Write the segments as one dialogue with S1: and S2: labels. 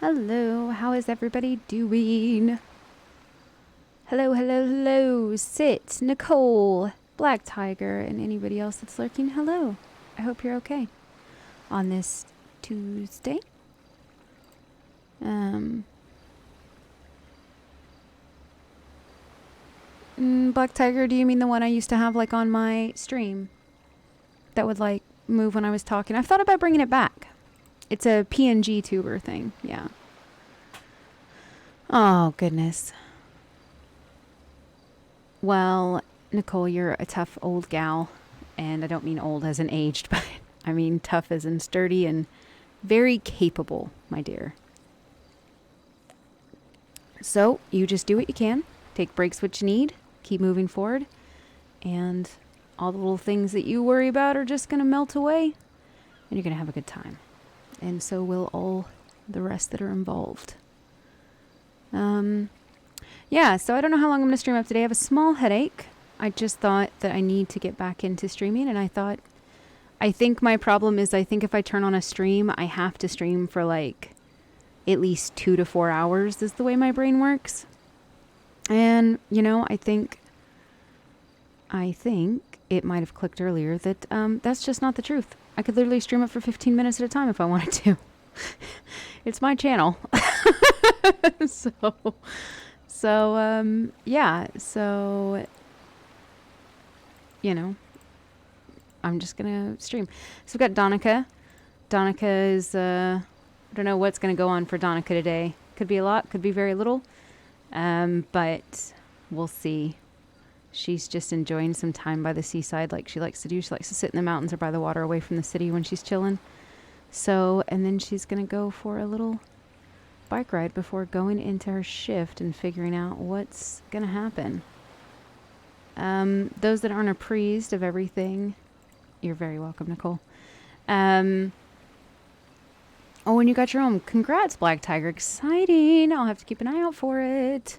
S1: Hello, how is everybody doing? Hello, hello, hello. Sit, Nicole, Black Tiger, and anybody else that's lurking. Hello. I hope you're okay on this Tuesday. Black Tiger, do you mean the one I used to have like on my stream that would like move when I was talking? I've thought about bringing it back. It's a PNG tuber thing. Yeah. Oh, goodness. Well, Nicole, you're a tough old gal. And I don't mean old as in aged, but I mean tough as in sturdy and very capable, my dear. So you just do what you can. Take breaks what you need. Keep moving forward. And all the little things that you worry about are just going to melt away. And you're going to have a good time. And so will all the rest that are involved. Yeah, so I don't know how long I'm going to stream up today. I have a small headache. I just thought that I need to get back into streaming. And I think my problem is I think if I turn on a stream, I have to stream for like at least 2 to 4 hours is the way my brain works. And, you know, I think it might have clicked earlier that that's just not the truth. I could literally stream it for 15 minutes at a time if I wanted to. It's my channel. Yeah. So, you know, I'm just going to stream. So we've got Danika. Danika is, I don't know what's going to go on for Danika today. Could be a lot, could be very little. But we'll see. She's just enjoying some time by the seaside like she likes to do. She likes to sit in the mountains or by the water away from the city when she's chilling. So, and then she's going to go for a little bike ride before going into her shift and figuring out what's going to happen. Those that aren't apprised of everything, you're very welcome, Nicole. Oh, and you got your own. Congrats, Black Tiger. Exciting. I'll have to keep an eye out for it.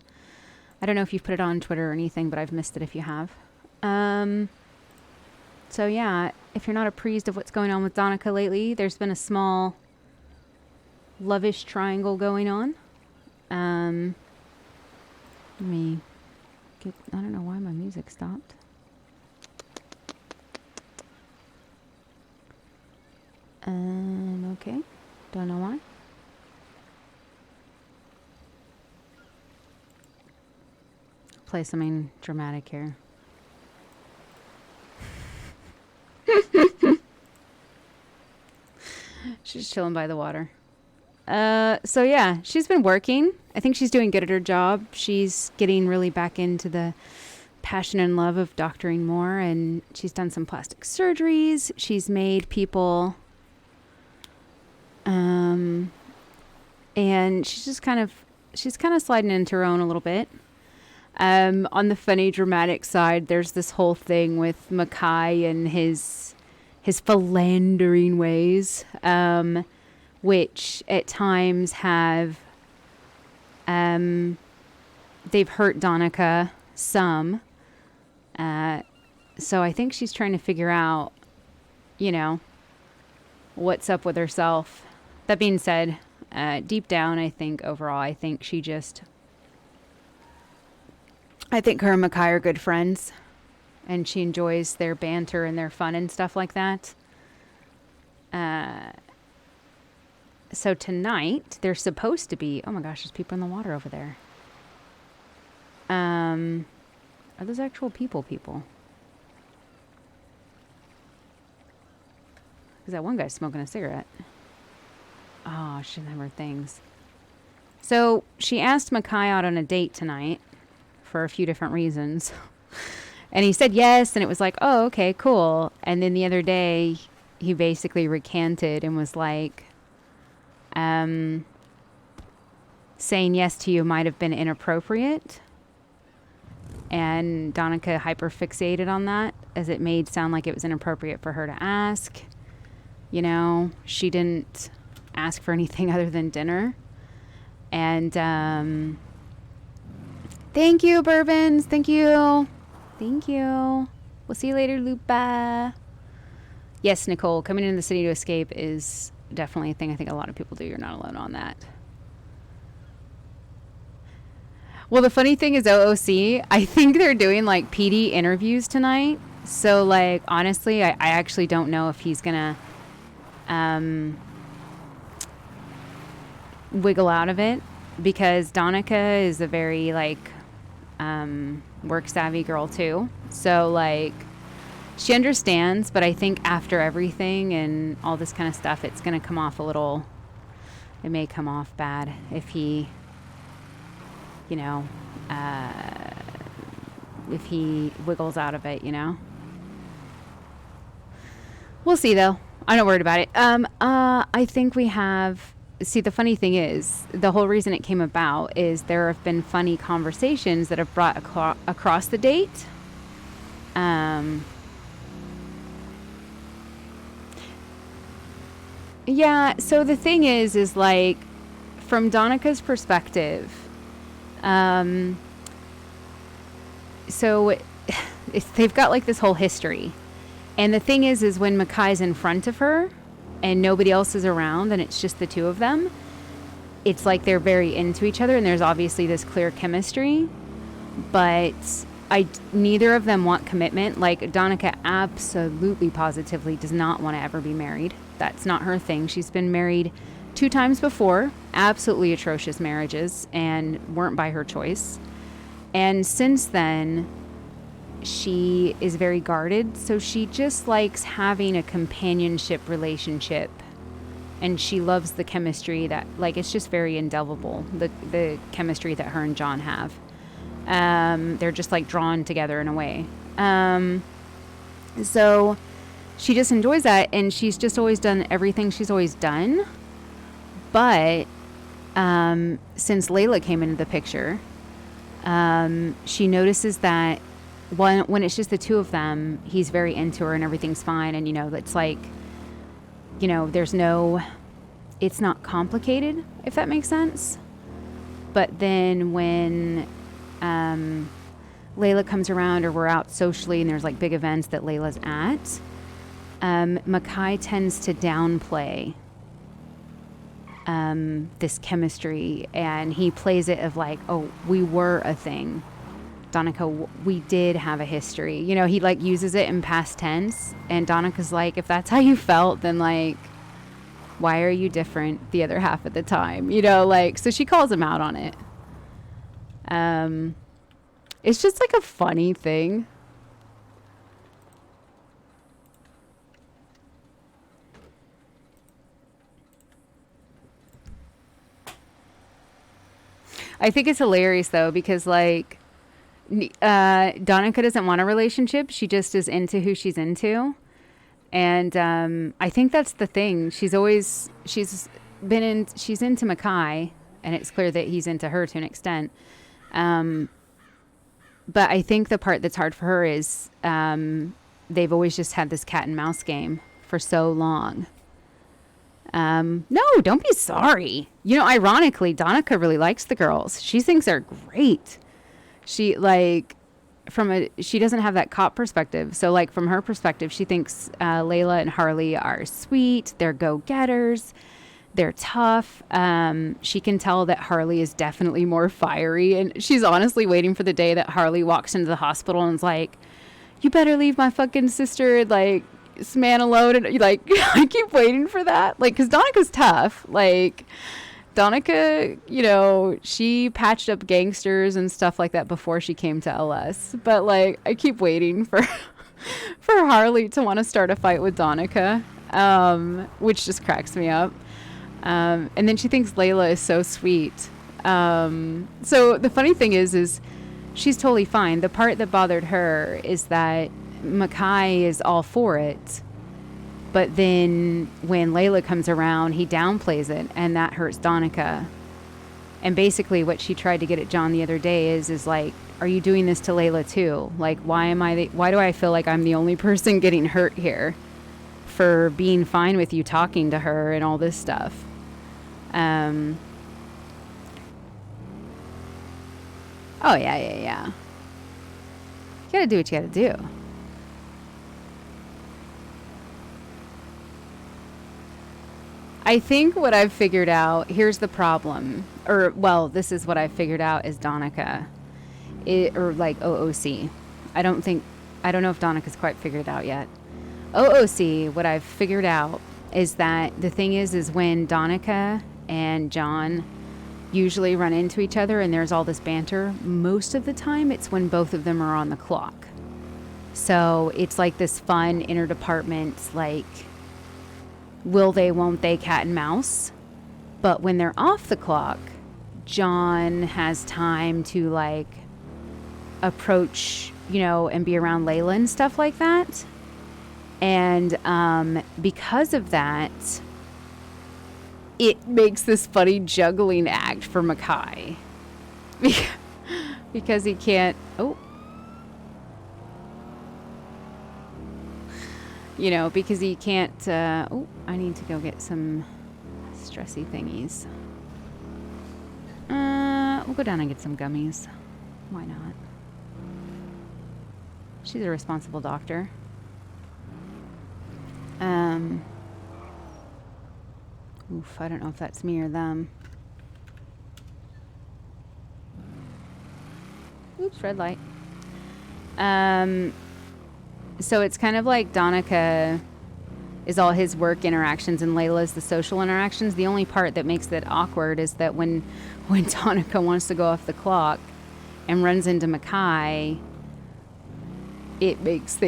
S1: I don't know if you've put it on Twitter or anything, but I've missed it if you have. So yeah, if you're not apprised of what's going on with Danika lately, there's been a small lovish triangle going on. Let me get, I don't know why my music stopped. Okay. Don't know why. Play something dramatic here. She's chilling by the water. So yeah, she's been working. I think she's doing good at her job. She's getting really back into the passion and love of doctoring more, and she's done some plastic surgeries. She's made people, and she's just kind of sliding into her own a little bit. On the funny dramatic side, there's this whole thing with Mackay and his philandering ways, which at times have, they've hurt Danika some. So I think she's trying to figure out, you know, what's up with herself. That being said, deep down, I think overall, I think her and Mackay are good friends, and she enjoys their banter and their fun and stuff like that. So tonight, there's supposed to be... Oh my gosh, there's people in the water over there. Are those actual people? Because that one guy's smoking a cigarette. Oh, she shouldn't have her things. So she asked Mackay out on a date tonight for a few different reasons. And he said yes, and it was like, oh, okay, cool. And then the other day, he basically recanted and was like, saying yes to you might have been inappropriate. And Danika hyperfixated on that, as it made sound like it was inappropriate for her to ask. You know, she didn't ask for anything other than dinner. And thank you, Bourbons. Thank you. Thank you. We'll see you later, Lupa. Yes, Nicole, coming into the city to escape is definitely a thing I think a lot of people do. You're not alone on that. Well, the funny thing is OOC, I think they're doing like PD interviews tonight. So like, honestly, I actually don't know if he's going to wiggle out of it, because Danika is a very like work savvy girl too. So like, she understands, but I think after everything and all this kind of stuff, it's going to come off a little, it may come off bad if he, you know, if he wiggles out of it, you know. We'll see though. I'm not worried about it. I think we have, see, the funny thing is, the whole reason it came about is there have been funny conversations that have brought across the date. Yeah, so the thing is like, from Danika's perspective, so they've got like this whole history. And the thing is when Makai's in front of her and nobody else is around and it's just the two of them, it's like they're very into each other and there's obviously this clear chemistry, but neither of them want commitment. Like, Danika absolutely positively does not want to ever be married. That's not her thing. She's been married 2 times before, absolutely atrocious marriages, and weren't by her choice. And since then, she is very guarded, so she just likes having a companionship relationship, and she loves the chemistry that, like, it's just very indelible, the chemistry that her and John have. They're just like drawn together in a way. So she just enjoys that, and she's just always done everything she's always done. But since Layla came into the picture, she notices that when it's just the two of them, he's very into her and everything's fine. And, you know, it's like, you know, it's not complicated, if that makes sense. But then when Layla comes around, or we're out socially and there's like big events that Layla's at, Makai tends to downplay this chemistry, and he plays it of like, oh, we were a thing. Danika, we did have a history. You know, he like uses it in past tense, and Danika's like, if that's how you felt, then like, why are you different the other half of the time? You know, like, so she calls him out on it. It's just like a funny thing. I think it's hilarious though, because like, Danika doesn't want a relationship. She just is into who she's into. And I think that's the thing. She's into Makai, and it's clear that he's into her to an extent. But I think the part that's hard for her is they've always just had this cat and mouse game for so long. No, don't be sorry. You know, ironically, Danika really likes the girls. She thinks they're great. She like, she doesn't have that cop perspective. So like, from her perspective, she thinks Layla and Harley are sweet. They're go-getters. They're tough. She can tell that Harley is definitely more fiery, and she's honestly waiting for the day that Harley walks into the hospital and is like, you better leave my fucking sister, like, this man alone. And like, I keep waiting for that. Like, cause Danika's tough. Like, Danika, you know, she patched up gangsters and stuff like that before she came to LS. But like, I keep waiting for Harley to want to start a fight with Danika, which just cracks me up. And then she thinks Layla is so sweet. So the funny thing is she's totally fine. The part that bothered her is that Makai is all for it, but then when Layla comes around, he downplays it, and that hurts Danika. And basically what she tried to get at John the other day is like, are you doing this to Layla too? Like, why do I feel like I'm the only person getting hurt here for being fine with you talking to her and all this stuff? Oh yeah. You gotta do what you gotta do. I think what I've figured out, here's the problem. Or, well, this is what I've figured out is Danika. Or like OOC. I don't know if Donika's quite figured it out yet. OOC, what I've figured out is that the thing is when Danika and John usually run into each other and there's all this banter, most of the time it's when both of them are on the clock. So it's like this fun interdepartment, like, will they, won't they, cat and mouse. But when they're off the clock, John has time to, like, approach, you know, and be around Layla and stuff like that. And because of that, it makes this funny juggling act for Makai. Because he can't... Oh. You know, because he can't... oh, I need to go get some stressy thingies. We'll go down and get some gummies. Why not? She's a responsible doctor. Oof, I don't know if that's me or them. Oops, red light. So it's kind of like Danika is all his work interactions and Layla's the social interactions. The only part that makes it awkward is that when Danika wants to go off the clock and runs into Makai, it makes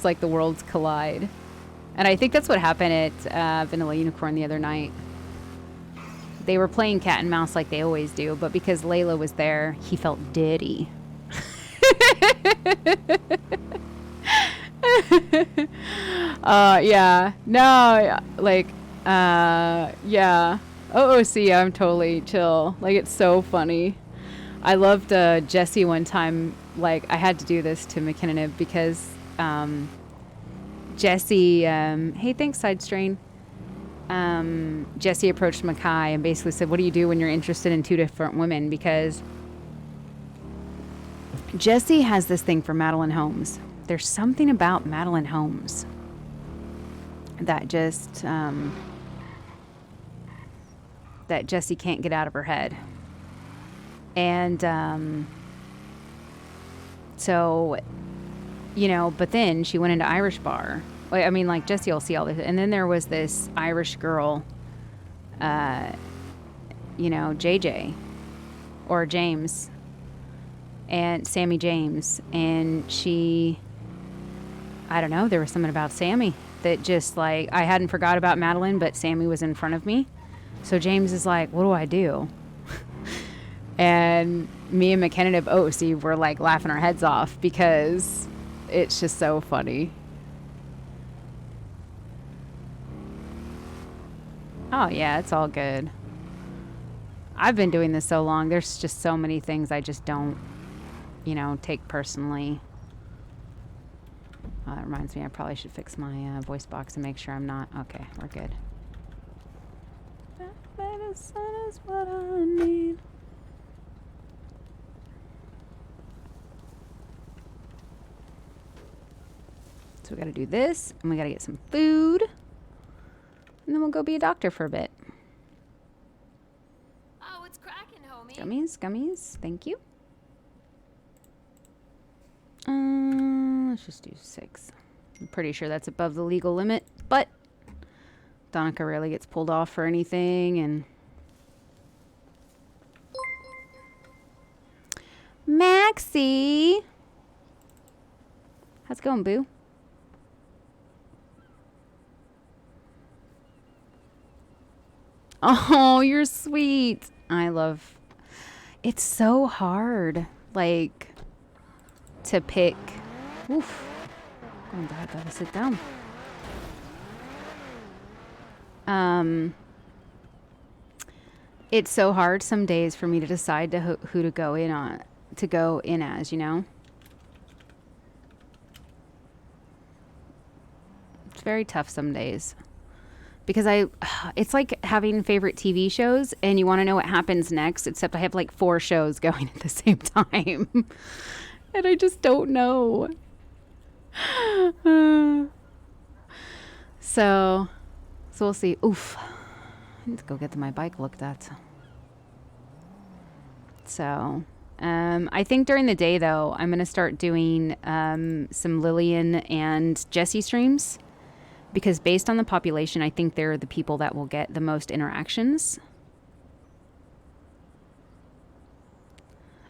S1: like the worlds collide. And I think that's what happened at Vanilla Unicorn the other night. They were playing cat and mouse like they always do, but because Layla was there, he felt diddy. Yeah. No, like, yeah. OOC, I'm totally chill. Like, it's so funny. I loved Jesse one time. Like, I had to do this to McKinnon because Jesse, hey, thanks, Side Strain. Jesse approached Makai and basically said, what do you do when you're interested in two different women? Because Jesse has this thing for Madeline Holmes. There's something about Madeline Holmes that just, that Jesse can't get out of her head. And, so, you know, but then she went into Irish bar. I mean, like, Jesse will see all this. And then there was this Irish girl, you know, JJ or James and Sammy James. And she, I don't know, there was something about Sammy that just, like, I hadn't forgot about Madeline, but Sammy was in front of me. So James is like, what do I do? And me and McKinnon of OC were, like, laughing our heads off because it's just so funny. Oh, yeah, it's all good. I've been doing this so long. There's just so many things I just don't, you know, take personally. That reminds me, I probably should fix my voice box and make sure I'm not... Okay, we're good. That medicine is what I need. So we got to do this, and we got to get some food, and then we'll go be a doctor for a bit.
S2: Oh, it's cracking, homie.
S1: Gummies, gummies. Thank you. Let's just do 6. I'm pretty sure that's above the legal limit, but Danika rarely gets pulled off for anything, and Maxie, how's it going, boo? Oh, you're sweet. I love... It's so hard, like, to pick... Oof. Going bad, gotta sit down. It's so hard some days for me to decide to who to go in on, to go in as, you know? It's very tough some days. Because it's like having favorite TV shows and you want to know what happens next, except I have like 4 shows going at the same time. And I just don't know. So we'll see. Oof. need to go get my bike looked at. So, I think during the day, though, I'm going to start doing some Lillian and Jesse streams. Because based on the population, I think they're the people that will get the most interactions.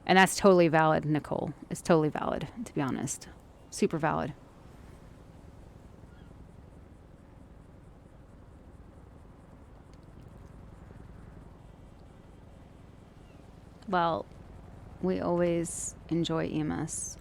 S1: And that's totally valid, Nicole. It's totally valid, to be honest. Super valid. Well, we always enjoy EMS.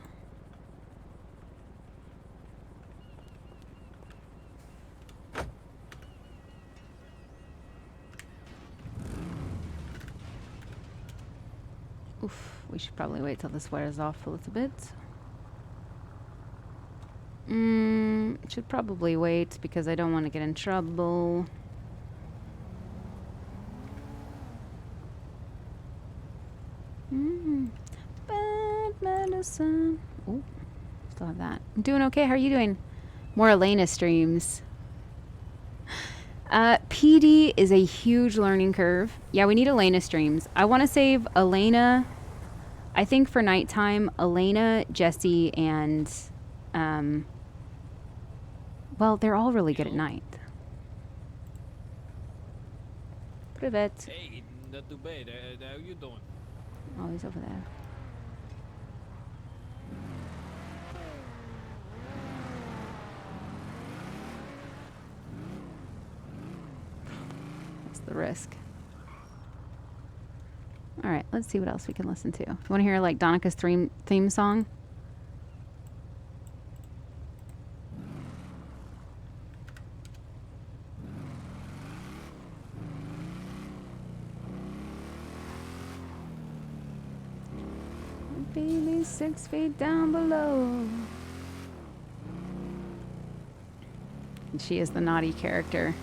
S1: Oof, we should probably wait till this wears off a little bit. Should probably wait because I don't want to get in trouble. Bad medicine. Oh, still have that. I'm doing okay. How are you doing? More Elena streams. PD is a huge learning curve. Yeah, we need Elena streams. I want to save Elena, I think for nighttime, Elena, Jesse, and, well, they're all really good at night. Privet.
S2: Hey, not too bad. How you doing?
S1: Oh, he's over there. That's the risk. All right, let's see what else we can listen to. You want to hear like Danika's theme song? Baby 6 feet down below. And she is the naughty character.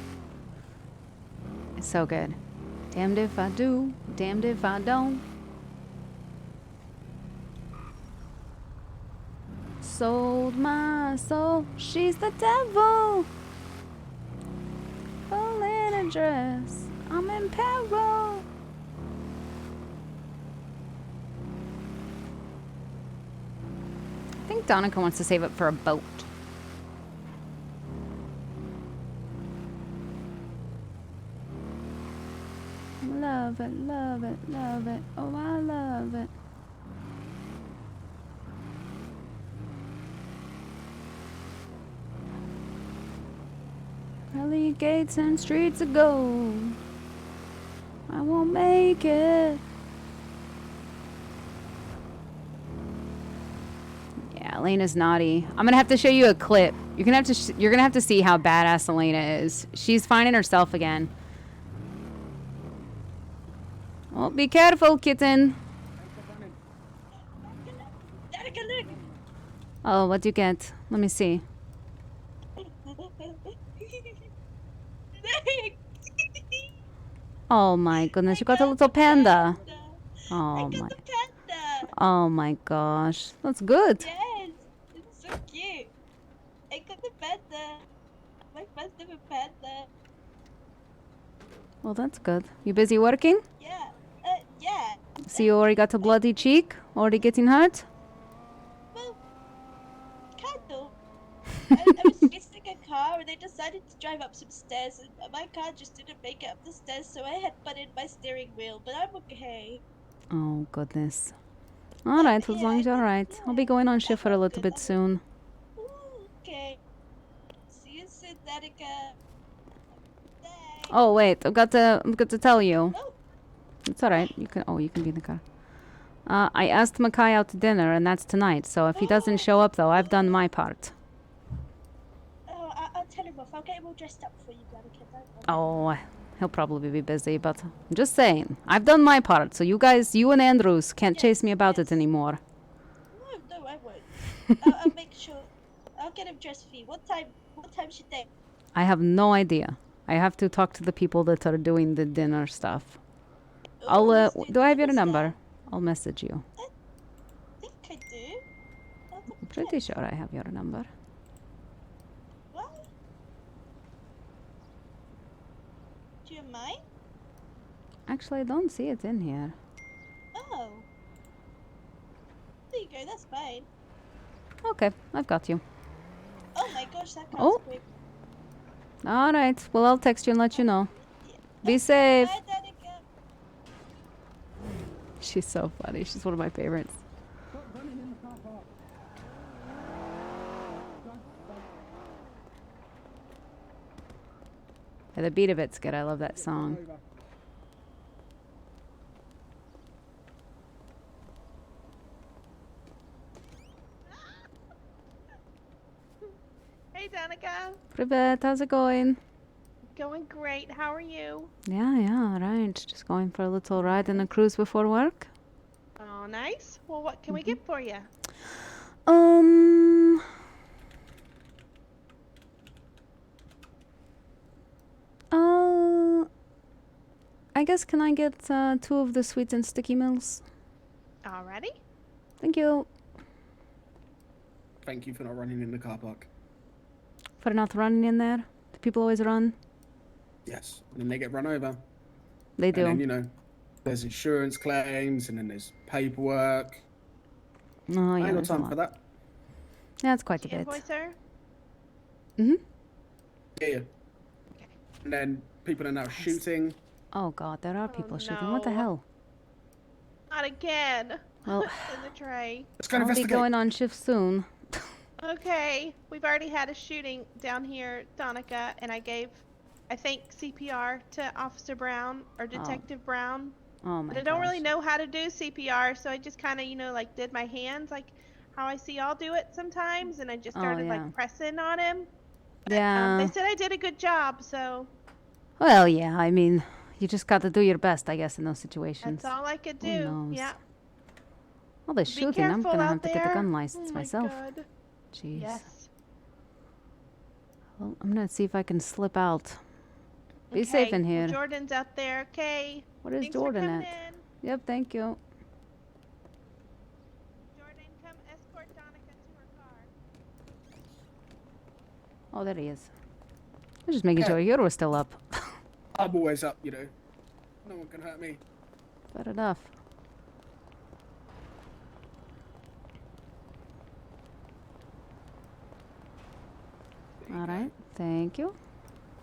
S1: It's so good. Damned if I do, damned if I don't. Sold my soul, she's the devil. Full in a dress, I'm in peril. I think Danika wants to save up for a boat. Love it, love it, love it. Oh, I love it. Pearly gates and streets of gold. I won't make it. Yeah, Elena's naughty. I'm gonna have to show you a clip. You're gonna have to see how badass Elena is. She's finding herself again. Oh, be careful, kitten. Oh, what'd you get? Let me see. Oh my goodness, you got a little panda. Oh my. Oh my gosh, that's good.
S3: Yes, it's so cute. I got the panda. My first ever panda.
S1: Well, that's good. You busy working?
S3: Yeah. Yeah.
S1: So you already got a bloody cheek? Already getting hurt?
S3: Well, kind of. I was fixing a car and I decided to drive up some stairs and my car just didn't make it up the stairs, so I had butted my steering wheel, but I'm okay.
S1: Oh, goodness. Alright, as long as you're alright. I'll be going on shift for a little bit soon.
S3: Ooh, okay. See you soon, Danika. Bye.
S1: Oh, wait, I've got to tell you.
S3: Oh.
S1: It's alright. You can be in the car. I asked Makai out to dinner, and that's tonight. So if he doesn't show up, though, I've done my part.
S3: Oh, I'll tell him off. I'll get him all dressed up for you, Danika.
S1: Oh, he'll probably be busy, but I'm just saying. I've done my part, so you guys, you and Andrews can't chase me about it anymore.
S3: No, I won't. I'll make sure. I'll get him dressed for you. What time should they?
S1: I have no idea. I have to talk to the people that are doing the dinner stuff. Do I have your number? I'll message you.
S3: I think I do.
S1: I'm pretty sure I have your number.
S3: What? Do you mind?
S1: Actually, I don't see it in here.
S3: Oh. There you go, that's fine.
S1: Okay, I've got you.
S3: Oh my gosh, that car was
S1: Oh.
S3: quick.
S1: All right. Well, I'll text you and let you know.
S3: Yeah.
S1: Be
S3: Okay,
S1: safe.
S3: bye, Danika.
S1: She's so funny. She's one of my favorites. Yeah, the beat of it's good. I love that song.
S4: Hey, Danika.
S1: Привет, how's it going?
S4: Going great. How are you?
S1: Yeah, right. Just going for a little ride and a cruise before work.
S4: Oh, nice. Well, what can we get for you?
S1: Um, uh, I guess can I get 2 of the sweet and sticky meals?
S4: Alrighty.
S1: Thank you.
S5: Thank you for not running in the car park.
S1: For not running in there. Do people always run?
S5: Yes. And then they get run over.
S1: They do.
S5: And then, there's insurance claims and then there's paperwork.
S1: Oh,
S5: I
S1: yeah,
S5: ain't got
S1: there's a
S5: time
S1: lot.
S5: for that.
S1: Yeah, it's quite a
S4: Did you
S1: bit.
S4: invoice her?
S1: Mm-hmm.
S5: Yeah. And then people are now shooting.
S1: Oh, God, there are people shooting. What the
S4: no.
S1: hell?
S4: Not again.
S1: Well,
S4: In the tray.
S5: Let's go
S1: I'll be
S5: investigate.
S1: going on shift soon.
S4: Okay. We've already had a shooting down here, Danica, and I gave, I think, CPR to Officer Brown or Detective Brown.
S1: Oh, my
S4: But I don't really
S1: gosh.
S4: know how to do CPR, so I just kind of, like did my hands, like how I see y'all do it sometimes, and I just started
S1: yeah.
S4: like pressing on him.
S1: Yeah.
S4: They said I did a good job, so
S1: Well, yeah, I mean, you just got to do your best, I guess, in those situations.
S4: that's all I could
S1: Who
S4: do.
S1: knows?
S4: Yeah.
S1: All this
S4: Be
S1: shooting, I'm
S4: careful
S1: going to
S4: out
S1: have to get the
S4: there.
S1: gun license
S4: Oh my
S1: myself.
S4: God.
S1: Jeez.
S4: Yes.
S1: Well, I'm going to see if I can slip out. Be safe in here.
S4: Well, Jordan's out there. Okay.
S1: What is
S4: Thanks
S1: Jordan
S4: for coming
S1: at?
S4: in.
S1: Yep, thank you.
S4: Jordan, come escort Danica to her car.
S1: Oh, there he is. I was just making
S5: Yeah.
S1: sure your was still up.
S5: I'm always up, No one can hurt me.
S1: Fair enough. All right, thank you.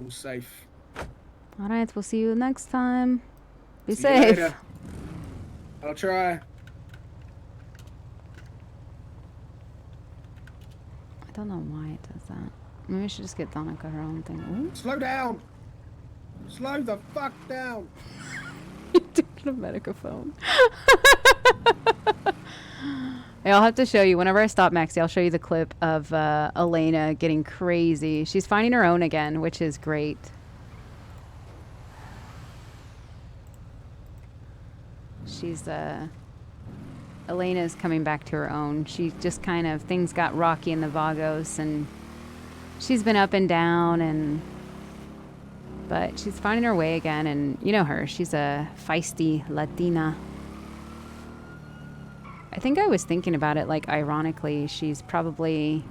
S5: All safe.
S1: All right, we'll see you next time. Be
S5: See you
S1: safe.
S5: later. I'll try.
S1: I don't know why it does that. Maybe I should just get Danica her own thing. Ooh.
S5: Slow down. Slow the fuck down.
S1: You're taking a medicaphone. Hey, I'll have to show you. Whenever I stop Maxie, I'll show you the clip of Elena getting crazy. She's finding her own again, which is great. She's, Elena's coming back to her own. She just kind of, things got rocky in the Vagos, and she's been up and down, but she's finding her way again, and you know her. She's a feisty Latina. I think I was thinking about it, like, ironically, she's probably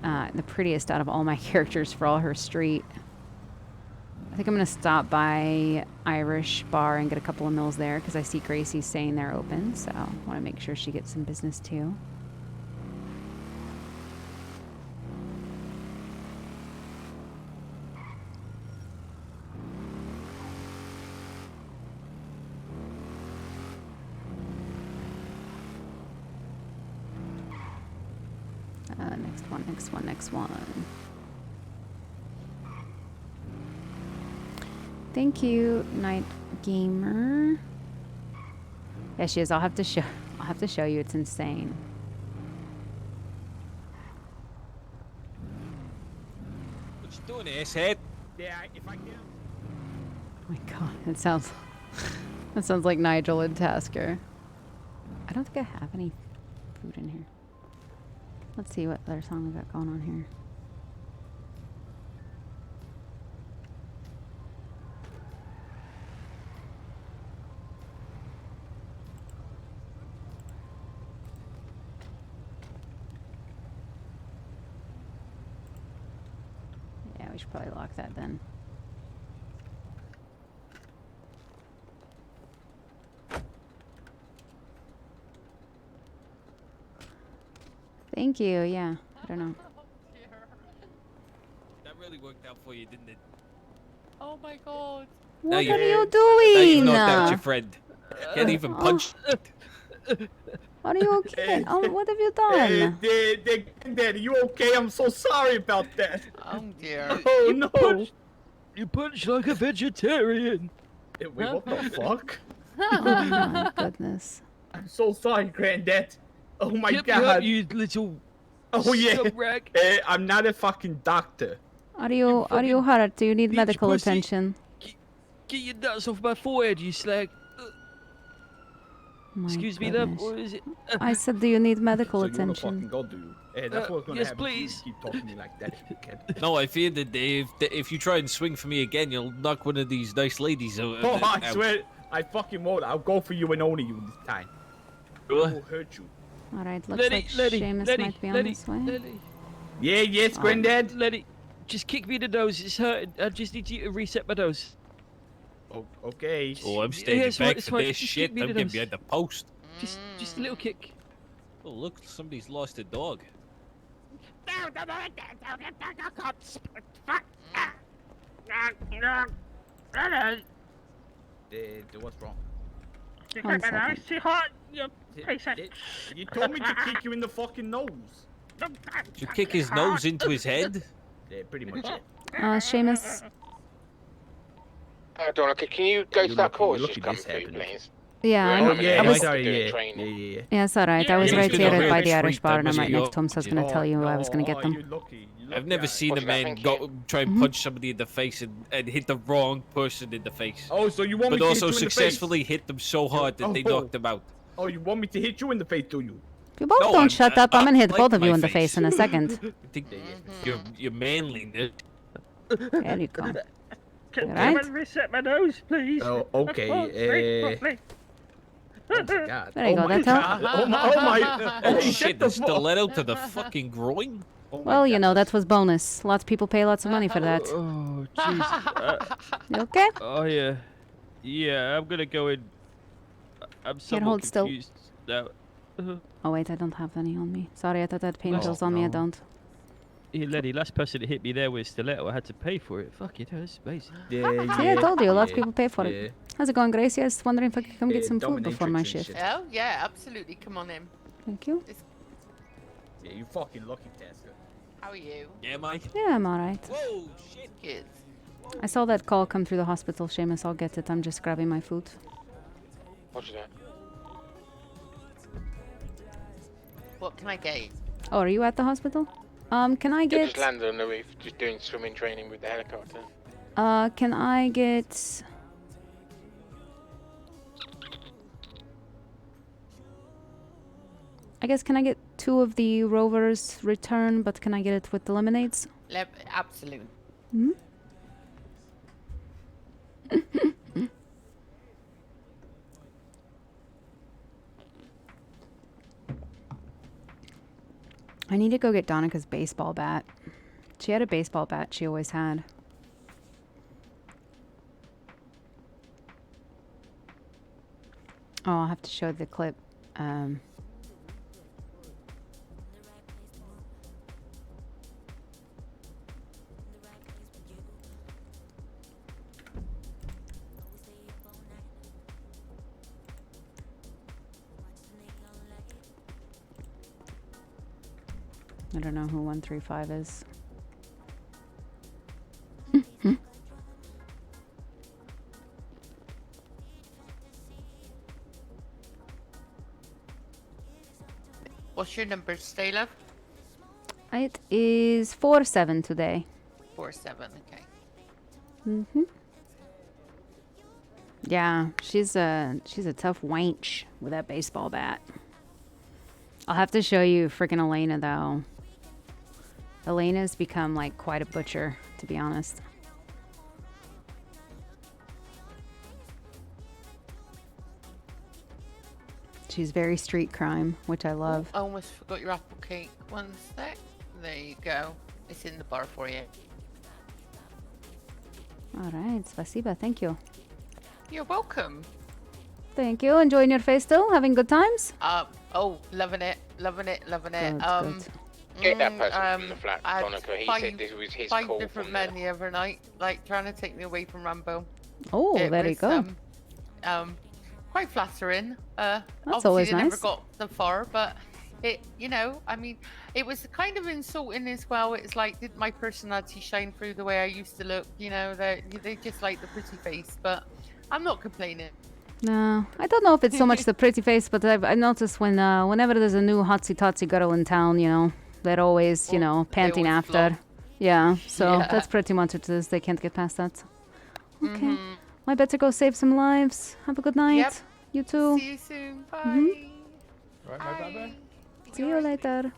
S1: the prettiest out of all my characters for all her street. I think I'm going to stop by Irish Bar and get a couple of meals there because I see Gracie saying they're open, so I want to make sure she gets some business too. Next one. Thank you, Night Gamer. Yeah, she is. I'll have to show you. It's insane.
S2: What you doing, asshead? Yeah, if I can.
S1: Oh my god, that sounds like Nigel and Tasker. I don't think I have any food in here. Let's see what other song we got going on here. Yeah, we should probably lock that then. Thank you. Yeah. I don't know.
S2: That really worked out for you, didn't it?
S6: Oh my god.
S2: Now
S1: What
S2: you-
S1: are you
S2: Now you've
S1: doing?
S2: knocked out your friend. Can't even punch.
S1: Are you okay? What have you done?
S7: Granddad, you okay? I'm so sorry about that.
S6: Oh dear.
S7: Oh no.
S2: You punch like a vegetarian.
S7: Wait, what the fuck?
S1: Oh my goodness.
S7: I'm so sorry, Granddad. Oh my
S2: Get me
S7: god.
S2: up, you little
S7: Oh yeah.
S2: scumrag.
S7: I'm not a fucking doctor.
S1: Are you hurt? Do you need
S2: bitch
S1: medical
S2: pussy.
S1: attention?
S2: Get your nuts off my forehead, you slag.
S1: My
S2: Excuse me, love.
S1: goodness.
S2: What is it?
S1: I said, do you need medical
S7: So you wanna
S1: attention?
S7: fucking go, do you? That's what's gonna
S2: yes,
S7: happen.
S2: please.
S7: Keep talking to me like that, kid.
S2: No, I fear that if you try and swing for me again, you'll knock one of these nice ladies out.
S7: Oh, I swear, I fucking won't. I'll go for you and only you this time. I will hurt you.
S1: All right, looks
S2: Letty,
S1: like
S2: Letty,
S1: Seamus
S2: Letty,
S1: might be on
S2: Letty,
S1: his way.
S2: Letty.
S7: Yeah, yes, Granddad.
S2: Letty, just kick me in the nose. It's hurting. I just need you to reset my nose.
S7: Oh, okay.
S2: Oh, I'm
S7: standing
S2: it's
S7: back
S2: fine, it's
S7: for
S2: fine.
S7: this
S2: Just
S7: shit.
S2: kick me in
S7: I'm
S2: the
S7: getting
S2: nose.
S7: behind
S2: the post. Just a little kick. Oh, look, somebody's lost a dog.
S7: What's wrong?
S1: One second.
S7: You told me to kick you in the fucking nose.
S2: Did you kick his nose into his head?
S7: Yeah, pretty much it.
S1: Seamus.
S8: Danika, can you go to that course
S7: look
S8: just
S7: at
S8: come
S7: this
S8: through,
S7: happening.
S8: please?
S1: Yeah,
S7: Oh,
S1: I
S7: yeah,
S1: was.
S7: sorry,
S8: doing
S7: yeah.
S8: training.
S7: Yeah.
S1: Yeah, it's alright. I was
S2: Yeah,
S1: right
S2: he's
S1: here
S2: been a
S1: by
S2: rich
S1: the Irish
S2: freak,
S1: bar, and
S2: that
S1: I'm right
S2: must be
S1: next to him, so I was gonna tell you I was gonna get them.
S7: You lucky.
S2: I've never seen a
S8: What's that,
S2: man
S8: thank
S2: go try and
S1: Mhm.
S2: punch somebody in the face and hit the wrong person in the face.
S7: Oh, so you want me
S2: But
S7: to
S2: also
S7: hit you in the
S2: successfully hit them so hard that they
S7: Oh.
S2: knocked them out.
S7: Oh, you want me to hit you in the face, do you?
S1: If you both
S2: No,
S1: don't
S2: I'm-
S1: shut up, I'm gonna hit
S2: like
S1: both of
S2: my
S1: you in the
S2: face.
S1: face in a second.
S2: I think your manliness.
S1: There you go.
S2: Can
S1: Right?
S2: reset my nose, please?
S7: Oh, okay. Oh my god.
S1: There you
S7: oh
S1: go,
S7: my
S1: that's all.
S7: god. Oh my.
S2: Oh
S7: Hey,
S2: shit,
S7: get
S2: the
S7: the fuck.
S2: stiletto to the fucking groin?
S7: Oh my
S1: Well, you
S7: God.
S1: know, that was bonus. Lots of people pay lots of money for that.
S2: Oh, jeez.
S1: You okay?
S2: Oh, yeah. Yeah, I'm gonna go in. I'm somewhat
S1: hold still.
S2: confused now.
S1: Oh wait, I don't have any on me. Sorry, I thought I had pain
S7: Oh,
S1: pills on me. I
S7: no.
S1: don't.
S2: Hey, Lenny, last person that hit me there with stiletto, I had to pay for it. Fuck it, that's amazing.
S7: Yeah,
S1: See, I told you, lots of
S7: yeah,
S1: people pay for
S7: yeah.
S1: it. How's it going, Gracie? I was wondering if I could come get
S7: Yeah,
S1: some food before my
S7: dominatrix and
S1: shift.
S7: shit.
S6: Oh yeah, absolutely. Come on in.
S1: Thank you.
S7: Yeah, you fucking lucky, Tasker.
S6: How are you?
S2: Yeah, Mike.
S1: Yeah, I'm alright.
S2: Whoa, shit.
S6: Good.
S1: I saw that call come through the hospital, Seamus. I'll get it. I'm just grabbing my food.
S8: What's that?
S6: What can I get?
S1: Oh, are you at the hospital? Can I
S8: Yeah,
S1: get...
S8: just landed on the roof, just doing swimming training with the helicopter.
S1: Can I get... I guess, can I get 2 of the Rovers return, but can I get it with the lemonades?
S6: Absolutely.
S1: Hmm? I need to go get Donika's baseball bat. She had a baseball bat she always had. Oh, I'll have to show the clip. I don't know who 135 is.
S6: What's your number, stay love?
S1: It is 4-7 today.
S6: 47. Okay.
S1: Mm-hmm. Yeah, she's a tough wench with that baseball bat. I'll have to show you freaking Elena though. Elena's become like quite a butcher, to be honest. She's very street crime, which I love.
S6: I almost forgot your apple cake. One sec. There you go. It's in the bar for you.
S1: All right, spasiba, thank you.
S6: You're welcome.
S1: Thank you. Enjoying your face still? Having good times?
S6: Oh, loving it. Loving it, loving it.
S1: Good, good.
S8: Get that person from the flat,
S6: I had
S8: Donica. He said this was his
S6: five
S8: call
S6: different
S8: from
S6: men
S8: there.
S6: the other night, like trying to take me away from Rambo.
S1: Oh,
S6: It
S1: there you
S6: was,
S1: go.
S6: Quite flattering. Obviously
S1: always
S6: they never
S1: nice.
S6: got the far, but it, you know, I mean, it was kind of insulting as well. It's like, did my personality shine through the way I used to look? You know, they just like the pretty face, but I'm not complaining.
S1: No, I don't know if it's so much the pretty face, but I noticed whenever there's a new hotsy-totsy girl in town, you know, they're always, you
S6: Well,
S1: know,
S6: they
S1: panting
S6: always
S1: after.
S6: flop.
S1: Yeah, so
S6: Yeah.
S1: that's pretty much what it is. They can't get past that. Okay.
S6: Mhm.
S1: I better go save some lives. Have a good night.
S6: Yep.
S1: You too.
S6: See you soon. Bye.
S7: Right, bye, bye.
S1: See you later.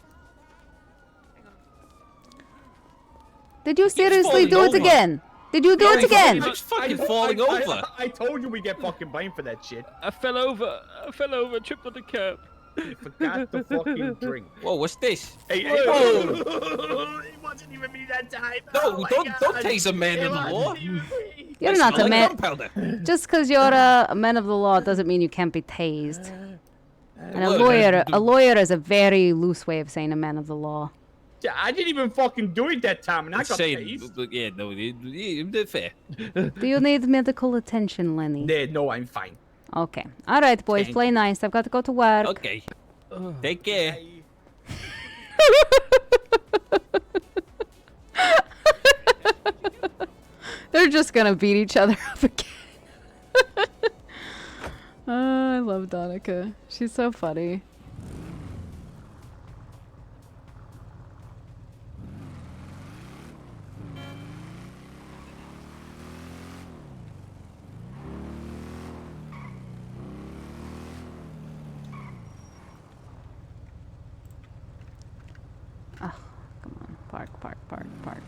S1: Did you seriously
S9: falling
S1: do it
S9: over.
S1: again? Did you do
S9: No,
S1: it
S9: he
S1: again?
S9: fucking- It's fucking falling over.
S7: I told you we get fucking blamed for that shit.
S2: I fell over, tripped on the curb.
S7: You forgot to fucking drink.
S9: Whoa, what's this?
S7: Hey,
S9: Whoa.
S7: It wasn't even me that time.
S9: No,
S7: Oh my
S9: don't
S7: God.
S9: tase a man
S7: It
S9: in the
S7: wasn't
S9: law.
S7: even me.
S1: You're
S9: I
S1: not
S9: smell
S1: a
S9: like
S1: man.
S9: gunpowder.
S1: Just because you're a man of the law doesn't mean you can't be tased. And a
S9: Well,
S1: lawyer is a very loose way of saying a man of the law.
S7: Yeah, I didn't even fucking do it that time, and I got
S9: Saying,
S7: tased.
S9: yeah, no, it fair.
S1: Do you need medical attention, Lenny?
S7: No, I'm fine.
S1: Okay. All right, boys,
S7: Thank
S1: play nice. I've got to go to work.
S9: Okay. Take care.
S1: They're just gonna beat each other up again. I love Danika. She's so funny. Oh, come on. Park, park, park, park.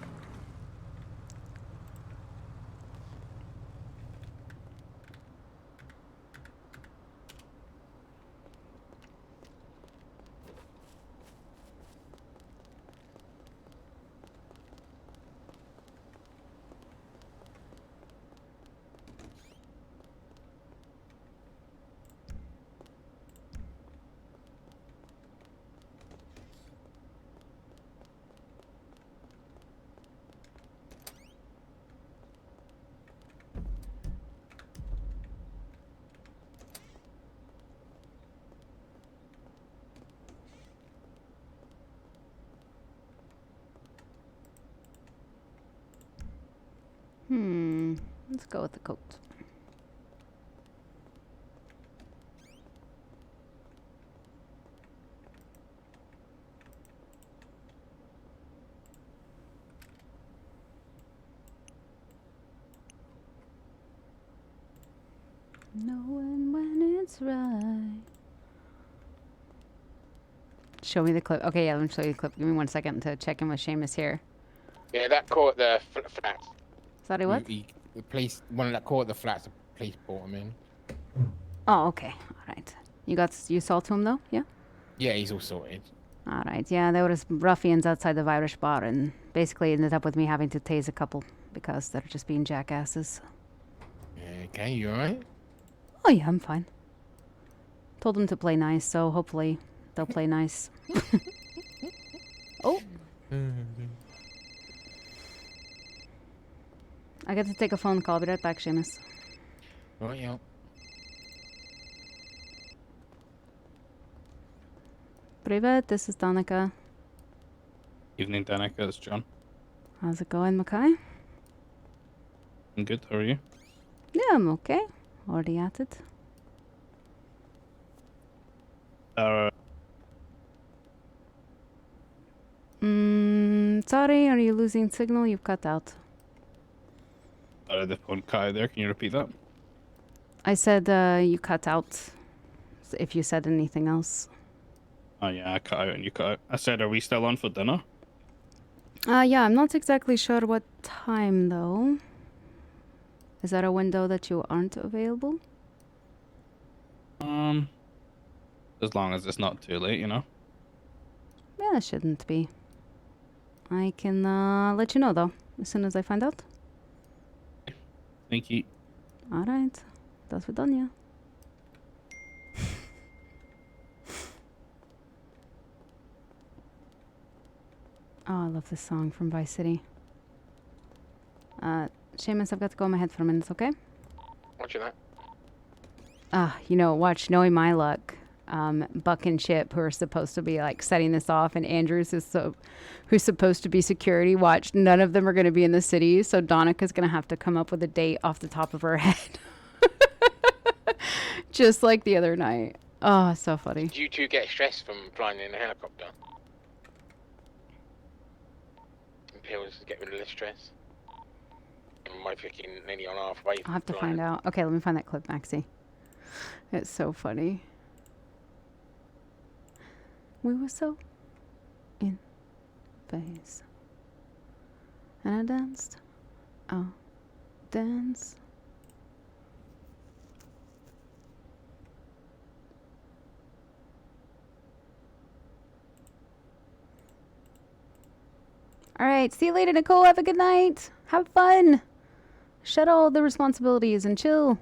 S1: Let's go with the coat. Knowing when it's right. Show me the clip. Okay, yeah, let me show you the clip. Give me 1 second to check in with Seamus here.
S8: Yeah, that caught the flat.
S1: Sorry, what?
S10: The police, one that caught the flats, the police brought him in.
S1: Oh, okay. All right. You saw to him though? Yeah?
S10: Yeah, he's all sorted.
S1: All right. Yeah, there was ruffians outside the Irish bar and basically ended up with me having to tase a couple because they're just being jackasses.
S10: Yeah, okay, you alright?
S1: Oh, yeah, I'm fine. Told them to play nice, so hopefully they'll play nice. Oh. I got to take a phone call. I'll be right back, Seamus.
S10: Right, yeah.
S1: Privet, this is Danika.
S11: Evening, Danika. It's John.
S1: How's it going, Mackay?
S11: I'm good. How are you?
S1: Yeah, I'm okay. Already at it. Sorry, are you losing signal? You've cut out.
S11: The phone cut out there. Can you repeat that?
S1: I said you cut out. If you said anything else.
S11: Oh, yeah, I cut out and you cut out. I said, are we still on for dinner?
S1: Yeah, I'm not exactly sure what time, though. Is that a window that you aren't available?
S11: As long as it's not too late, you know?
S1: Yeah, it shouldn't be. I can let you know, though, as soon as I find out.
S11: Thank you.
S1: Alright. До свидания. I love this song from Vice City. Seamus, I've got to go on my head for a minute, okay?
S8: Watching that.
S1: You know, watch Knowing My Luck. Buck and Chip, who are supposed to be like setting this off, and Andrews who's supposed to be security. Watch, none of them are going to be in the city, so Donika's going to have to come up with a date off the top of her head. Just like the other night. Oh, so funny.
S8: Did you two get stressed from flying in a helicopter? Pills to get rid of the stress. And my freaking nearly on halfway.
S1: I'll have to find out. Okay, let me find that clip, Maxie. It's so funny. We were so in phase. And I danced. Oh, dance. All right, see you later, Nicole. Have a good night. Have fun. Shut all the responsibilities and chill.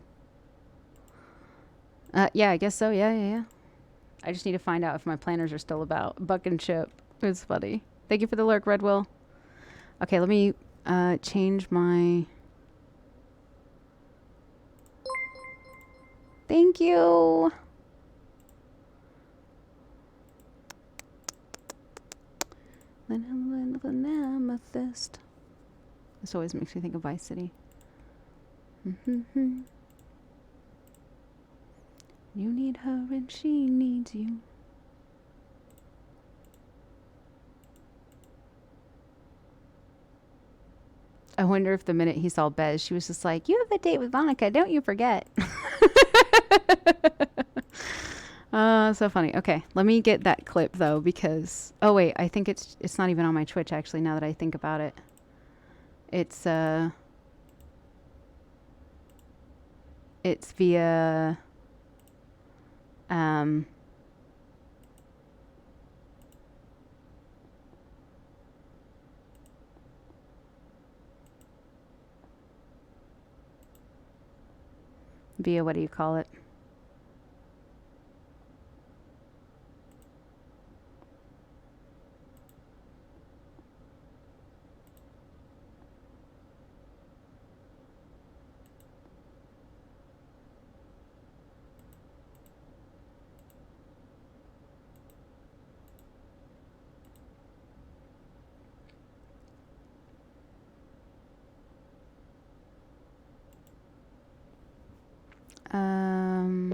S1: Yeah, I guess so. Yeah. I just need to find out if my planners are still about. Buck and Chip. It's funny. Thank you for the lurk, Redwill. Okay, let me change my... Thank you. Amethyst. This always makes me think of Vice City. You need her and she needs you. I wonder if the minute he saw Bez, she was just like, "You have a date with Danika, don't you forget." So funny. Okay, let me get that clip though, because wait, I think it's not even on my Twitch actually. Now that I think about it, it's via via what do you call it?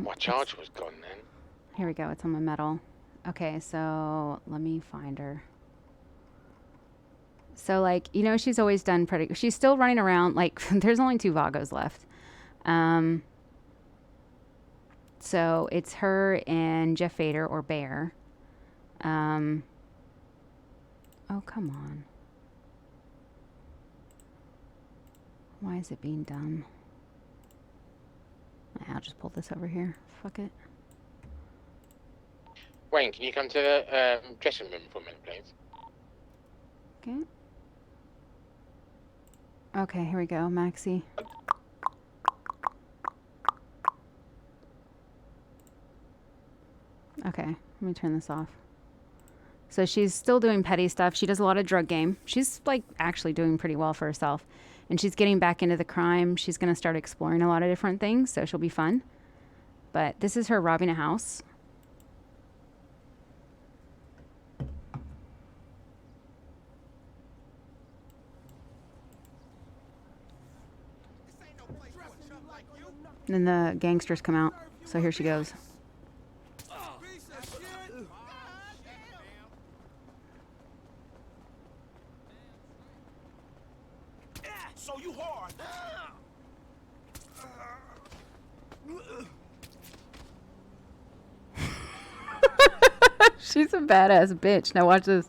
S8: My charger was gone then.
S1: Here we go. It's on my metal. Okay, so let me find her. So, like, you know, she's always done pretty... She's still running around. Like, there's only 2 Vagos left. So, it's her and Jeff Vader, or Bear. Oh, come on. Why is it being dumb? I'll just pull this over here. Fuck it.
S8: Wayne, can you come to the dressing room for a minute, please?
S1: Okay. Okay, here we go, Maxie. Okay, let me turn this off. So she's still doing petty stuff. She does a lot of drug game. She's, like, actually doing pretty well for herself. And she's getting back into the crime. She's going to start exploring a lot of different things, so she'll be fun. But this is her robbing a house. And then the gangsters come out. So here she goes.
S12: So you hard.
S1: She's a badass bitch. Now watch this.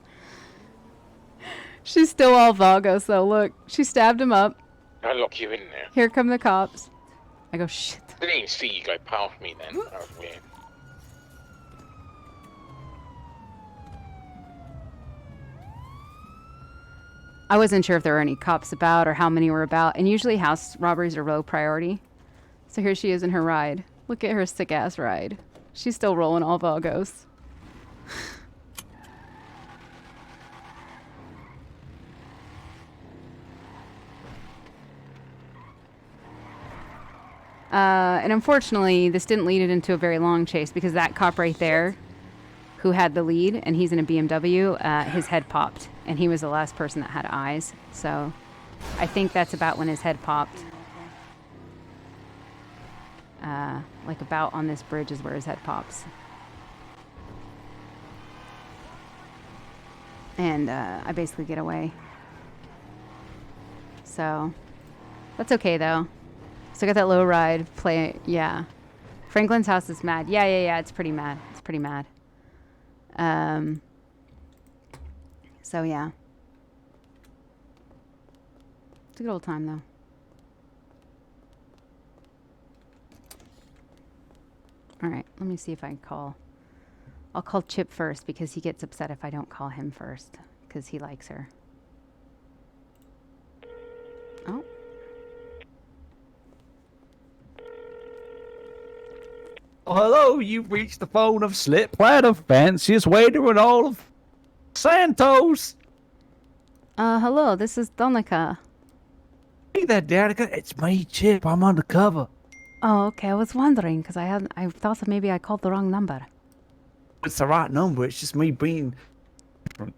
S1: She's still all Vagos though. Look, she stabbed him up.
S8: I'll lock you in there.
S1: Here come the cops. I go, shit.
S8: I didn't even see you go past me then. That was weird.
S1: I wasn't sure if there were any cops about or how many were about. And usually house robberies are low priority. So here she is in her ride. Look at her sick ass ride. She's still rolling all Vagos. And unfortunately, this didn't lead it into a very long chase because that cop right there, who had the lead, and he's in a BMW, his head popped, and he was the last person that had eyes. So I think that's about when his head popped. Like about on this bridge is where his head pops. And I basically get away. So that's okay though. So I got that low ride play. Yeah. Franklin's house is mad. Yeah. It's pretty mad. It's pretty mad. So yeah. It's a good old time though. All right, let me see if I can call. I'll call Chip first because he gets upset if I don't call him first because he likes her. Oh.
S13: Oh, hello, you've reached the phone of Slip Platter, fanciest waiter in all of Santos.
S1: Hello, this is Danika.
S13: Hey there, Danica. It's me, Chip. I'm undercover.
S1: Oh, okay. I was wondering because I thought that maybe I called the wrong number.
S13: It's the right number. It's just me being different.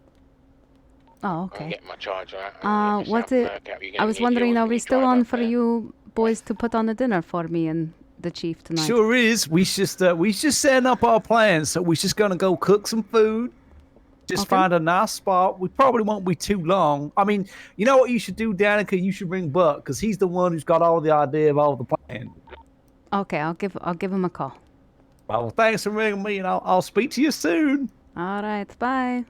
S1: Oh, okay.
S8: Get my charger out.
S1: What's it? I was wondering, are we still on for you boys to put on the dinner for me and the chief tonight?
S13: Sure is. We just setting up our plans. So we're just gonna go cook some food. Just find a nice spot. We probably won't be too long. I mean, you know what you should do, Danica? You should bring Buck because he's the one who's got all the idea of all the plans.
S1: Okay, I'll give him a call.
S13: Well, thanks for ringing me, and I'll speak to you soon.
S1: All right, bye.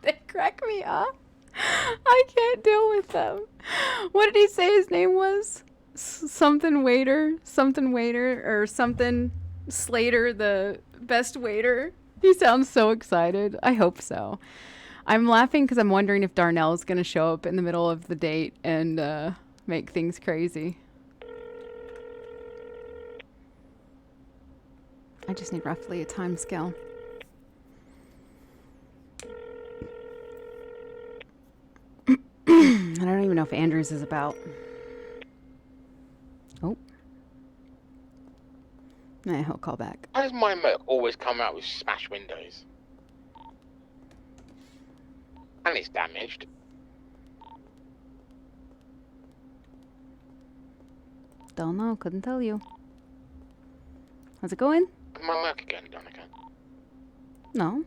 S1: They crack me up. I can't deal with them. What did he say his name was? Something waiter, or something Slater, the best waiter. He sounds so excited. I hope so. I'm laughing because I'm wondering if Darnell is going to show up in the middle of the date and make things crazy. I just need roughly a time scale. I don't even know if Andrews is about. Oh. Nah, he'll call back.
S8: Why does my Merc always come out with smashed windows? And it's damaged.
S1: Don't know, couldn't tell you. How's it going?
S8: My Merc again, Danica.
S1: No.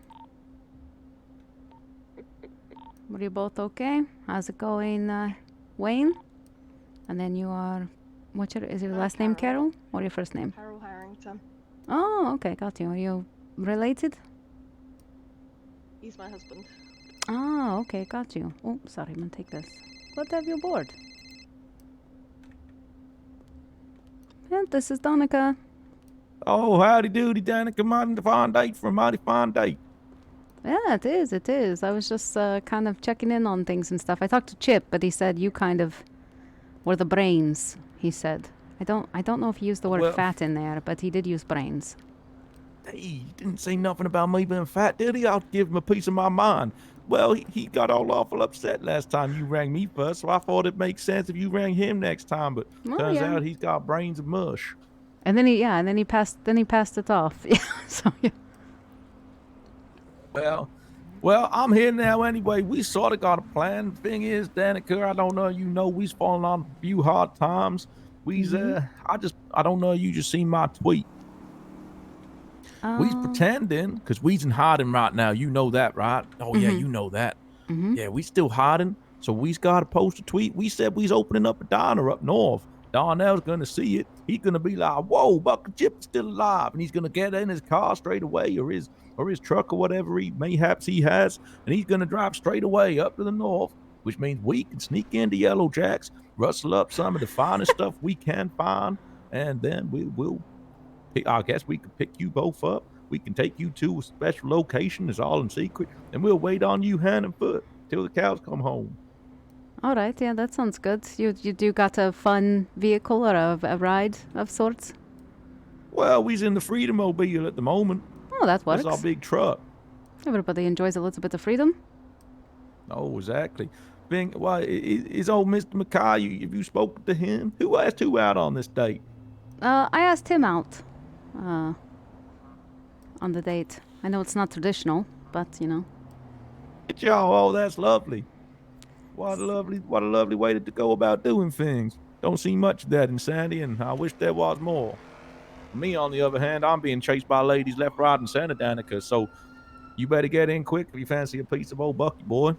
S1: Were you both okay? How's it going, Wayne? And then you are, is your last name Carol? Or your first name?
S14: Carol Harrington.
S1: Oh, okay, got you. Are you related?
S14: He's my husband.
S1: Oh, okay, got you. Oh, sorry, I'm gonna take this. Glad to have you aboard. And this is Danica.
S13: Oh, howdy doody, Danica. Mighty fine date for a mighty fine date.
S1: Yeah, it is, it is. I was just kind of checking in on things and stuff. I talked to Chip, but he said you kind of were the brains, he said. I don't know if he used the word fat in there, but he did use brains.
S13: Hey, he didn't say nothing about me being fat, did he? I'll give him a piece of my mind. Well, he got all awful upset last time you rang me first, so I thought it'd make sense if you rang him next time, but turns out he's got brains of mush.
S1: And then he passed it off. Yeah, so yeah.
S13: Well, I'm here now anyway. We sort of got a plan. The thing is, Danica, I don't know, we's fallen on a few hard times. We's, I don't know, you just seen my tweet. We's pretending, because we's in hiding right now. You know that, right? Oh, yeah, you know that. Yeah, we still hiding. So we's got to post a tweet. We said we's opening up a diner up north. Darnell's going to see it. He's going to be like, whoa, Buck Chip's still alive. And he's going to get in his car straight away, or his truck or whatever mayhaps he has. And he's going to drive straight away up to the north, which means we can sneak into Yellow Jack's, rustle up some of the finest stuff we can find. And then I guess we could pick you both up. We can take you to a special location. It's all in secret. And we'll wait on you hand and foot till the cows come home.
S1: All right, yeah, that sounds good. You do got a fun vehicle or a ride of sorts?
S13: Well, we's in the Freedom Mobile at the moment.
S1: Oh, that works.
S13: That's our big truck.
S1: Everybody enjoys a little bit of freedom.
S13: Oh, exactly. thing. Why is old Mr. McKay? Have you spoken to him? Who asked who out on this date?
S1: I asked him out. On the date. I know it's not traditional, but you know.
S13: Y'all, oh, that's lovely. What a lovely way to go about doing things. Don't see much of that in Sandy, and I wish there was more. Me, on the other hand, I'm being chased by ladies left, right, and center, Danica. So you better get in quick if you fancy a piece of old Bucky, boy.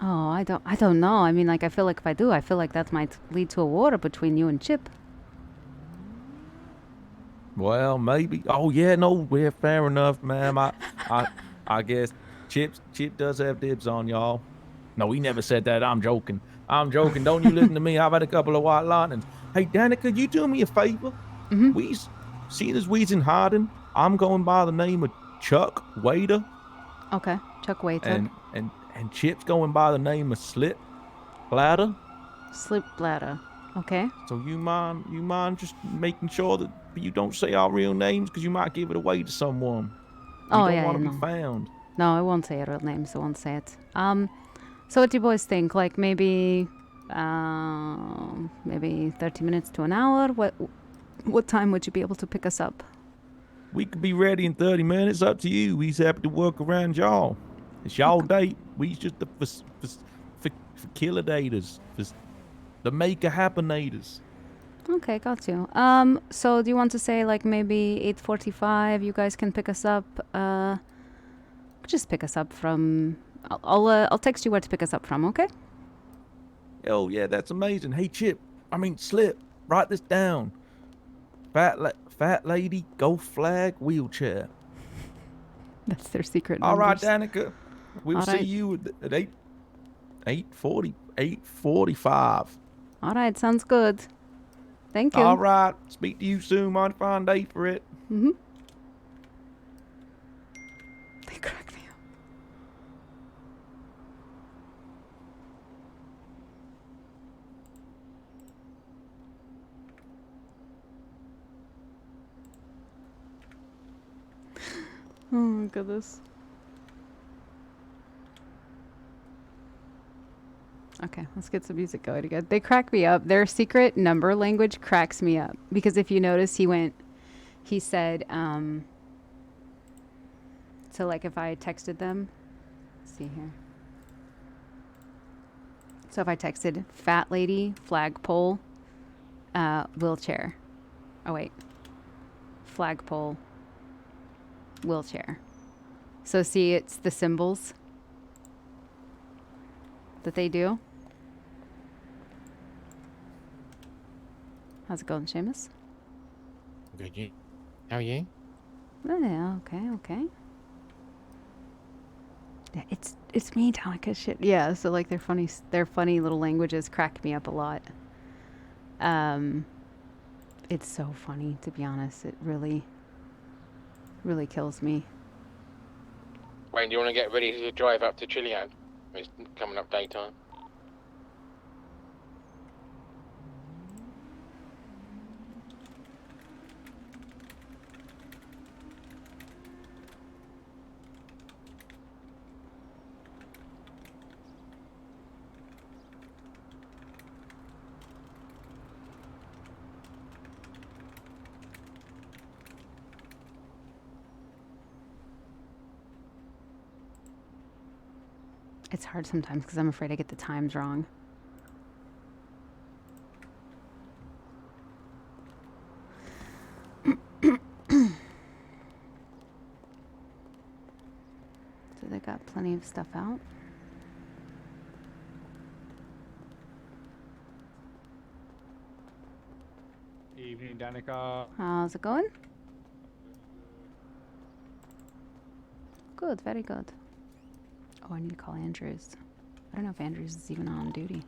S1: Oh, I don't know. I mean, like, I feel like if I do, I feel like that might lead to a war between you and Chip.
S13: Well, maybe. Oh yeah, no, we're fair enough, ma'am. I guess Chip does have dibs on y'all. No, he never said that. I'm joking. Don't you listen to me. I've had a couple of white lightnings. Hey, Danica, you do me a favor?
S1: Mm-hmm.
S13: Seeing as we's in hiding, I'm going by the name of Chuck Waiter.
S1: Okay, Chuck Waiter.
S13: And Chip's going by the name of Slip Bladder.
S1: Slip Bladder. Okay.
S13: So you mind just making sure that you don't say our real names, because you might give it away to someone. We don't want to be found.
S1: No, I won't say your real names. I won't say it. So what do you boys think? Like maybe 30 minutes to an hour? What time would you be able to pick us up?
S13: We could be ready in 30 minutes. Up to you. We's happy to work around y'all. It's y'all date. We's just the facilitators. The make-a-happenators.
S1: Okay, got you. So do you want to say like maybe 8:45? You guys can pick us up. Just pick us up from. I'll text you where to pick us up from. Okay.
S13: Oh yeah, that's amazing. Hey Slip. Write this down. Fat lady, golf flag, wheelchair.
S1: That's their secret.
S13: All right,
S1: numbers.
S13: Danica. We'll see you at 8:45.
S1: All right, sounds good. Thank you.
S13: All right. Speak to you soon. Might find a date for it.
S1: Mm-hmm. They crack me up. Oh my goodness. Okay, let's get some music going again. They crack me up. Their secret number language cracks me up. Because if you notice, he said, so like if I texted them, let's see here. So if I texted fat lady, flagpole, wheelchair. Oh wait, flagpole, wheelchair. So see, it's the symbols that they do. How's it going, Seamus?
S10: Good, you? How are you?
S1: Oh, yeah, okay. Yeah, it's me, Danika. Shit. Yeah, so like their funny little languages crack me up a lot. It's so funny, to be honest. It really kills me.
S8: Wayne, do you want to get ready to drive up to Chiliad? It's coming up daytime.
S1: It's hard sometimes because I'm afraid I get the times wrong. So they got plenty of stuff out.
S11: Evening, Danica.
S1: How's it going? Good, very good. Oh, I need to call Andrews. I don't know if Andrews is even on duty.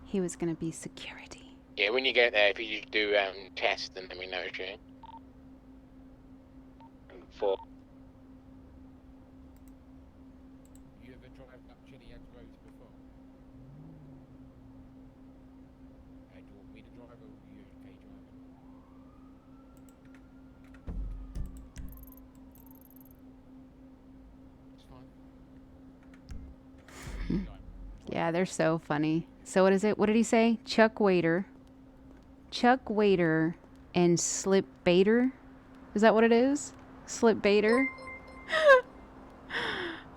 S1: He was going to be security.
S8: Yeah, when you get there, if you do test, then let me know, okay? For
S10: You ever drive up Chiliad roads before? Do you want me to drive or are you okay driving? It's fine.
S1: Yeah, they're so funny. So what is it? What did he say? Chuck Waiter, and Slip Baiter. Is that what it is? Slip Baiter.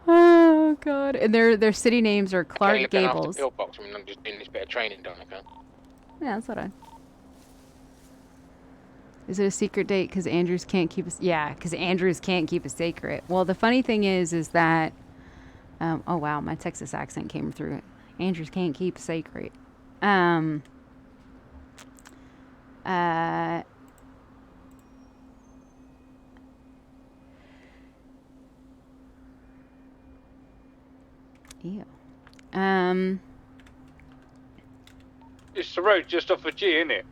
S1: Oh God! And their city names are Clark
S8: looking after
S1: Gables.
S8: pillbox. I mean, I'm just doing this bit of training, Danika.
S1: Yeah, that's what I. Is it a secret date? Because Andrews can't keep a... Yeah, because Andrews can't keep a secret. Well, the funny thing is that... oh, wow, my Texas accent came through. Andrews can't keep a secret. Ew.
S15: It's the road just off of G, isn't it?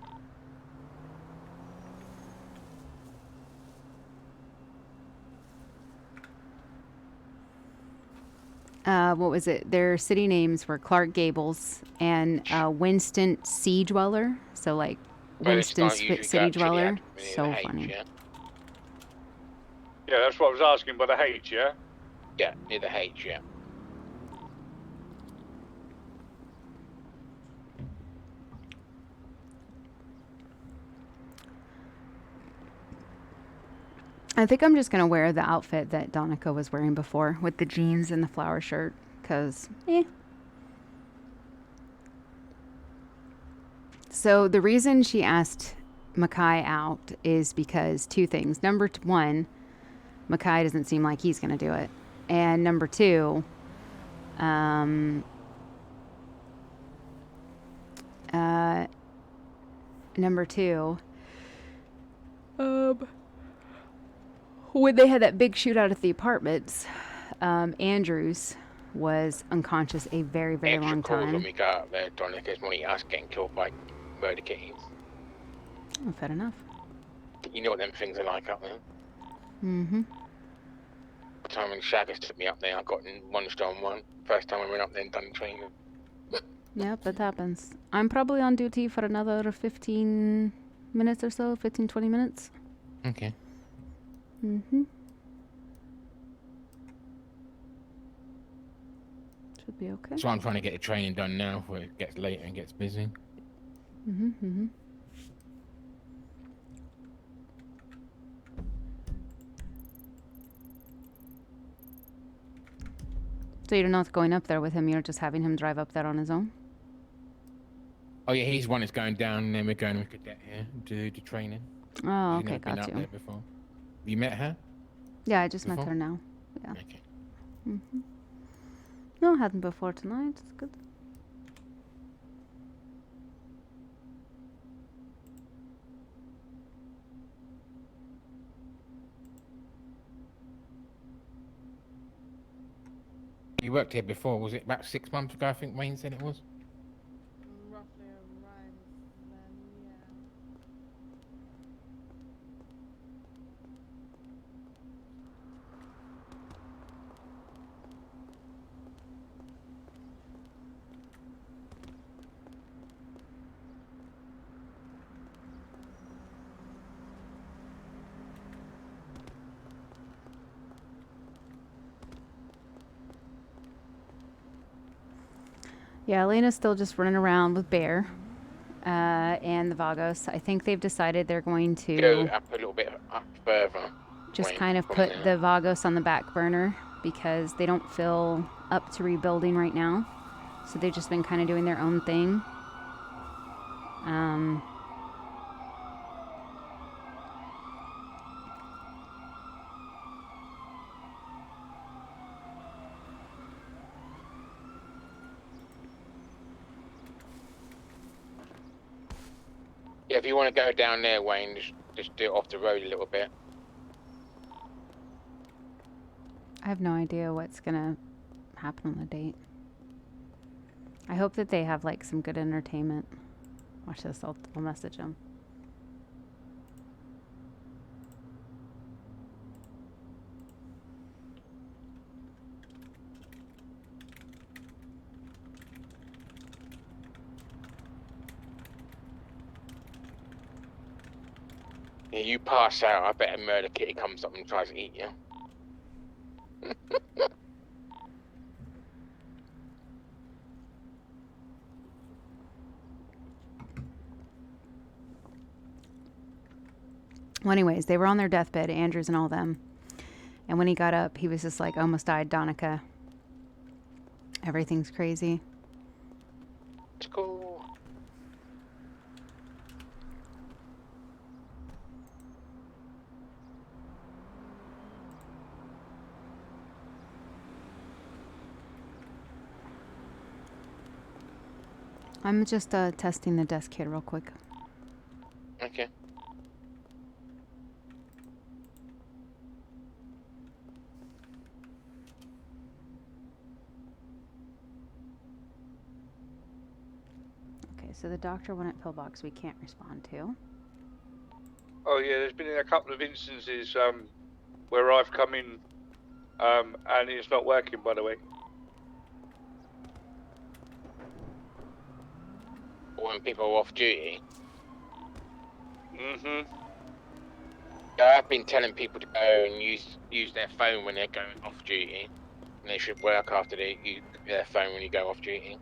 S1: What was it? Their city names were Clark Gables and Winston Sea Dweller. So, like, Winston City Dweller. So funny.
S15: Yeah, that's what I was asking, by the H, yeah?
S8: Yeah, near the H, yeah.
S1: I think I'm just going to wear the outfit that Danika was wearing before with the jeans and the flower shirt because, So the reason she asked Makai out is because two things. Number one, Makai doesn't seem like he's going to do it. And number two, when they had that big shootout at the apartments, Andrews was unconscious a very, very long time.
S8: When we go out there, Donika's money us getting killed by murder kittens.
S1: Oh, fair enough.
S8: You know what them things are like up there.
S1: Mm-hmm.
S8: The time when Shaggers took me up there, I got in 1-on-1. First time I went up there and done training.
S1: Yep, that happens. I'm probably on duty for another 15 minutes or so, 15, 20 minutes.
S10: Okay.
S1: Mm-hmm. Should be okay.
S10: So I'm trying to get the training done now before it gets late and gets busy.
S1: Mm-hmm, mm-hmm. So you're not going up there with him, you're just having him drive up there on his own?
S10: Oh yeah, he's one that's going down and then we're going to cadet here to do the training.
S1: Oh,
S10: She's
S1: okay,
S10: never been
S1: got
S10: up
S1: you.
S10: there before. You met her?
S1: Yeah, I just
S10: Before?
S1: met her now. Yeah.
S10: Okay.
S1: Mm-hmm. No, I hadn't before tonight. It's good.
S10: You worked here before, was it about 6 months ago, I think Wayne said it was?
S4: Roughly around then, yeah.
S1: Yeah, Elena's still just running around with Bear and the Vagos. I think they've decided they're going to
S8: Go up a little bit up further.
S1: just
S8: Wayne,
S1: kind of
S8: from
S1: put
S8: there.
S1: the Vagos on the back burner because they don't feel up to rebuilding right now. So they've just been kind of doing their own thing.
S8: Yeah, if you want to go down there, Wayne, just do it off the road a little bit.
S1: I have no idea what's gonna happen on the date. I hope that they have like some good entertainment. Watch this, I'll message them.
S8: Yeah, you pass out, I bet a murder kitty comes up and tries to eat you.
S1: Well, anyways, they were on their deathbed, Andrews and all them. And when he got up, he was just like, almost died, Danica. Everything's crazy.
S8: It's cool.
S1: I'm just testing the desk kit real quick.
S8: Okay.
S1: Okay, so the Dr. 1 at pillbox we can't respond to.
S15: Oh yeah, there's been a couple of instances where I've come in and it's not working, by the way.
S8: When people are off duty.
S15: Mm-hmm.
S8: I've been telling people to go and use their phone when they're going off duty, and they should work after they use their phone when you go off duty.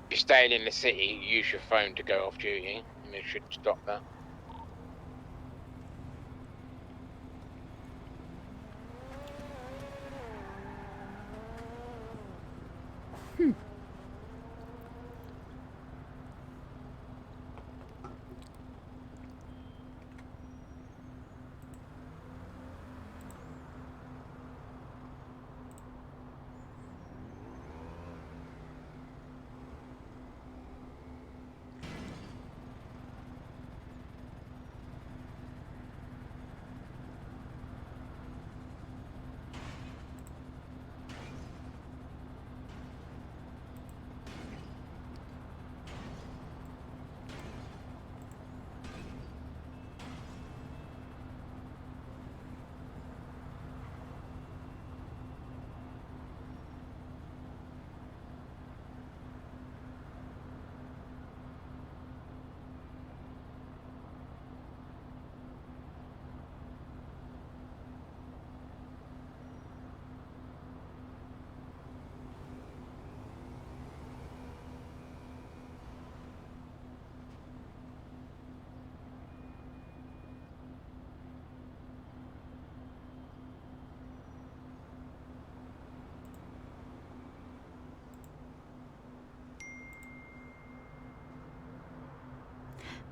S8: If you're staying in the city, use your phone to go off duty, and they should stop that.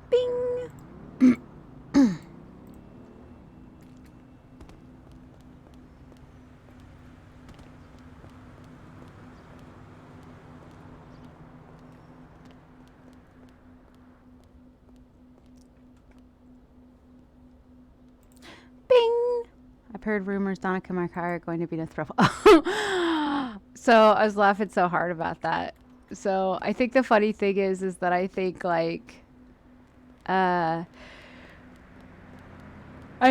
S1: Bing! Bing! I've heard rumors Danica and my car are going to be in a thruple. So I was laughing so hard about that. So I think the funny thing is that I think like, I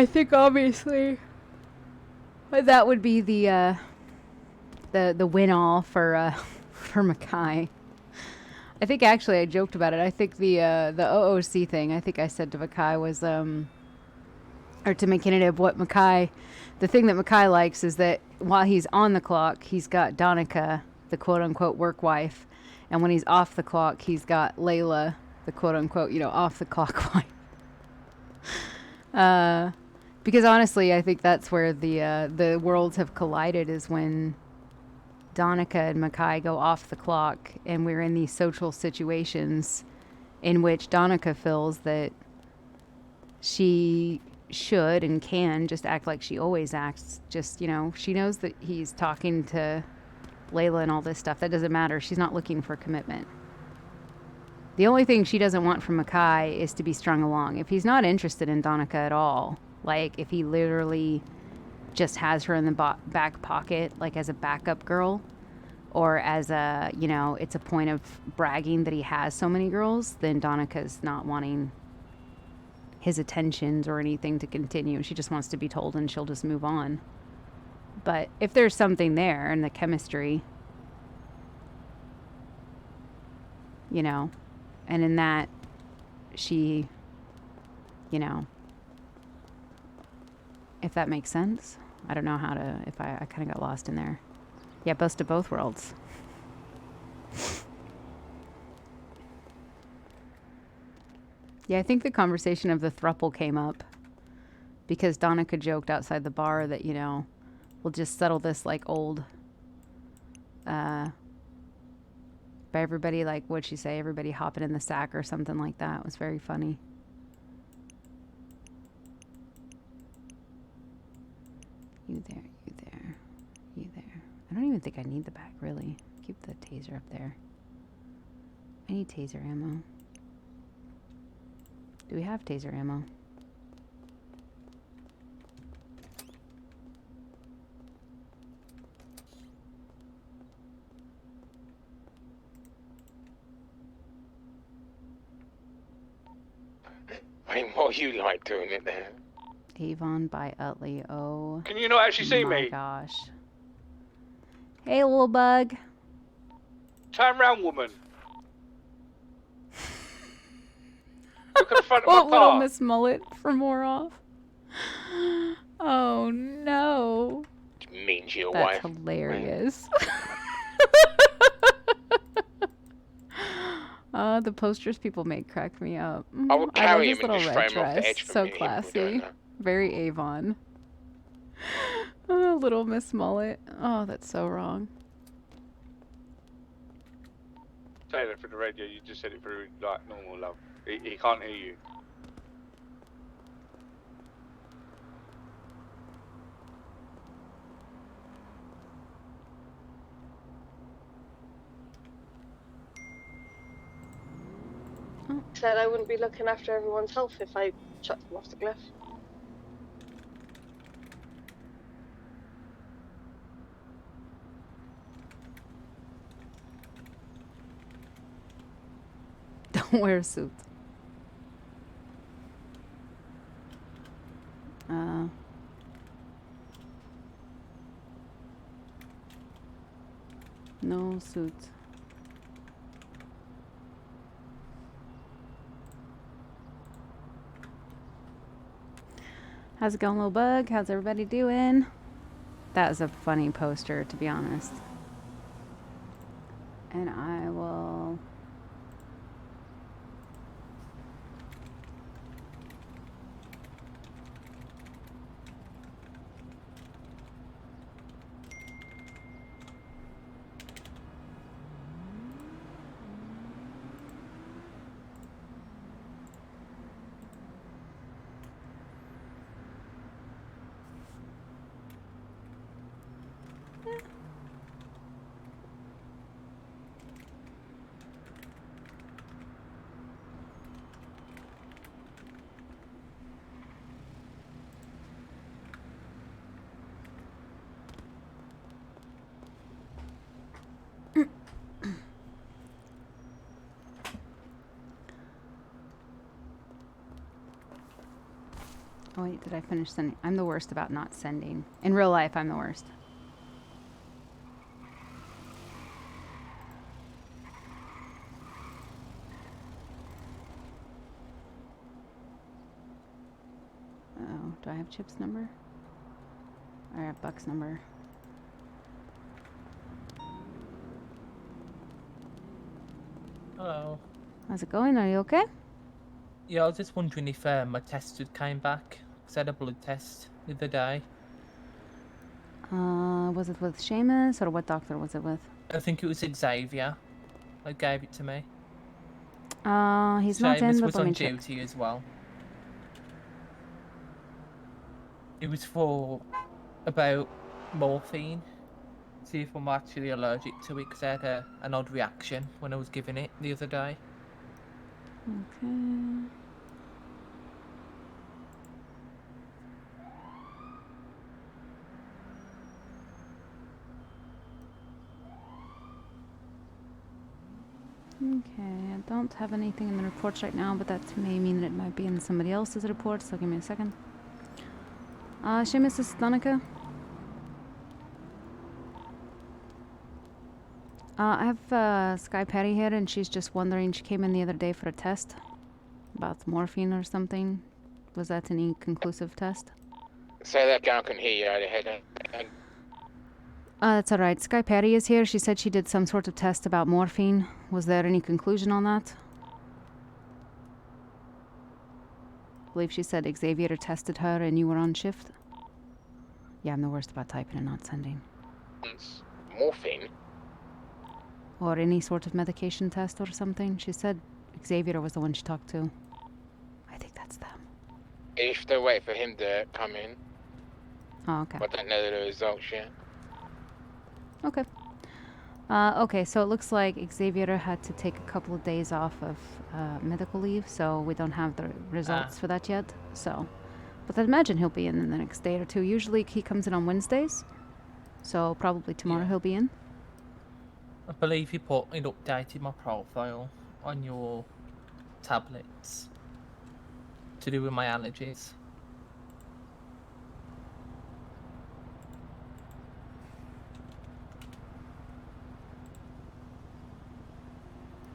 S1: think obviously that would be the win all for Mackay. I think actually I joked about it. I think the OOC thing, I think I said to Mackay was or to McKinney of what Mackay, the thing that Mackay likes is that while he's on the clock, he's got Danica, the quote-unquote work wife, and when he's off the clock, he's got Layla, the quote-unquote, off the clock wife. Because honestly, I think that's where the worlds have collided, is when Danica and Mackay go off the clock, and we're in these social situations in which Danica feels that she should and can just act like she always acts. Just, she knows that he's talking to Layla and all this stuff. That doesn't matter. She's not looking for commitment. The only thing she doesn't want from Mackay is to be strung along. If he's not interested in Danica at all, like if he literally just has her in the back pocket, like as a backup girl, or as a, it's a point of bragging that he has so many girls, then Danica's not wanting his attentions or anything to continue. She just wants to be told, and she'll just move on. But if there's something there in the chemistry, and in that she, if that makes sense. I don't know how to, if I kind of got lost in there. Yeah, best of both worlds. Yeah, I think the conversation of the thruple came up because Danika joked outside the bar that, you know, we'll just settle this like old, by everybody, like, what'd she say? Everybody hopping in the sack or something like that. It was very funny. You there, you there, you there. I don't even think I need the bag, really. Keep the taser up there. I need taser ammo. Do we have taser ammo?
S8: I mean, what you like doing it there?
S1: Avon by Utley. Oh.
S15: Can you not actually see
S1: my
S15: me?
S1: gosh. Hey, little bug.
S15: Turn round, woman. Look at the front of
S1: Oh,
S15: my
S1: little
S15: car.
S1: Miss Mullet for more off. Oh no.
S8: Mean to your
S1: That's
S8: wife.
S1: hilarious. The posters people make crack me up.
S8: I would
S1: I love
S8: carry
S1: his
S8: him and
S1: little
S8: just
S1: red
S8: throw him off the
S1: dress.
S8: edge from
S1: So
S8: here from doing
S1: classy.
S8: that.
S1: Very Avon. Oh, little Miss Mullet. Oh, that's so wrong.
S15: Say that for the radio, you just said it through like normal, love. He can't hear you.
S14: Said I wouldn't be looking after everyone's health if I chucked them off the cliff.
S1: Don't wear a suit. No suit. How's it going, little bug? How's everybody doing? That was a funny poster, to be honest. And I will... Oh wait, did I finish sending? I'm the worst about not sending. In real life, I'm the worst. Oh, do I have Chip's number? I have Buck's number.
S16: Hello.
S1: How's it going? Are you okay?
S16: Yeah, I was just wondering if my test had came back. Because I had a blood test the other day.
S1: Was it with Seamus or what doctor was it with?
S16: I think it was Xavier that gave it to me.
S1: He's not in,
S16: Seamus
S1: but
S16: was
S1: let me
S16: on
S1: check.
S16: duty as well. It was for about morphine. See if I'm actually allergic to it because I had an odd reaction when I was given it the other day.
S1: Okay. Okay, I don't have anything in the reports right now, but that may mean that it might be in somebody else's report, so give me a second. Seamus, this is Danika. I have Sky Patty here, and she's just wondering, she came in the other day for a test about morphine or something. Was that any conclusive test?
S8: Say that again, I can hear you out ahead.
S1: That's alright. Sky Patty is here. She said she did some sort of test about morphine. Was there any conclusion on that? believe she said Xavier tested her and you were on shift. Yeah, I'm the worst about typing and not sending.
S8: Morphine?
S1: Or any sort of medication test or something. She said Xavier was the one she talked to. I think that's them.
S8: You still wait for him to come in.
S1: Oh, okay.
S8: I don't know the results yet.
S1: Okay. Okay, so it looks like Xavier had to take a couple of days off of medical leave, so we don't have the results for that yet. So, but I'd imagine he'll be in the next day or two. Usually he comes in on Wednesdays, so probably tomorrow he'll be in.
S16: I believe you put it updated my profile on your tablets to do with my allergies.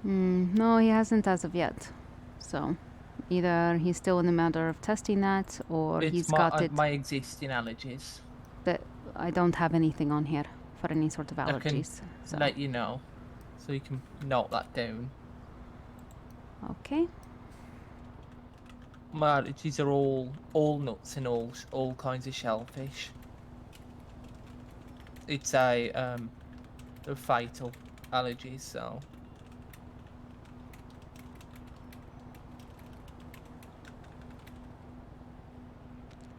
S1: No, he hasn't as of yet. So, either he's still in the matter of testing that, or
S16: It's
S1: he's
S16: my,
S1: got it.
S16: my existing allergies.
S1: But I don't have anything on here for any sort of
S16: I can
S1: allergies. So.
S16: let you know, so you can note that down.
S1: Okay.
S16: My allergies are all nuts and all kinds of shellfish. It's a fatal allergy, so.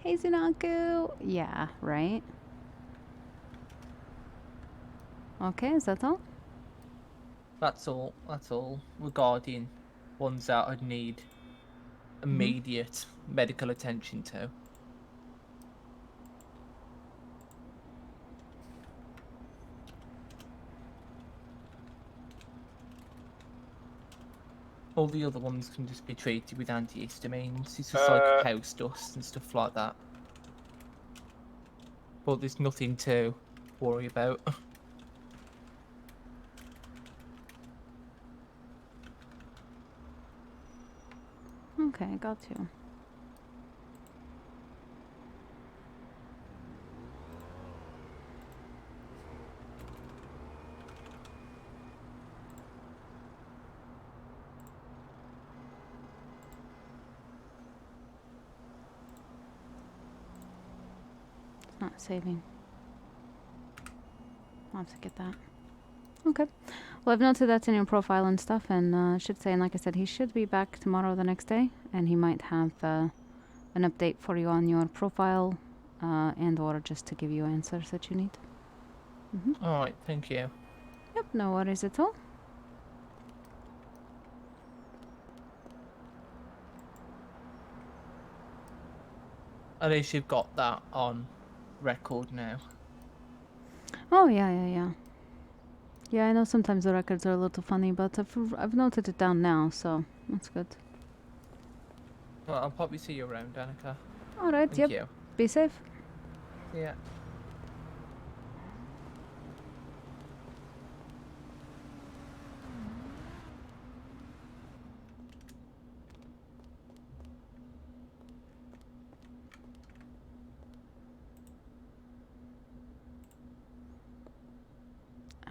S1: Hey, Zunaku. Yeah, right. Okay, is that all?
S16: That's all. That's all regarding ones that I'd need immediate medical attention to. All the other ones can just be treated with antihistamines. It's just like house dust and stuff like that. But there's nothing to worry about.
S1: Okay, got you. It's not saving. I'll have to get that. Okay. Well, I've noted that's in your profile and stuff, and should say, and like I said, he should be back tomorrow or the next day, and he might have an update for you on your profile, and or just to give you answers that you need.
S16: Alright, thank you.
S1: Yep, no worries at all.
S16: At least you've got that on record now.
S1: Oh, yeah. Yeah, I know sometimes the records are a little funny, but I've noted it down now, so that's good.
S16: Well, I'll probably see you around, Danika.
S1: Alright,
S16: Thank
S1: yep.
S16: you.
S1: Be safe.
S16: Yeah.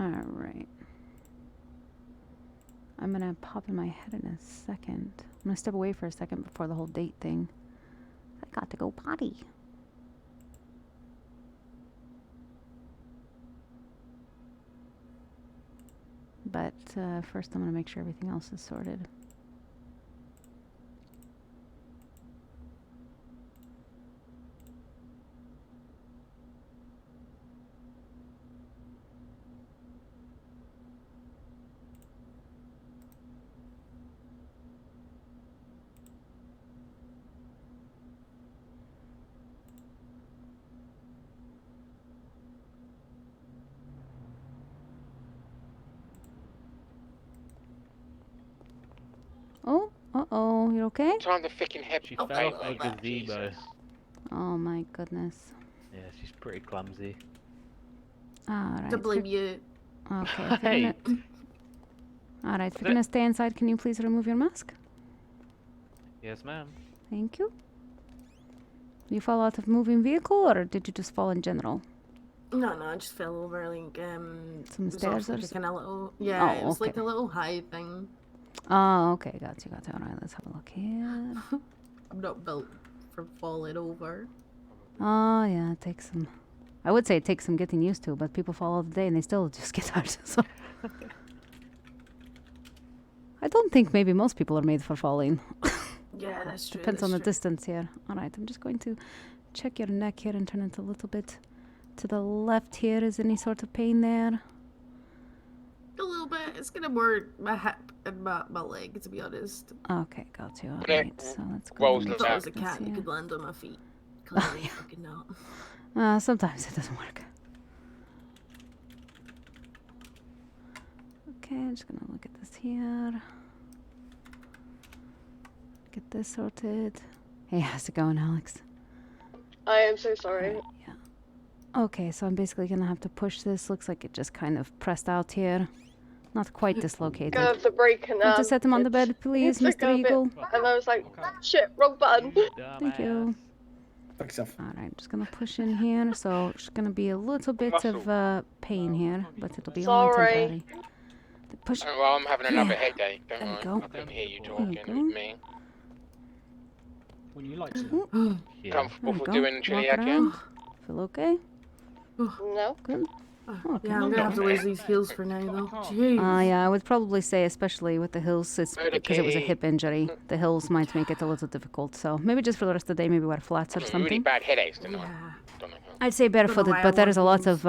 S1: Alright. I'm gonna pop in my head in a second. I'm gonna step away for a second before the whole date thing. I got to go potty. But first I'm gonna make sure everything else is sorted. Oh, uh-oh, you okay?
S8: Time to freaking head.
S2: She fell off a gazebo.
S1: Oh my goodness.
S2: Yeah, she's pretty clumsy.
S1: Alright.
S17: To blame you.
S1: Okay. If you're
S2: Hey.
S1: gonna... Alright, if you're gonna stay inside, can you please remove your mask?
S2: Yes, ma'am.
S1: Thank you. You fall out of moving vehicle, or did you just fall in general?
S17: No, I just fell over like
S1: Some
S17: it was
S1: stairs or
S17: like
S1: something?
S17: a little yeah,
S1: Oh,
S17: it was like
S1: okay.
S17: a little high thing.
S1: Oh, okay, got you. Alright, let's have a look here.
S17: I'm not built for falling over.
S1: Oh, yeah, it takes some... I would say it takes some getting used to, but people fall all the day and they still just get hurt, so... I don't think maybe most people are made for falling.
S17: Yeah, that's true.
S1: Depends
S17: that's
S1: on the
S17: true.
S1: distance here. Alright, I'm just going to check your neck here and turn it a little bit to the left here. Is any sort of pain there?
S17: A little bit. It's gonna work my hip and my leg, to be honest.
S1: Okay, got you. Alright, so let's go.
S15: Rolls
S17: I
S15: look
S17: thought I
S15: out.
S17: was a cat and you could land on my feet. Clearly, fucking not.
S1: Sometimes it doesn't work. Okay, I'm just gonna look at this here. Get this sorted. Hey, how's it going, Alex?
S14: I am so sorry.
S1: Okay, so I'm basically gonna have to push this. Looks like it just kind of pressed out here. Not quite dislocated.
S14: I have to break and
S1: Want to set him on the bed, please,
S14: took
S1: Mr.
S14: a bit,
S1: Eagle?
S14: and I was like, shit, wrong button.
S1: Thank you.
S5: Thanks, Seth.
S1: Alright, I'm just gonna push in here. So it's gonna be a little bit of pain here, but it'll be only
S14: Sorry.
S1: temporary. Push.
S8: Oh, well, I'm having another
S1: Yeah.
S8: headache. Don't
S1: There you
S8: worry.
S1: go.
S8: I can hear you
S1: There you
S8: talking
S1: go.
S8: with me.
S18: When you like to.
S8: Comfortable
S1: There we
S8: for
S1: go.
S8: doing chili
S1: Walk
S8: again?
S1: around. Feel okay?
S14: No.
S1: Good. Okay,
S17: Yeah, I'm gonna have to lose these heels for now, though. Jeez.
S1: Yeah, I would probably say, especially with the hills, it's because it was a hip injury. The hills might make it a little difficult. So maybe just for the rest of the day, maybe wear flats or
S8: Really
S1: something.
S8: bad headaches tonight.
S1: I'd say barefooted,
S17: why I
S1: but there
S17: want
S1: is a lot of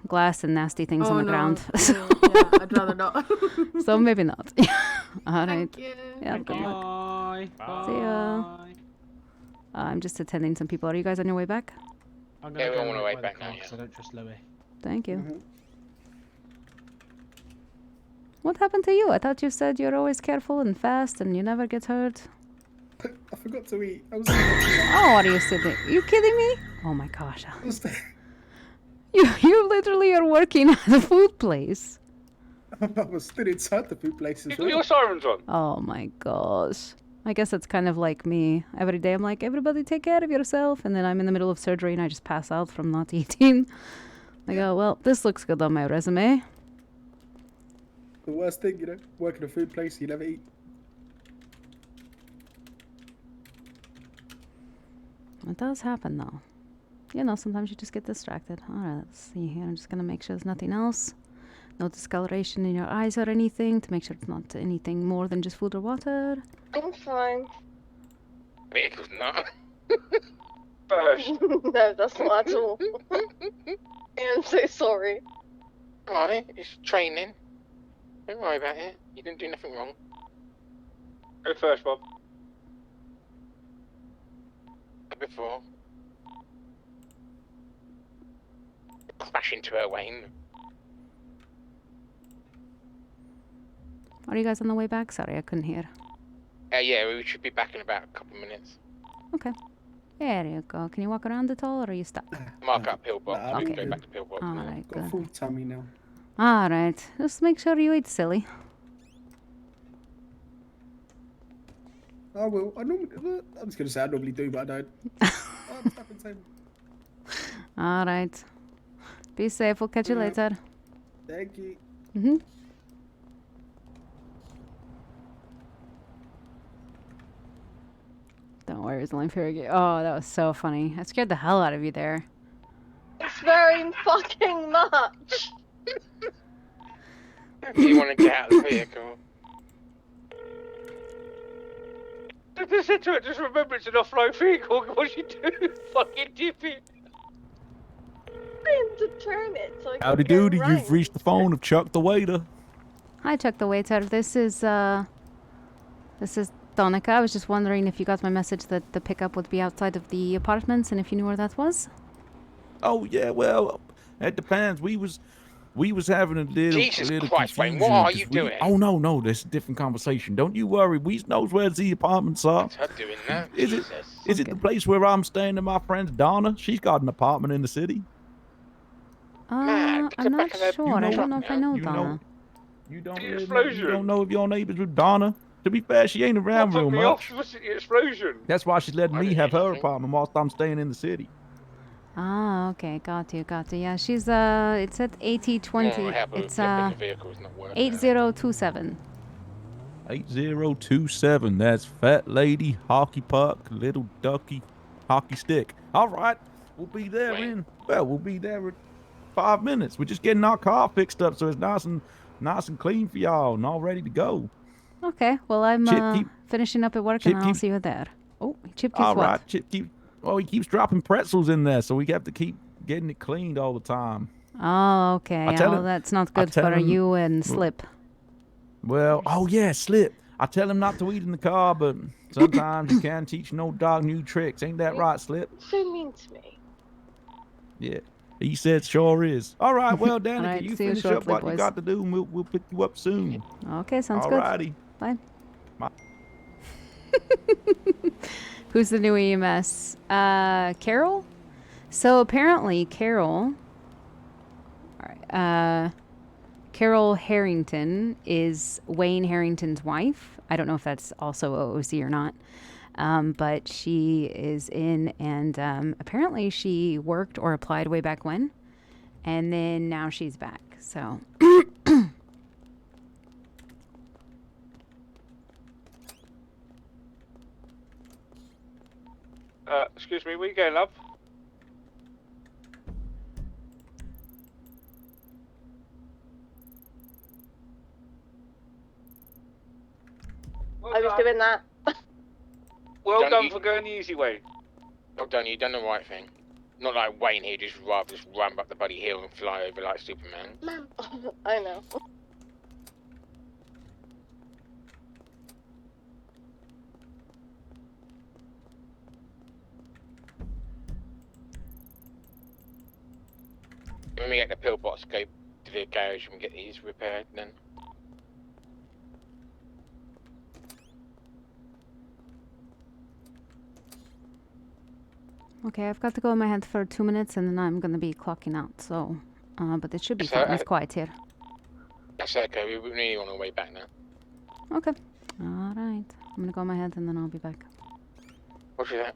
S1: glass and nasty things on the
S17: no.
S1: ground.
S17: Yeah, I'd rather not.
S1: So maybe not. All right.
S17: Thank you.
S1: Yeah, good luck.
S18: Bye.
S1: See ya. I'm just attending some people. Are you guys on your way back?
S18: I'm
S8: Yeah,
S18: gonna
S8: we're on
S18: go
S8: our way
S18: by the
S8: back
S18: car
S8: now,
S18: 'cause I don't trust Louis.
S1: Thank you. What happened to you? I thought you said you're always careful and fast and you never get hurt.
S5: I forgot to eat. I was.
S1: Oh, what are you sitting? You kidding me? Oh my gosh. You literally are working at a food place.
S5: I was still inside the food place as
S15: You got
S5: well.
S15: your sirens on.
S1: Oh my gosh. I guess it's kind of like me. Every day I'm like, everybody take care of yourself. And then I'm in the middle of surgery and I just pass out from not eating. I go, well, this looks good on my resume.
S5: The worst thing, you know, work in a food place, you never eat.
S1: It does happen though. You know, sometimes you just get distracted. All right, let's see here. I'm just going to make sure there's nothing else. No discoloration in your eyes or anything to make sure it's not anything more than just food or water.
S14: I'm fine.
S8: Vehicle's not.
S14: No, that's not at all. I'm so sorry.
S8: Alright, it's training. Don't worry about it. You didn't do nothing wrong.
S15: Go first, Bob.
S8: Before. Crash into her, Wayne.
S1: Are you guys on the way back? Sorry, I couldn't hear.
S8: Yeah, we should be back in about a couple of minutes.
S1: Okay. There you go. Can you walk around at all or are you stuck?
S8: Mark up Pillbox.
S5: Nah,
S8: We can
S1: okay.
S8: go back to Pillbox
S1: All
S8: now.
S1: right,
S5: Got a
S1: good.
S5: full tummy now.
S1: All right. Just make sure you eat, silly.
S5: I will. I normally. I'm just gonna say I normally do, but I don't. I'm stuck in the same.
S1: All right. Be safe. We'll catch you
S5: Yeah.
S1: later.
S5: Thank you.
S1: Mm-hmm. Don't worry, it's only Perigate. Oh, that was so funny. I scared the hell out of you there.
S14: It's very fucking much.
S8: Do you want to get out of the vehicle?
S15: I just said to it, just remember it's an off-road vehicle. What you do? Fucking dip it.
S14: I am to turn it so I can
S13: Howdy
S14: go
S13: doody,
S14: right.
S13: you've reached the phone of Chuck the waiter.
S1: Hi, Chuck the waiter. This is Danika. I was just wondering if you got my message that the pickup would be outside of the apartments and if you knew where that was.
S13: Oh yeah, well, it depends. We was having a little,
S8: Jesus
S13: little
S8: Christ, Wayne, what
S13: confusion
S8: are you
S13: 'cause we-
S8: doing?
S13: Oh no, this is a different conversation. Don't you worry. We knows where the apartments are.
S8: What's her doing that?
S13: Is
S8: Jesus.
S13: it the place where I'm staying and my friend Donna? She's got an apartment in the city.
S8: Matt,
S1: I'm not
S8: back of the-
S1: sure.
S8: you
S1: I
S8: know
S1: don't know if I know
S13: You
S1: Donna.
S13: know, you don't
S15: The
S13: really know,
S15: explosion.
S13: you don't know if your neighbors with Donna. To be fair, she ain't around
S15: What
S13: real
S15: put me off
S13: much.
S15: was the explosion.
S13: That's why she's letting me have her apartment whilst I'm staying in the city.
S1: Ah, okay. Got you. Yeah, she's it's at 8020.
S8: Well, how about
S1: It's
S8: getting in the vehicle is not working.
S1: 8027.
S13: 8027. That's Fat Lady Hockey Puck, Little Ducky Hockey Stick. All right, we'll be there we'll be there in 5 minutes. We're just getting our car fixed up so it's nice and clean for y'all and all ready to go.
S1: Okay. Well, I'm finishing up at work, and
S13: Chip
S1: I'll
S13: keep-
S1: see you there. Oh, Chip keeps
S13: All
S1: what?
S13: right, Chip he keeps dropping pretzels in there, so we have to keep getting it cleaned all the time.
S1: Oh, okay.
S13: tell
S1: Oh,
S13: him-
S1: that's not
S13: I
S1: good
S13: tell
S1: for
S13: him-
S1: you and Slip.
S13: Well, oh yeah, Slip. I tell him not to eat in the car, but sometimes you can teach no dog new tricks. Ain't that right, Slip?
S14: So mean to me.
S13: Yeah. He said sure is. All right, well, Danica,
S1: All right,
S13: you
S1: see you
S13: finish up
S1: shortly,
S13: what you
S1: boys.
S13: got to do, and we'll pick you up soon.
S1: Okay, sounds
S13: All
S1: good.
S13: righty.
S1: Bye. Who's the new EMS? Carol? So apparently Carol, Carol Harrington is Wayne Harrington's wife. I don't know if that's also OOC or not. But she is in, and apparently she worked or applied way back when. And then now she's back. So
S15: Excuse me, where you going, love?
S14: I was doing that.
S15: Well done for going the easy way.
S8: Well done, you done the right thing. Not like Wayne here, just rather just run up the bloody hill and fly over like Superman.
S14: Mom. I know.
S8: When we get the pillbox, go to the garage and get these repaired then.
S1: okay, I've got to go in my head for 2 minutes, and then I'm gonna be clocking out. So, but it should be
S8: So,
S1: fine. It's quiet here.
S8: That's okay, we're nearly on our way back now.
S1: Okay. All right. I'm gonna go in my head, and then I'll be back.
S8: Roger that.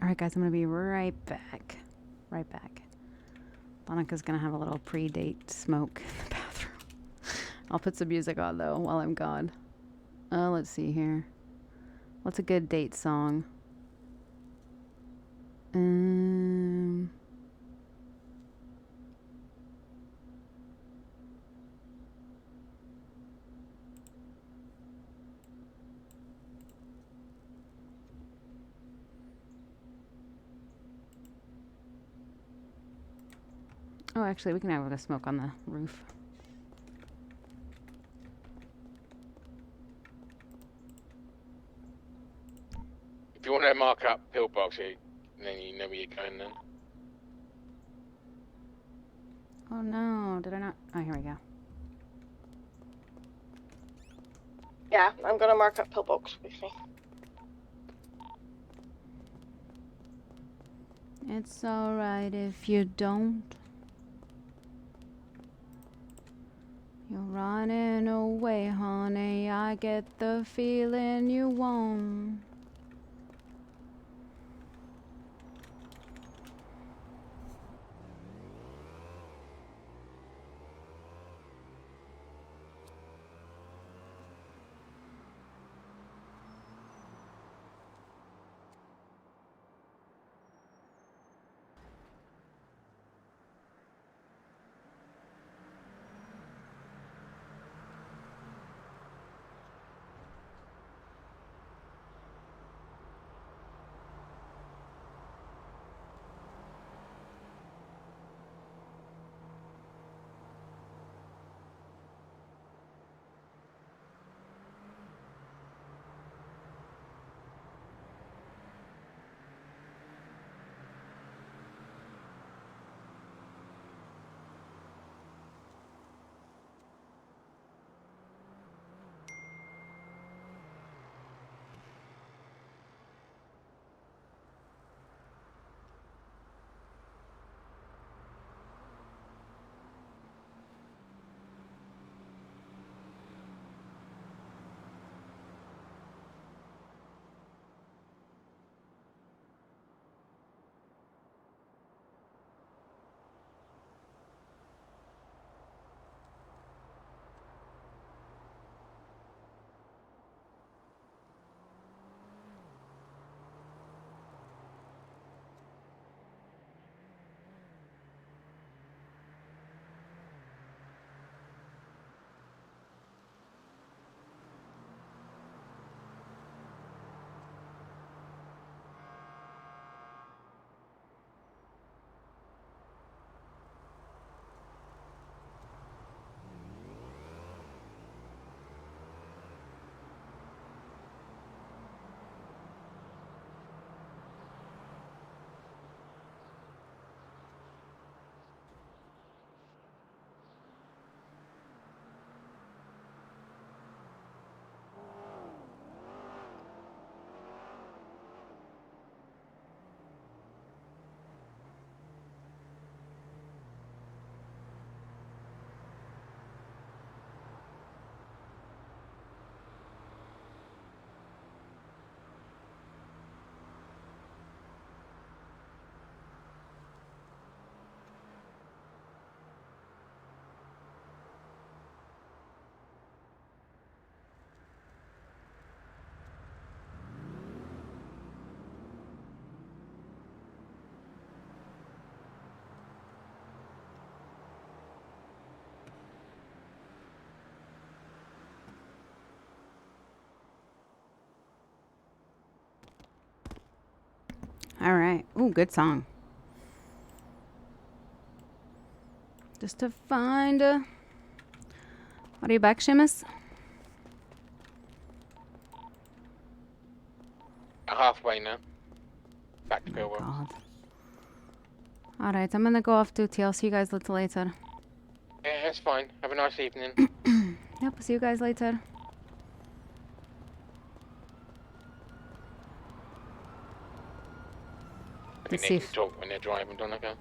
S1: All right, guys. I'm gonna be right back. Right back. Danica's gonna have a little pre-date smoke in the bathroom. I'll put some music on though while I'm gone. Let's see here. What's a good date song? Oh, actually, we can have a smoke on the roof.
S8: If you want to mark up pillbox here, then you know where you're going then.
S1: Oh no, did I not? Oh, here we go.
S14: Yeah, I'm gonna mark up pillbox with me.
S1: It's alright if you don't. You're running away, honey. I get the feeling you won't. All right. Ooh, good song. Just to find a... What are you back, Seamus?
S8: Halfway now. Back to Pillwell.
S1: God. All right, I'm gonna go off duty. I'll see you guys a little later.
S8: Yeah, that's fine. Have a nice evening.
S1: Yep, see you guys later.
S8: Maybe they can talk when they're driving, Danika.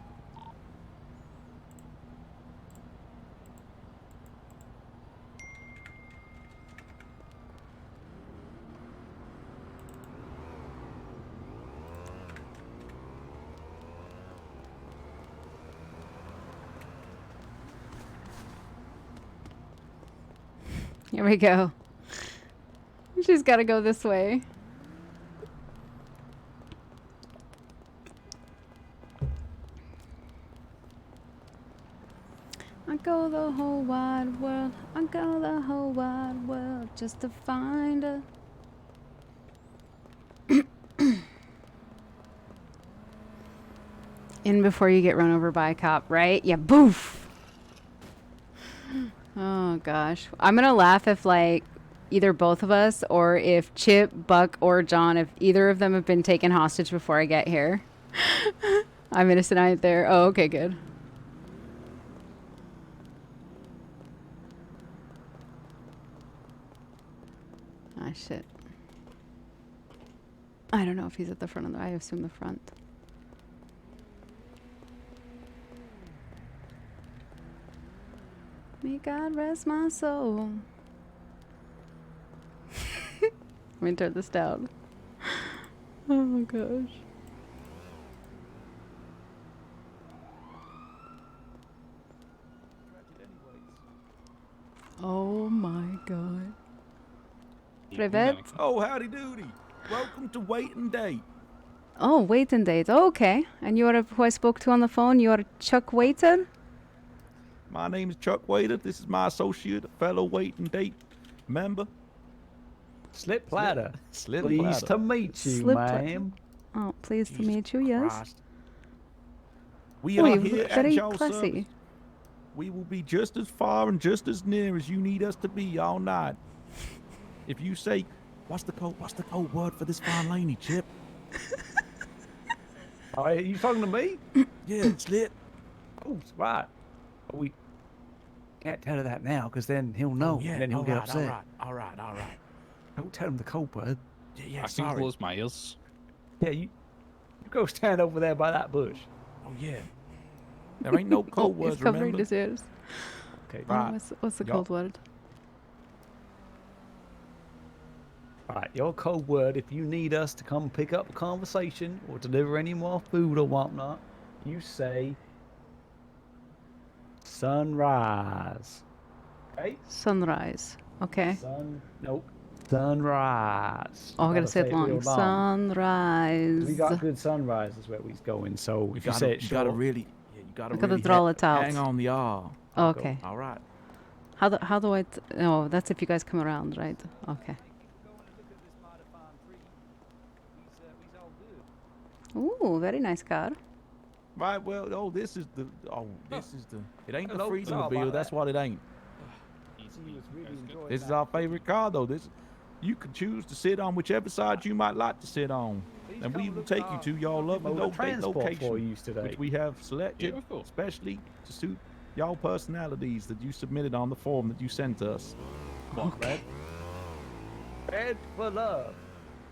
S1: Here we go. She's got to go this way. I go the whole wide world. I go the whole wide world just to find her. In before you get run over by a cop, right? Yeah, boof. Oh gosh. I'm gonna laugh if like either both of us or if Chip, Buck, or John, if either of them have been taken hostage before I get here. I'm innocent out there. Oh, okay, good. Ah, shit. I don't know if he's at the front of the... I assume the front. May God rest my soul. Let me turn this down. Oh gosh. Oh my god. Privet?
S13: Oh, howdy doody. Welcome to Wait and Date.
S1: Oh, wait and date. Oh, okay. And you are who I spoke to on the phone? You are Chuck Waiter?
S13: My name is Chuck Waiter. This is my associate, a fellow Wait and Date member.
S19: Slip Platter.
S13: Slip
S19: Pleased
S13: Platter.
S19: to meet you,
S1: Slip
S19: ma'am.
S1: Oh, pleased to meet you, yes.
S13: Christ. We
S1: Oh,
S13: are
S1: you
S13: here
S1: look
S13: at
S1: very
S13: your
S1: classy.
S13: service. We will be just as far and just as near as you need us to be all night. If you say, what's the code word for this fine lady, Chip?
S19: Oh, are you talking to me?
S13: Yeah, it's lit.
S19: Oh, right. We can't tell her that now, because then he'll know, and then he'll get upset.
S13: All right.
S19: Don't tell him the code word.
S13: Yeah,
S11: I can
S13: sorry.
S11: close my ears.
S19: Yeah, you go stand over there by that bush.
S13: Oh, yeah. There ain't no code words,
S1: He's covering
S13: remember?
S1: his ears.
S19: Okay,
S1: Oh,
S19: right.
S1: what's the code word?
S19: Right, your code word, if you need us to come pick up a conversation or deliver any more food or whatnot, you say sunrise. Okay?
S1: Sunrise. Okay.
S19: Sunrise.
S1: Oh, I gotta say it long.
S19: real
S1: Sunrise.
S19: We got good sunrises where we's going, so if you say it
S13: you
S19: short,
S13: gotta really, you gotta
S1: I gotta
S13: really
S1: draw it out.
S13: hang on the R.
S1: Oh, okay.
S13: All right.
S1: How do I... No, that's if you guys come around, right? Okay. Ooh, very nice car.
S13: Right, well, this is the, it ain't the
S19: Hello,
S13: freezing
S19: sorry
S13: bill,
S19: about
S13: that's
S19: that.
S13: what it ain't. This is our favorite car, though. You can choose to sit on whichever side you might like to sit on. And we will take you to your lovely
S19: mode of transport for
S13: location,
S19: you today.
S13: which we have selected especially to suit your personalities that you submitted on the form that you sent us.
S19: Red. Red for love.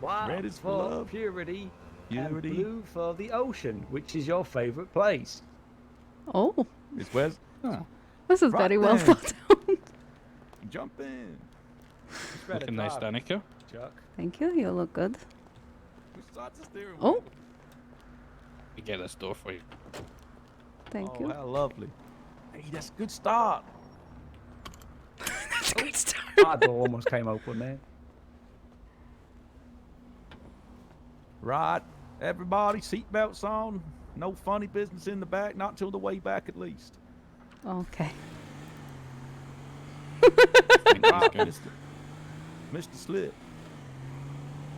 S19: White
S13: Red is for
S19: for
S13: love.
S19: purity.
S13: Purity.
S19: And blue for the ocean, which is your favorite place.
S1: Oh.
S13: It's Wes.
S1: This is
S13: Right
S1: very well
S13: then.
S1: thought out.
S13: Jump in.
S11: Looking nice, Danika.
S19: Chuck.
S1: Thank you. You look good.
S13: Start the steering
S1: Oh.
S13: wheel.
S11: We get this door for you.
S1: Thank
S13: Oh,
S1: you.
S13: how lovely. Hey, that's a good start.
S1: That's a good start.
S19: Our door almost came open there.
S13: Right. Everybody, seatbelts on. No funny business in the back, not till the way back at least.
S1: Okay.
S13: Right, Mr. Slip.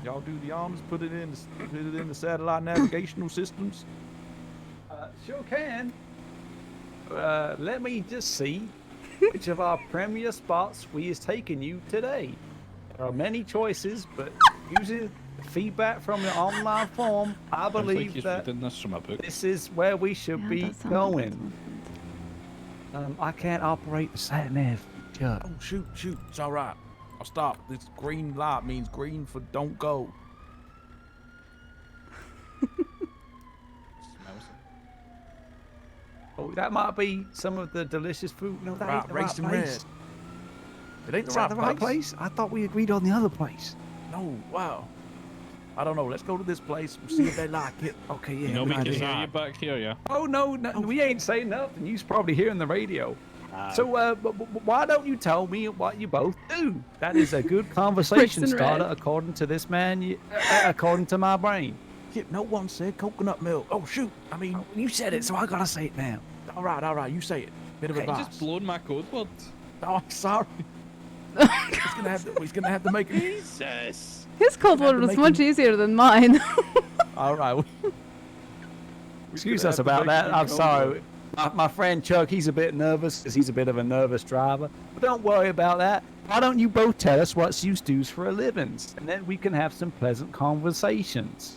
S13: Y'all do the honors, put it in the satellite navigational systems.
S19: Sure can. Let me just see which of our premier spots we is taking you today. There are many choices, but using feedback from the online form, I believe that this is where we should be going. I can't operate the sat nav.
S13: Oh, shoot. It's all right. I'll stop. This green light means green for don't go.
S19: Oh, that might be some of the delicious food. No, that ain't the right
S13: racing
S19: place.
S13: Red. It ain't
S19: Is that the right place? I thought we agreed on the other place.
S13: No, wow. I don't know. Let's go to this place. We'll see if they like it.
S19: Okay, yeah.
S11: You know we
S19: good
S11: can hear
S19: idea.
S11: you back here, yeah?
S19: Oh, no, we ain't saying nothing. You's probably hearing the radio. So, why don't you tell me what you both do? That is a good conversation
S13: Racing
S19: starter,
S13: Red.
S19: according to this man, according to my brain.
S13: Yeah, no one said coconut milk. Oh, shoot. I mean...
S19: you said it, so I gotta say it now.
S13: All right. You say it. Bit of advice.
S11: Just blown my code words.
S13: Oh, I'm sorry. He's gonna have to make it.
S11: Jesus.
S1: His cold water was much easier than mine.
S13: All right.
S19: Excuse us about that. I'm sorry. My friend Chuck, he's a bit nervous because he's a bit of a nervous driver. But don't worry about that. Why don't you both tell us what you do for a living? And then we can have some pleasant conversations.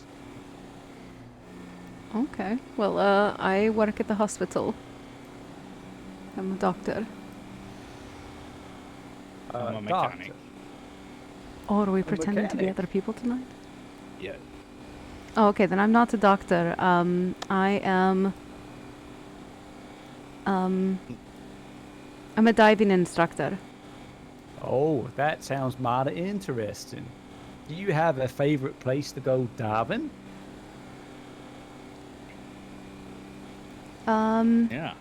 S1: Okay. Well, I work at the hospital. I'm a doctor.
S11: I'm a mechanic.
S1: Oh, are we pretending to be
S19: mechanic.
S1: other people tonight?
S11: Yeah.
S1: Oh, okay. Then I'm not a doctor. I am. I'm a diving instructor.
S19: Oh, that sounds mighty interesting. Do you have a favorite place to go diving?
S11: Yeah.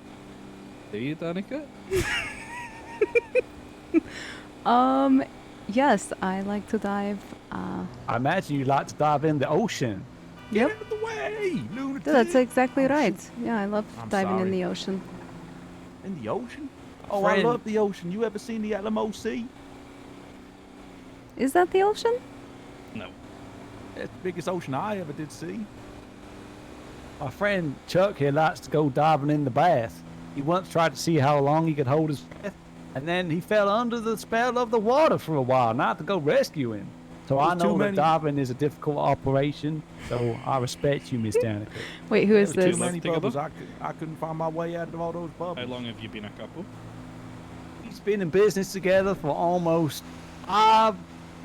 S11: Do you, Danika?
S1: Yes, I like to dive.
S19: I imagine you like to dive in the ocean.
S1: Yep.
S13: Get out of the way, lunatic.
S1: That's exactly right. Yeah, I love
S13: I'm
S1: diving in
S13: sorry.
S1: the ocean.
S13: In the ocean? Oh,
S19: Friend.
S13: I love the ocean. You ever seen the Alamo Sea?
S1: Is that the ocean?
S11: No.
S13: It's the biggest ocean I ever did see.
S19: My friend Chuck here likes to go diving in the bath. He once tried to see how long he could hold his breath, and then he fell under the spell of the water for a while, and I had to go rescue him. So I
S13: There's too
S19: know that
S13: many-
S19: diving is a difficult operation, so I respect you, Miss Danica.
S1: Wait, who is
S13: There were
S1: this?
S13: too many
S11: Together?
S13: bubbles. I couldn't find my way out of all those
S11: How
S13: bubbles.
S11: long have you been a couple?
S19: We've been in business together for almost 5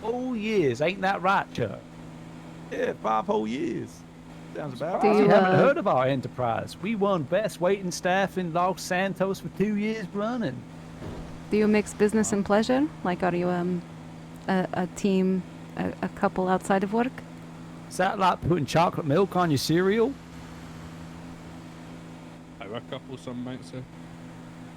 S19: whole years. Ain't that right, Chuck?
S13: Yeah, 5 whole years. Sounds about
S1: Do
S13: right.
S19: You
S1: you,
S19: haven't
S1: uh,
S19: heard of our enterprise. We won Best Waiting Staff in Los Santos for 2 years running.
S1: Do you mix business and pleasure? Like, are you a team, a couple outside of work?
S19: Is that like putting chocolate milk on your cereal?
S11: Power couple, some might say.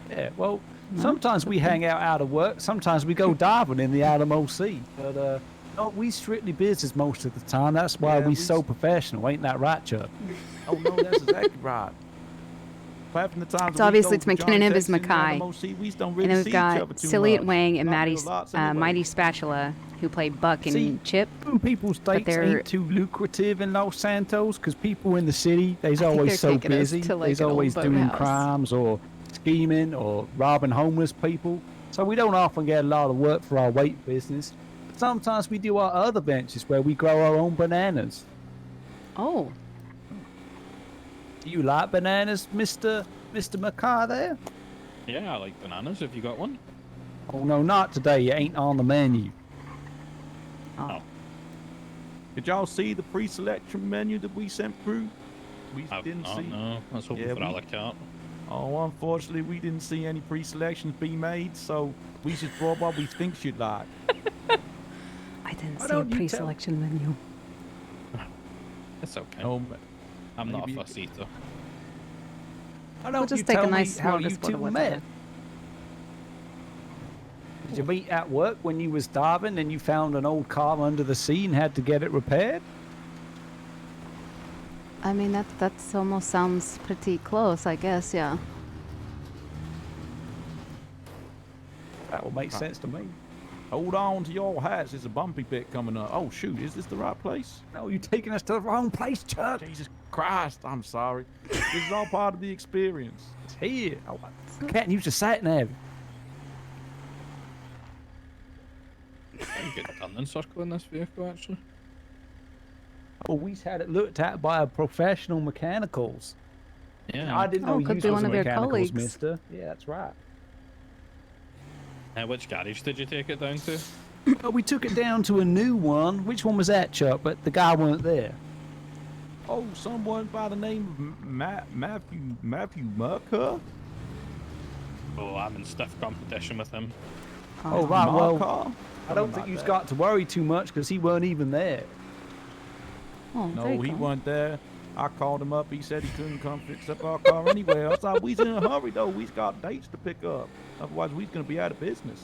S19: Yeah, well, sometimes we hang out of work. Sometimes we go diving in the Alamo Sea. But, no, we strictly business most of the time. That's why
S13: Yeah,
S19: we
S13: we
S19: so professional. Ain't that right, Chuck?
S13: Oh, no, that's exactly right. Half the times
S1: It's
S13: that we
S1: obviously
S13: go
S1: it's
S13: to
S1: McKinnon
S13: Johnny
S1: and Ibis
S13: Texas and
S1: Mackay.
S13: Alamo Sea, we don't
S1: And
S13: really
S1: then
S13: see
S1: we've
S13: each other
S1: got
S13: too
S1: Cillian
S13: much.
S1: Wang and
S13: Not
S1: Maddie,
S13: real lots anyway.
S1: Mighty Spatula, who play Buck and
S19: See,
S1: Chip.
S19: People's dates
S1: they're-
S19: ain't too lucrative in Los Santos because people in the city, they's
S1: I think
S19: always
S1: they're
S19: so
S1: taking us
S19: busy.
S1: to, like,
S19: They's
S1: an old
S19: always doing
S1: boathouse.
S19: crimes or scheming or robbing homeless people. So we don't often get a lot of work for our weight business. But sometimes we do our other ventures where we grow our own bananas.
S1: Oh,
S19: Do you like bananas, Mr. Mackay there?
S11: Yeah, I like bananas. Have you got one?
S19: Oh, no, not today. It ain't on the menu.
S1: oh.
S13: Did y'all see the pre-selection menu that we sent through? We didn't see.
S11: No, I was hoping
S13: Yeah,
S11: for
S13: we-
S11: a la carte.
S13: Oh, unfortunately, we didn't see any pre-selections be made, so we just brought what we think you'd like.
S1: I didn't
S19: Why
S1: see a
S19: don't you
S1: pre-selection menu.
S11: It's okay.
S13: Oh,
S11: I'm not a
S13: maybe-
S11: fuss eater.
S19: Why don't
S1: just
S19: you
S1: take a
S19: tell
S1: nice
S19: me how you
S1: smorgasbord
S19: two
S1: of whatever.
S19: met? Did you meet at work when you was diving and you found an old car under the sea and had to get it repaired?
S1: I mean, that's almost sounds pretty close, I guess, yeah.
S19: That will make sense to me.
S13: Hold on to your hats. It's a bumpy bit coming up. Oh, shoot. Is this the right place?
S19: No, you're taking us to the wrong place, Chuck.
S13: Jesus Christ. I'm sorry. This is all part of the experience.
S19: It's here. Oh, I can't use the sat nav.
S11: I can get done in circle in this vehicle, actually.
S19: Oh, we've had it looked at by a professional mechanicals.
S11: Yeah.
S19: I didn't know you
S1: could
S19: was
S1: be one
S19: a
S1: of your
S19: mechanicals,
S1: colleagues.
S19: mister. Yeah, that's right.
S11: Which garage did you take it down to?
S19: Well, we took it down to a new one. Which one was that, Chuck? But the guy weren't there.
S13: Oh, someone by the name of Matthew Merker?
S11: Oh, I'm in stiff competition with him.
S19: Oh, right, well,
S13: Marker?
S19: I don't think you've got to worry too much because he weren't even there.
S1: Oh, there
S13: No,
S1: you
S13: he
S1: go.
S13: wasn't there. I called him up. He said he couldn't come fix up our car anywhere. I thought we's in a hurry, though. We's got dates to pick up. Otherwise, we's going to be out of business.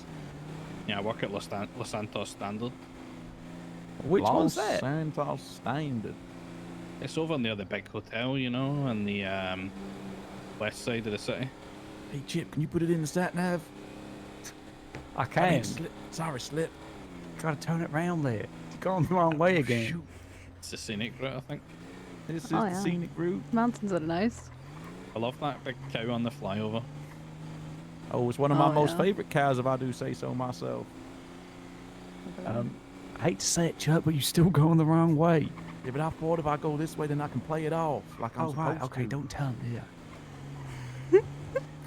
S11: Yeah, I work at Los Santos Standard.
S19: Which
S13: Los
S19: one's that?
S13: Santos Standard.
S11: It's over near the big hotel, you know, on the west side of the city.
S13: Hey, Chip, can you put it in the sat nav?
S19: I can.
S13: Sorry, Slip.
S19: Gotta turn it round there. You're going the wrong way again.
S13: Shoot.
S11: It's the scenic route, I think.
S13: This is
S1: Oh,
S13: the
S1: yeah.
S13: scenic route.
S1: Mountains are nice.
S11: I love that big cow on the flyover.
S13: Oh, it's one of my
S1: Oh,
S13: most
S1: yeah.
S13: favorite cows, if I do say so myself.
S19: I hate to say it, Chuck, but you're still going the wrong way.
S13: Yeah, but I thought if I go this way, then I can play it off like I'm supposed to.
S19: Okay, don't tell him. Yeah.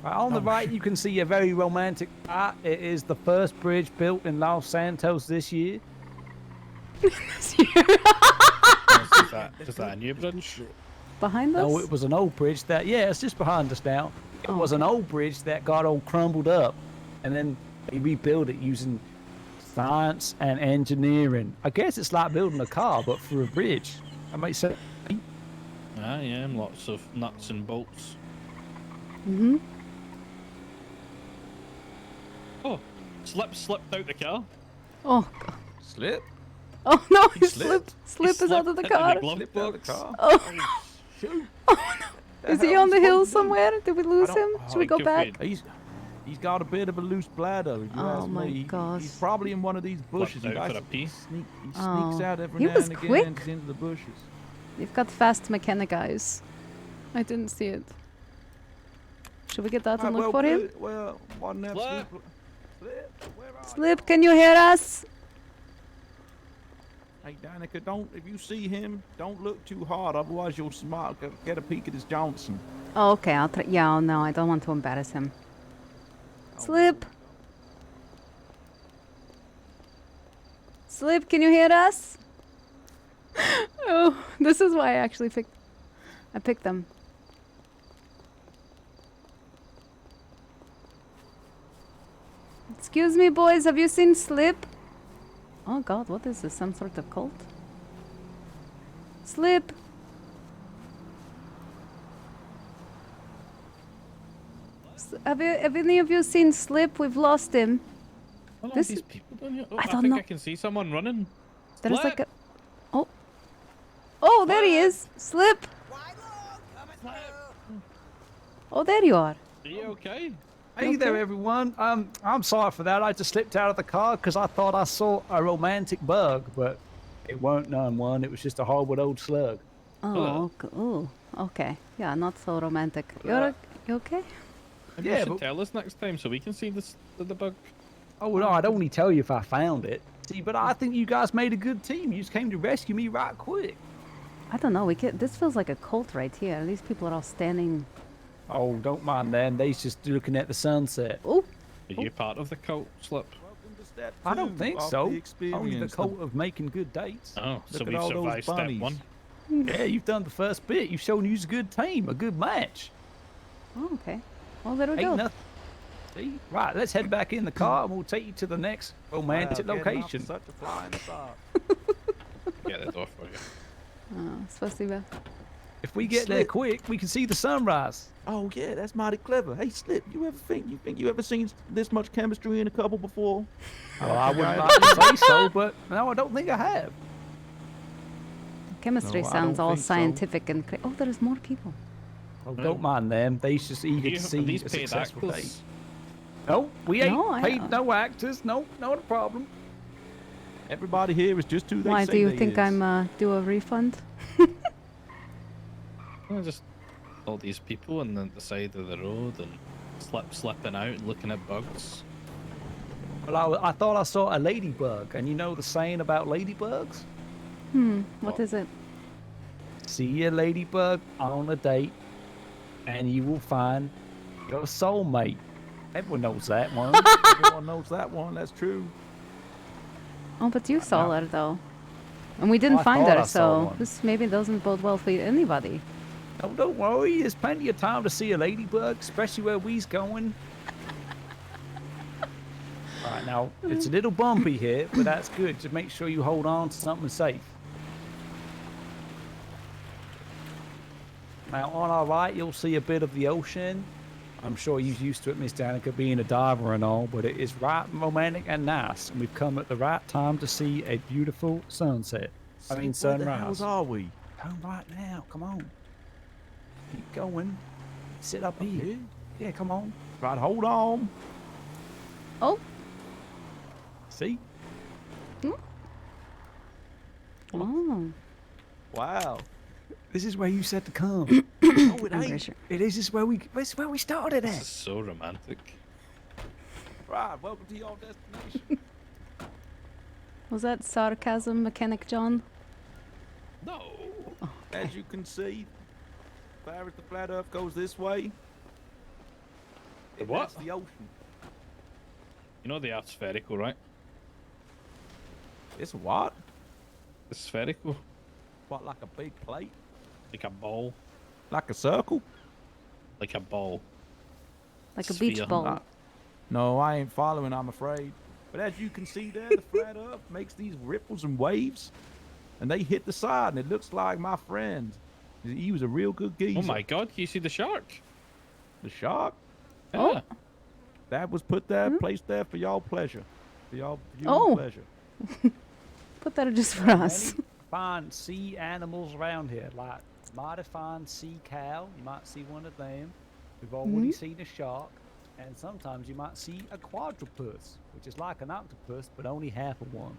S19: Right, on the right, you can see a very romantic part. It is the first bridge built in Los Santos this year.
S11: Is that a new bridge?
S1: Behind us?
S19: No, it was an old bridge that, yeah, it's just behind us now. It was an old bridge that got all crumbled up, and then they rebuilt it using science and engineering. I guess it's like building a car, but for a bridge. That makes sense.
S11: Ah, yeah, lots of nuts and bolts.
S1: Mm-hmm.
S11: Oh, slipped out the car.
S1: Oh, God.
S13: Slip?
S1: Oh, no, he
S13: slipped.
S1: Slip is out of the
S11: Hit in
S1: car.
S11: glove
S13: Slipped out of the
S11: box.
S13: car.
S1: Oh,
S13: Shoot.
S1: is he on the hill somewhere? Did we lose him? Should we go
S11: could
S1: back?
S11: be.
S13: He's got a bit of a loose bladder. If you
S1: Oh,
S13: ask
S1: my
S13: me.
S1: gosh.
S13: He's probably in one of these bushes.
S11: Slipped out
S13: He
S11: for a pee.
S13: sneaks
S1: Oh.
S13: out every
S1: He
S13: now
S1: was
S13: and again
S1: quick.
S13: into the bushes.
S1: You've got fast mechanic eyes. I didn't see it. Should we get out and
S13: Right,
S1: look for him?
S13: good. Well, why didn't have
S11: Slip.
S13: Slip, where are
S1: Slip, can you hear us?
S13: Hey, Danika, if you see him, don't look too hard, otherwise you'll smart get a peek at his Johnson.
S1: Oh, okay, I'll try. Yeah, oh, no, I don't want to embarrass him. Slip. Slip, can you hear us? Oh, this is why I actually picked them. Excuse me, boys, have you seen Slip? Oh God, what is this? Some sort of cult? Slip. Have any of you seen Slip? We've lost him.
S11: What are
S1: This-
S11: these people doing here? Oh,
S1: I
S11: I
S1: don't
S11: think
S1: know.
S11: I can see someone running.
S1: There's
S11: Slip.
S1: like a. Oh. Oh, there he is. Slip. Oh, there you are.
S11: Are you okay?
S19: Hey there, everyone. I'm sorry for that. I just slipped out of the car because I thought I saw a romantic bug, but it weren't none one. It was just a horrible old slug.
S1: Oh, oh, okay. Yeah, not so romantic. You okay?
S11: Maybe
S19: Yeah,
S11: you should
S19: but-
S11: tell us next time so we can see the bug.
S19: Oh, no, I'd only tell you if I found it. See, but I think you guys made a good team. You just came to rescue me right quick.
S1: I don't know. This feels like a cult right here. These people are all standing.
S19: Oh, don't mind them. They's just looking at the sunset.
S1: Oh.
S11: Are you part of the cult, Slip?
S19: I don't think so. Only the
S13: experience.
S19: cult of making good dates.
S11: Oh, so
S13: Look at
S11: we've
S13: all those
S11: survived step
S13: bunnies.
S11: one.
S19: Yeah, you've done the first bit. You've shown you's a good team, a good match.
S1: Oh, okay. Well, there we
S19: Ain't
S1: go.
S19: nothing. See? Right, let's head back in the car and we'll take you to the next romantic
S13: Wow, getting off
S19: location.
S13: Such a flying start.
S11: Get the door for you.
S1: Oh, спасибо.
S19: If we get there
S13: Slip.
S19: quick, we can see the sunrise.
S13: Oh yeah, that's mighty clever. Hey, Slip, you think you ever seen this much chemistry in a couple before?
S19: Well, I wouldn't like to say so, but no, I don't think I have.
S1: Chemistry
S19: No, I
S1: sounds
S19: don't
S1: all
S19: think so.
S1: scientific and. Oh, there's more people.
S19: Oh, don't mind them. They's just eager to see
S11: These
S19: a
S11: paid
S19: successful
S11: actors.
S19: date. No, we ain't
S1: No,
S19: paid no actors. No, not a problem.
S13: Everybody here is just who they
S1: Why
S13: say
S1: do you
S13: they
S1: think
S13: is.
S1: I'm due a refund?
S11: Just all these people on the side of the road and slipping out and looking at bugs.
S19: Well, I thought I saw a ladybug, and you know the saying about ladybugs?
S1: What is it?
S19: See a ladybug on a date, and you will find your soulmate. Everyone knows that one.
S13: Everyone knows that one. That's true.
S1: Oh, but you saw her though. And we didn't
S19: I
S1: find
S19: thought
S1: her,
S19: I saw
S1: so
S19: one.
S1: this maybe doesn't bode well for anybody.
S19: No, don't worry. There's plenty of time to see a ladybug, especially where we's going. All right, now, it's a little bumpy here, but that's good. Just make sure you hold on to something safe. Now, on our right, you'll see a bit of the ocean. I'm sure you're used to it, Miss Danica, being a diver and all, but it is right romantic and nice, and we've come at the right time to see a beautiful sunset. I mean,
S13: Where the
S19: sunrise.
S13: hells are we?
S19: Come right now, come on. Keep going. Sit up here. Yeah, come on.
S13: Right, hold on.
S1: Oh.
S19: See?
S1: Oh.
S13: Wow.
S19: This is where you said to come. Oh, it
S1: I'm
S19: ain't.
S1: pretty sure.
S19: It is. This is where we started
S11: This
S19: at.
S11: is so romantic.
S13: Right, welcome to your destination.
S1: Was that sarcasm, Mechanic John?
S13: No. As you can see, as far as the flat Earth goes this way,
S11: what?
S13: that's the ocean.
S11: You know the Earth's spherical, right?
S13: It's what?
S11: It's spherical.
S13: What, like a big plate?
S11: Like a ball.
S13: Like a circle?
S11: Like a ball.
S1: Like a beach
S11: Sphere.
S1: ball.
S13: No, I ain't following, I'm afraid. But as you can see there, the flat Earth makes these ripples and waves, and they hit the side, and it looks like my friend. He was a real good geezer.
S11: Oh my god, can you see the shark?
S13: The shark?
S11: Yeah.
S13: That was put there, placed there for y'all pleasure. For y'all viewing
S1: Oh.
S13: pleasure.
S1: Put that just for
S19: There are
S1: us.
S19: many fine sea animals around here, like mighty fine sea cow. You might see one of them. We've already seen a shark, and sometimes you might see a quadrupus, which is like an octopus but only half of one.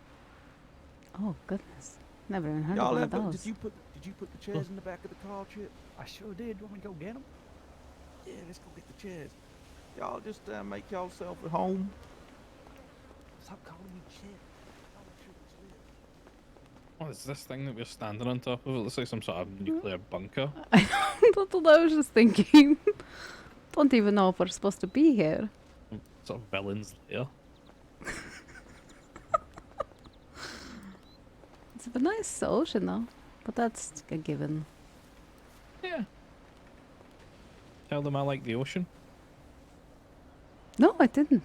S1: Oh goodness. Never even heard
S13: Y'all
S1: of one
S13: ever,
S1: of those.
S13: did you put the chairs in the back of the car, Chip?
S19: I sure did. You want me to go get them?
S13: Yeah, let's go get the chairs. Y'all just make yourself at home.
S19: Stop calling me Chip.
S11: What is this thing that we're standing on top of? It looks like some sort of nuclear bunker.
S1: That's what I was just thinking. Don't even know if we're supposed to be here.
S11: Sort of villains lair.
S1: It's a nice ocean though, but that's a given.
S11: Yeah. Tell them I like the ocean.
S1: No, I didn't.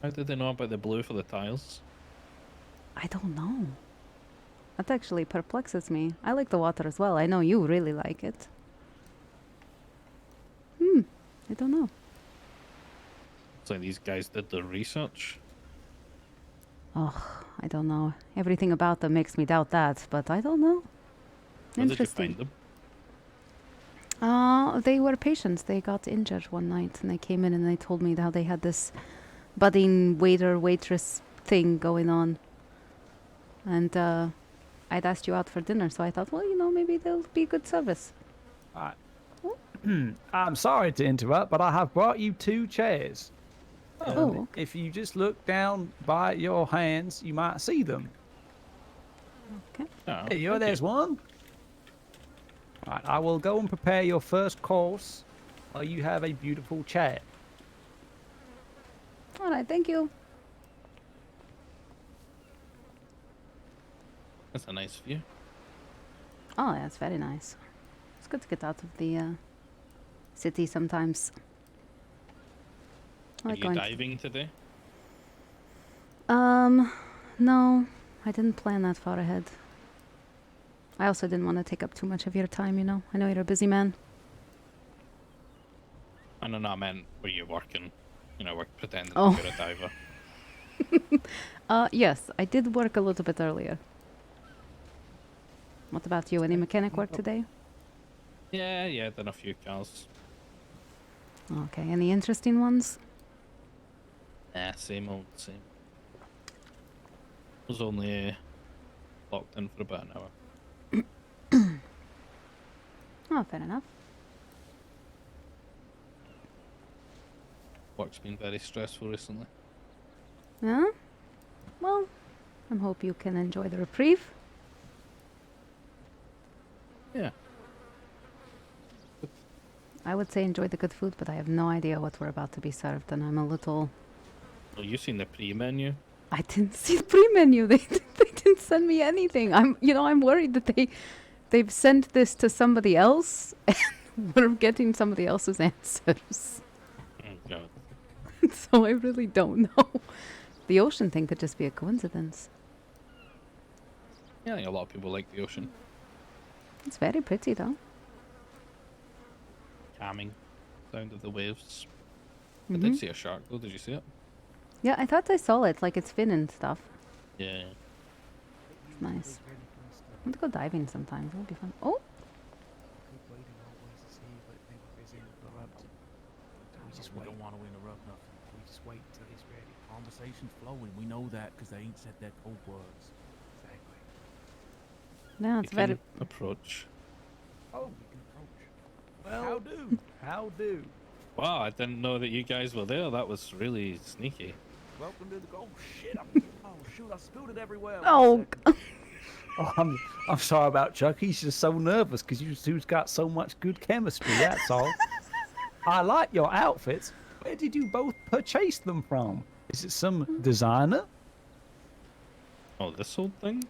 S11: How did they know about the blue for the tiles?
S1: I don't know. That actually perplexes me. I like the water as well. I know you really like it. I don't know.
S11: It's like these guys did the research.
S1: Oh, I don't know. Everything about them makes me doubt that, but I don't know.
S11: Where did you
S1: Interesting.
S11: find them?
S1: They were patients. They got injured one night, and they came in and they told me how they had this budding waiter-waitress thing going on. And I'd asked you out for dinner, so I thought, well, you know, maybe they'll be good service.
S19: I'm sorry to interrupt, but I have brought you 2 chairs.
S1: Oh.
S19: If you just look down by your hands, you might see them.
S1: Okay.
S11: Oh,
S19: Hey,
S11: thank
S19: there's
S11: you.
S19: one. Right, I will go and prepare your first course while you have a beautiful chat.
S1: All right, thank you.
S11: That's a nice view.
S1: Oh, yeah, it's very nice. It's good to get out of the city sometimes. I
S11: Are
S1: like
S11: you
S1: going to-
S11: diving today?
S1: No, I didn't plan that far ahead. I also didn't want to take up too much of your time, you know. I know you're a busy man.
S11: I don't know, I meant were you working? You know, work pretending
S1: Oh.
S11: you're a diver.
S1: Yes, I did work a little bit earlier. What about you? Any mechanic work today?
S11: Yeah, done a few cars.
S1: Okay, any interesting ones?
S11: Same old, same. Was only locked in for about an hour.
S1: Oh, fair enough.
S11: Work's been very stressful recently.
S1: Yeah? Well, I hope you can enjoy the reprieve.
S11: Yeah.
S1: I would say enjoy the good food, but I have no idea what we're about to be served, and I'm a little...
S11: Well, you seen the pre-menu?
S1: I didn't see the pre-menu. They didn't send me anything. I'm worried that they've sent this to somebody else, and we're getting somebody else's answers.
S11: Oh God.
S1: So I really don't know. The ocean thing could just be a coincidence.
S11: Yeah, I think a lot of people like the ocean.
S1: It's very pretty, though.
S11: Calming. Sound of the waves. I did see a shark though, did you see it?
S1: Yeah, I thought I saw it, like its fin and stuff.
S11: Yeah.
S1: It's nice. I want to go diving sometimes. It'll be fun. Oh!
S13: We don't want to interrupt nothing. We just wait until he's ready. Conversation's flowing. We know that because they ain't said that code words. Exactly.
S1: No, it's very...
S11: approach.
S19: Oh, we can approach. Well, how do? How do?
S11: Wow, I didn't know that you guys were there. That was really sneaky.
S13: Welcome to the... Oh, shit. Oh, shoot. I spilled it everywhere.
S1: Oh,
S19: Oh, I'm sorry about Chuck. He's just so nervous because you two's got so much good chemistry, that's all. I like your outfits. Where did you both purchase them from? Is it some designer?
S11: Oh, this whole thing?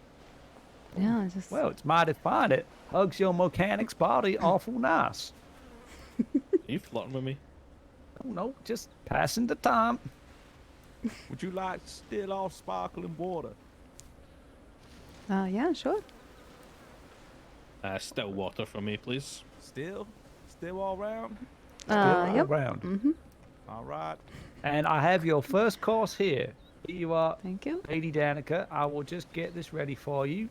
S1: Yeah, I just...
S19: Well, it's mighty fine. It hugs your mechanic's body awful nice.
S11: Are you flirting with me?
S19: Oh, no, just passing the time.
S13: Would you like still all sparkling water?
S1: Yeah, sure.
S11: Still water for me, please.
S13: Still all round?
S1: Yep.
S19: Around.
S1: Mm-hmm.
S13: All right.
S19: And I have your first course here. Here you are.
S1: Thank you.
S19: Lady Danika, I will just get this ready for you.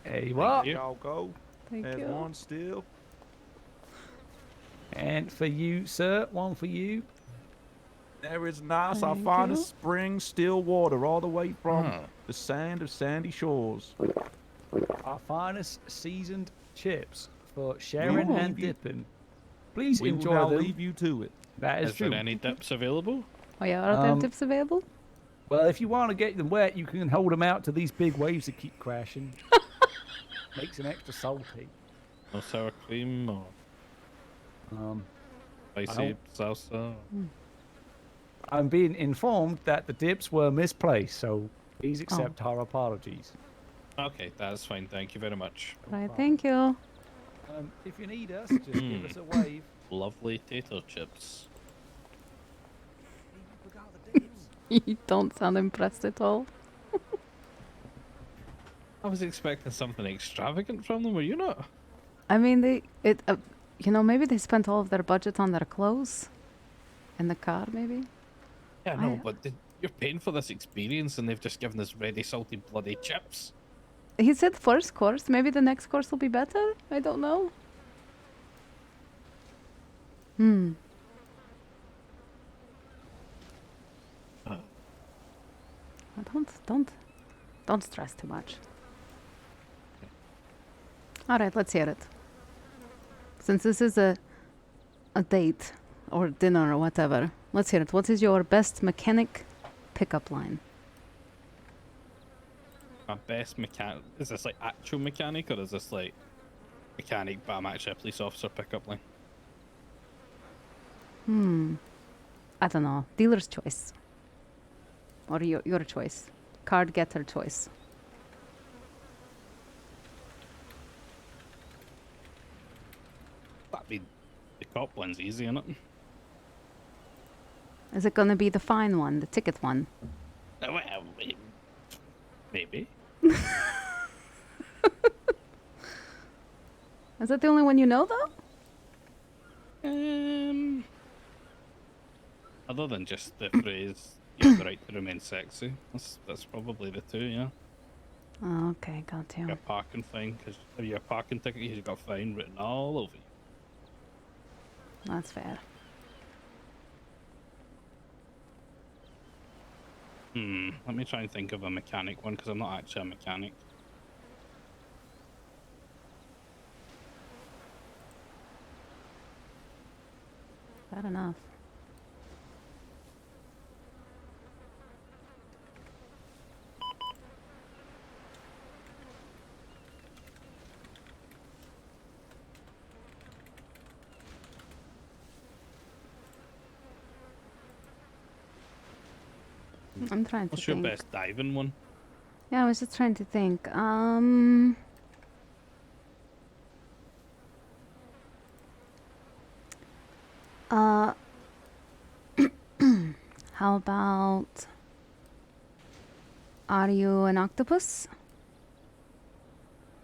S19: There you are.
S13: Y'all go.
S1: Thank
S13: There's
S1: you.
S13: one still.
S19: And for you, sir, one for you.
S13: There is nice. Our
S1: Thank
S13: finest
S1: you.
S13: spring still water all the way from the sand of sandy shores.
S19: Our finest seasoned chips for sharing
S13: Ooh.
S19: and dipping. Please
S13: We will
S19: enjoy
S13: now
S19: them.
S13: leave you to it.
S19: That is true.
S11: there any dips available?
S1: Oh, yeah, are there tips available?
S19: Well, if you want to get them wet, you can hold them out to these big waves that keep crashing. Makes them extra salty.
S11: No sour cream or spicy salsa?
S19: I'm being informed that the dips were misplaced, so please accept our apologies.
S11: Okay, that's fine. Thank you very much.
S1: Right, thank you.
S19: If you need us, just give us a wave.
S11: Lovely tater chips.
S1: You don't sound impressed at all.
S11: I was expecting something extravagant from them, were you not?
S1: I mean, maybe they spent all of their budget on their clothes. In the car, maybe?
S11: Yeah, no, but you're paying for this experience and they've just given us ready, salty, bloody chips.
S1: He said first course. Maybe the next course will be better? I don't know. Don't stress too much. All right, let's hear it. Since this is a date or dinner or whatever, let's hear it. What is your best mechanic pickup line?
S11: My best mechanic. Is this like actual mechanic or is this like mechanic, but I'm actually a police officer pickup line?
S1: I don't know. Dealer's choice. Or your choice. Card getter choice.
S11: That'd be the cop one's easy, isn't it?
S1: Is it gonna be the fine one, the ticket one?
S11: Well, maybe.
S1: Is that the only one you know, though?
S11: Other than just the phrase, you have the right to remain sexy. That's probably the two, yeah.
S1: Oh, okay, got you.
S11: Your parking fine, because if you're a parking ticket, you've got fine written all over you.
S1: That's fair.
S11: Let me try and think of a mechanic one, because I'm not actually a mechanic.
S1: Bad enough. I'm trying to
S11: What's
S1: think.
S11: your best diving one?
S1: Yeah, I was just trying to think. Uh, how about, are you an octopus?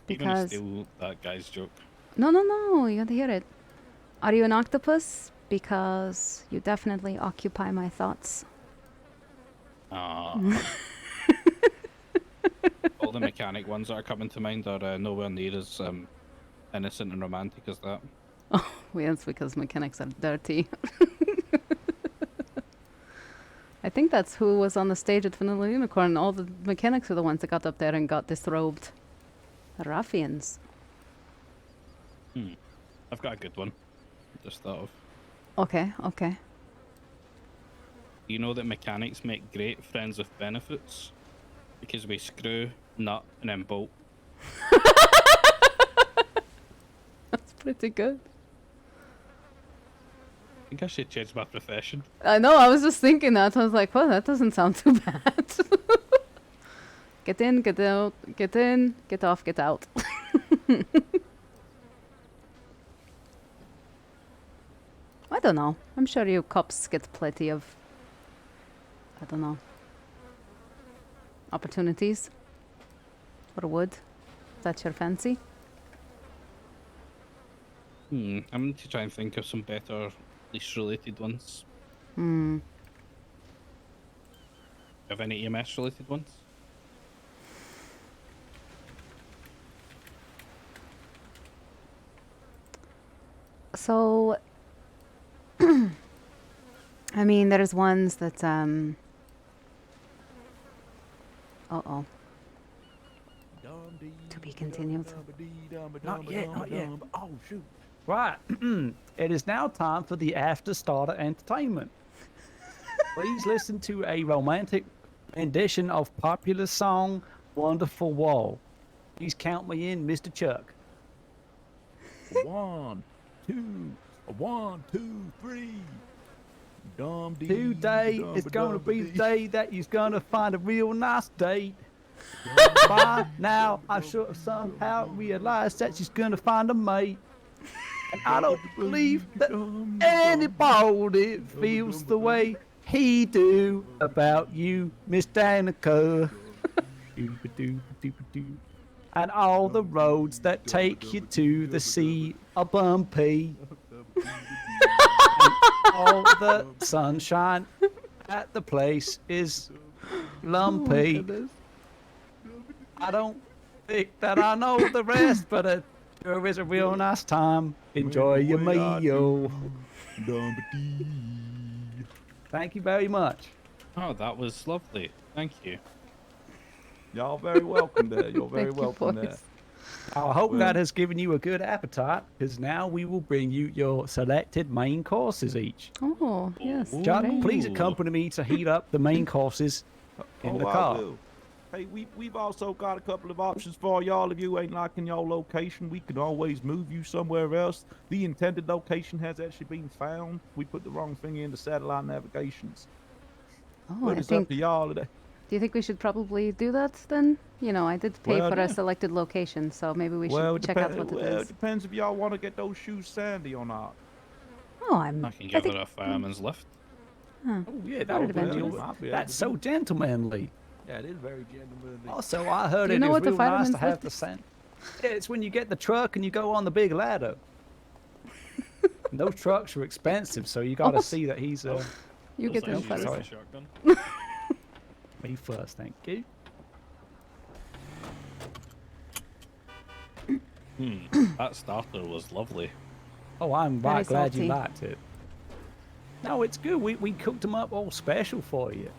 S11: You're gonna
S1: Because
S11: steal that guy's joke.
S1: no, you gotta hear it. Are you an octopus? Because you definitely occupy my thoughts.
S11: All the mechanic ones that are coming to mind are nowhere near as innocent and romantic as that.
S1: Oh, well, it's because mechanics are dirty. I think that's who was on the stage at Vanilla Unicorn. All the mechanics are the ones that got up there and got disrobed. Ruffians.
S11: I've got a good one. Just thought of.
S1: Okay, okay.
S11: You know that mechanics make great friends with benefits? Because we screw, nut, and then bolt.
S1: That's pretty good.
S11: I think I should change my profession.
S1: I know, I was just thinking that. I was like, well, that doesn't sound too bad. Get in, get out, get in, get off, get out. I don't know. I'm sure you cops get plenty of, I don't know, opportunities. Or would. That's your fancy?
S11: I'm going to try and think of some better police-related ones. Have any EMS-related ones?
S1: So, I mean, there's ones that, uh-oh. To be continued.
S19: Not yet, not yet. Oh, shoot. Right. It is now time for the after starter entertainment. Please listen to a romantic rendition of popular song Wonderful Wall. Please count me in, Mr. Chuck.
S13: 1, 2, 1, 2, 3.
S19: Today is gonna be the day that you're gonna find a real nice date. By now, I should have somehow realized that she's gonna find a mate. And I don't believe that anybody feels the way he do about you, Miss Danika. And all the roads that take you to the sea are bumpy. And all the sunshine at the place is lumpy. I don't think that I know the rest, but it sure is a real nice time. Enjoy your meal. Thank you very much.
S11: Oh, that was lovely. Thank you.
S13: Y'all very welcome there. You're very
S1: Thank you,
S13: welcome
S1: boys.
S13: there.
S19: I hope that has given you a good appetite, because now we will bring you your selected main courses each.
S1: Oh, yes.
S19: Chuck,
S1: great.
S19: please accompany me to heat up the main courses in the
S13: I
S19: car.
S13: will. Hey, we've also got a couple of options for y'all. If you ain't liking your location, we can always move you somewhere else. The intended location has actually been found. We put the wrong thing into satellite navigations.
S1: Oh,
S13: But
S1: I
S13: it's
S1: think,
S13: up to y'all today.
S1: do you think we should probably do that then? You know, I did pay
S13: Well,
S1: for
S13: yeah.
S1: a selected location, so maybe we
S13: Well,
S1: should check out what it
S13: it
S1: is.
S13: depends if y'all want to get those shoes sandy or not.
S1: Oh, I
S11: can give her a fireman's lift.
S1: Huh.
S19: Oh, yeah,
S1: That
S19: that
S1: would
S19: would
S1: have
S19: be
S1: been
S19: good.
S1: nice.
S19: That's so gentlemanly.
S13: Yeah, it is very gentlemanly.
S19: Also, I heard
S1: Do you
S19: it
S1: know
S19: is
S1: what the
S19: real nice
S1: fireman's
S19: to have
S1: lift
S19: the
S1: is?
S19: sand. Yeah, it's when you get the truck and you go on the big ladder. And those trucks are expensive, so you got to
S1: Oh.
S19: see that he's.
S1: You get
S19: oh,
S1: them first.
S19: sorry. Me first, thank you.
S11: That starter was lovely.
S19: Oh, I'm
S1: Very
S19: right glad you
S1: salty.
S19: liked it. No, it's good. We cooked them up all special for you.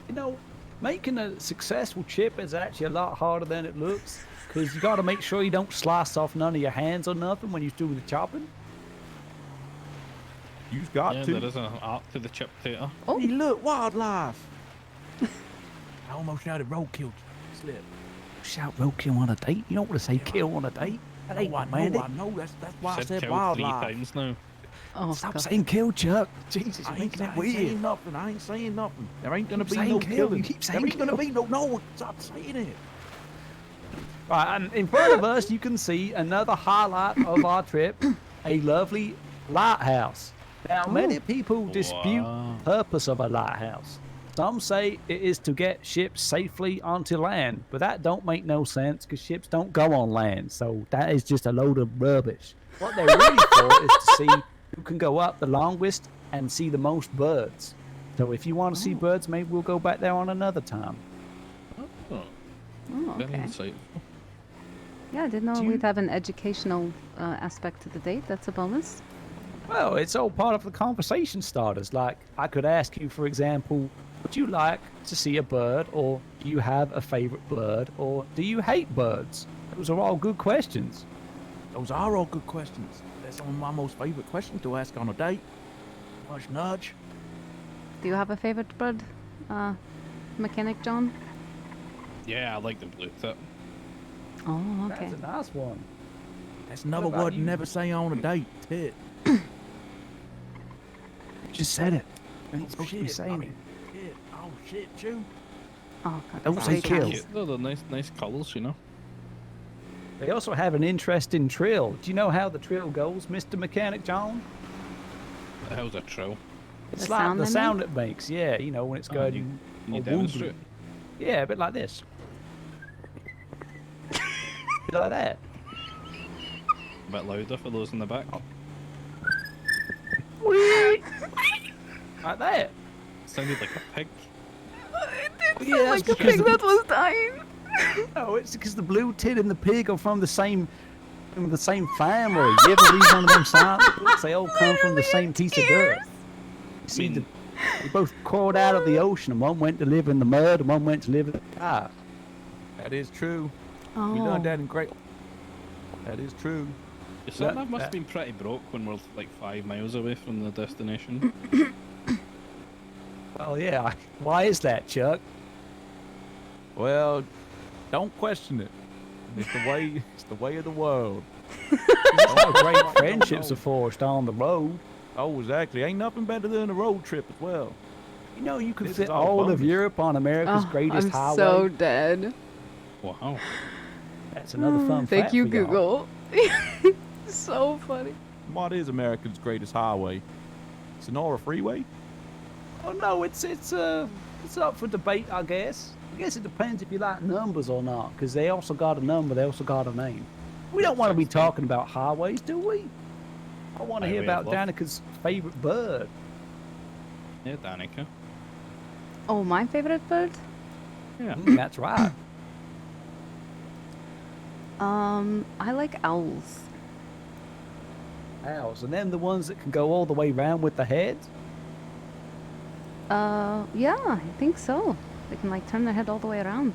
S19: You know, making a successful chip is actually a lot harder than it looks, because you got to make sure you don't slice off none of your hands or nothing when you do the chopping.
S13: You've got
S11: Yeah,
S13: to.
S11: there is an art to the chip tater.
S13: Oh, hey, look, wildlife. I almost shouted roadkill. Slip.
S19: Shout roadkill on a date? You don't want to say kill on a date. That ain't romantic.
S13: I know. That's why I
S11: Said
S13: said
S11: kill
S13: wildlife.
S11: 3 times now.
S1: Oh,
S19: Stop
S1: God.
S19: saying kill, Chuck. Jesus,
S13: I
S19: you're making it
S13: ain't
S19: weird.
S13: saying nothing. I ain't saying nothing. There ain't gonna
S19: Keep
S13: be
S19: saying
S13: no
S19: kill.
S13: killing.
S19: You keep saying
S13: there ain't gonna
S19: kill.
S13: be no one. Stop saying it.
S19: Right, and in front of us, you can see another highlight of our trip, a lovely lighthouse. Now, many people dispute the purpose of a lighthouse. Some say it is to get ships safely onto land, but that don't make no sense because ships don't go on land, so that is just a load of rubbish. What they're really for is to see who can go up the longest and see the most birds. So if you want to see birds, maybe we'll go back there on another time.
S11: Oh,
S1: Oh,
S11: very
S1: okay.
S11: insightful.
S1: Yeah, I didn't know we'd have an educational aspect to the date. That's a bonus.
S19: Well, it's all part of the conversation starters. Like, I could ask you, for example, would you like to see a bird, or do you have a favorite bird, or do you hate birds? Those are all good questions.
S13: Those are all good questions. That's one of my most favorite questions to ask on a date. Nudge, nudge.
S1: Do you have a favorite bird, Mechanic John?
S11: Yeah, I like the blue tip.
S1: Oh, okay.
S19: That's a nice one.
S13: That's another
S19: about
S13: word
S19: you?
S13: you never say on a date. Tit.
S19: Just said it.
S13: Oh,
S19: Ain't supposed to be saying it.
S13: Tit. Oh shit, you.
S1: Oh, God.
S19: Don't
S1: that's
S19: say
S1: very
S19: kill.
S1: nice.
S11: They're the nice colours, you know.
S19: They also have an interesting trill. Do you know how the trill goes, Mr. Mechanic John?
S11: The hell's a trill?
S19: It's
S1: The
S19: like
S1: sound
S19: the
S1: they
S19: sound
S1: make?
S19: it makes. Yeah, you know, when it's going.
S11: Can you
S19: all
S11: demonstrate?
S19: wobbly. Yeah, a bit like this. A bit like that.
S11: A bit louder for those in the back.
S19: Like that.
S11: Sounded like a pig.
S19: Yeah, that's
S1: Like a
S19: because
S1: pig that was dying.
S19: No, it's because the blue tit and the pig are from the same family. You ever read one of them science books? They all come from the same piece of dirt. You see, they both crawled out of the ocean, and one went to live in the mud, and one went to live in the sky.
S13: That is true. We
S1: Oh.
S13: learned that in great. That is true.
S11: Your sat nav must have been pretty broke when we're like 5 miles away from the destination.
S19: Well, yeah. Why is that, Chuck?
S13: Well, don't question it. It's the way. It's the way of the world.
S19: That's how great friendships are forged on the road.
S13: Oh, exactly. Ain't nothing better than a road trip as well.
S19: You know, you could
S13: This
S19: fit
S13: is all
S19: all of
S13: bonus.
S19: Europe on America's
S1: Oh,
S19: greatest
S1: I'm
S19: highway.
S1: so dead.
S11: Wow.
S19: That's another fun
S1: Thank
S19: fact
S1: you,
S19: for y'all.
S1: Google. So funny.
S13: What is America's greatest highway? Sonora Freeway?
S19: Oh no, it's up for debate, I guess. I guess it depends if you like numbers or not, because they also got a number, they also got a name. We don't want to be talking about highways, do we? I want to hear
S11: Highway of
S19: about
S11: love.
S19: Danica's favorite bird.
S11: Yeah, Danika.
S1: Oh, my favorite bird?
S11: Yeah.
S19: That's right.
S1: I like owls.
S19: Owls, and then the ones that can go all the way round with the head.
S1: Yeah, I think so. They can like turn their head all the way around,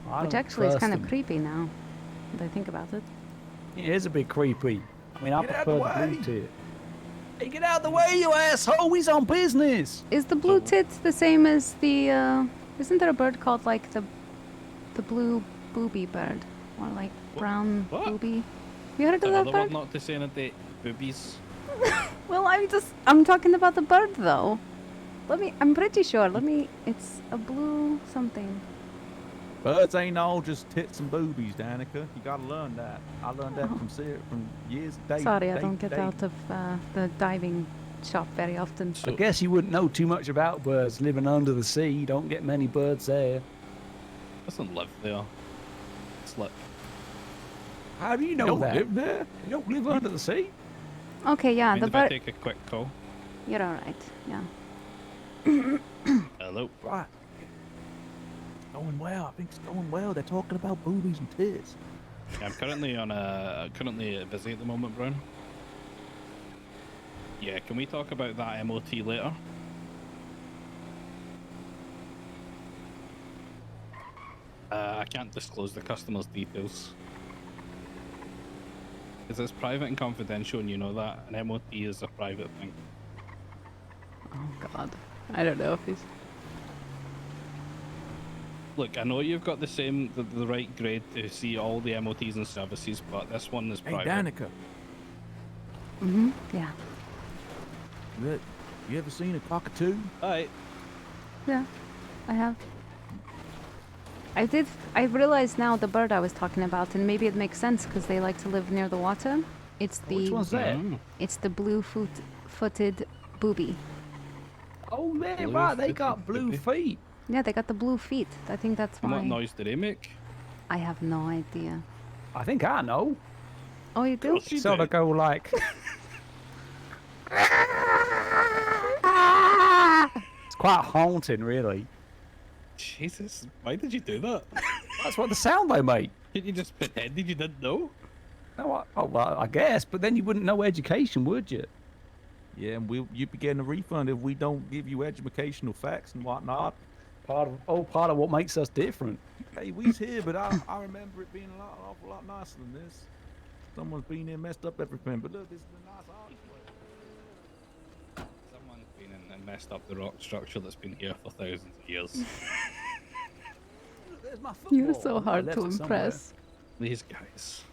S19: I
S1: which
S19: don't
S1: actually is
S19: trust
S1: kind of
S19: them.
S1: creepy now that I think about it.
S19: It is a bit creepy. I mean, I
S13: Get out
S19: prefer
S13: the
S19: the blue
S13: way.
S19: tit. Hey, get out of the way, you asshole! He's on business.
S1: Is the blue tit the same as the? Isn't there a bird called like the blue booby bird, or like brown
S11: What?
S1: booby? You heard of that
S11: Another
S1: bird?
S11: word not to say in a date. Boobies.
S1: Well, I'm talking about the bird though. I'm pretty sure. It's a blue something.
S13: Birds ain't all just tits and boobies, Danica. You gotta learn that. I learned that from years of dating.
S1: Sorry, I don't get out of the diving shop very often.
S19: I guess you wouldn't know too much about birds living under the sea. You don't get many birds there.
S11: Doesn't live there. Slip.
S19: How do you know
S13: don't
S19: that?
S13: live there?
S19: You don't live under the sea?
S1: Okay, yeah,
S11: Mind
S1: the
S11: if I
S1: bird.
S11: take a quick call?
S1: You're all right. Yeah.
S11: Hello.
S13: Right. Going well. I think it's going well. They're talking about boobies and tits.
S11: Yeah, I'm currently busy at the moment, Brown. Yeah, can we talk about that MOT later? I can't disclose the customer's details. Because it's private and confidential, and you know that. An MOT is a private thing.
S1: Oh God, I don't know if he's.
S11: Look, I know you've got the right grade to see all the MOTs and services, but this one is
S13: Hey,
S11: private.
S13: Danica,
S1: Yeah.
S13: you ever seen a cockatoo?
S11: Alright.
S1: Yeah, I have. I did. I realized now the bird I was talking about, and maybe it makes sense because they like to live near the water. It's the.
S19: Which one's that?
S1: It's the blue-footed booby.
S19: Oh, they're right. They got blue feet.
S1: Yeah, they got the blue feet. I think that's
S11: And
S1: why.
S11: what noise do they make?
S1: I have no idea.
S19: I think I know.
S1: Oh, you do?
S19: Sort of go like. It's quite haunting, really.
S11: Jesus, why did you do that?
S19: That's what the sound they make.
S11: Did you just pretend you didn't know?
S19: No, well, I guess, but then you wouldn't know education, would you?
S13: Yeah, and you'd be getting a refund if we don't give you educational facts and whatnot.
S19: Part of what makes us different.
S13: Hey, we's here, but I remember it being an awful lot nicer than this. Someone's been here, messed up everything, but look, this is a nice art place.
S11: Someone's been in and messed up the rock structure that's been here for thousands of years.
S19: There's my
S1: You're
S19: football.
S1: so
S19: I
S1: hard
S19: left
S1: to
S19: it somewhere.
S1: impress.
S11: These guys.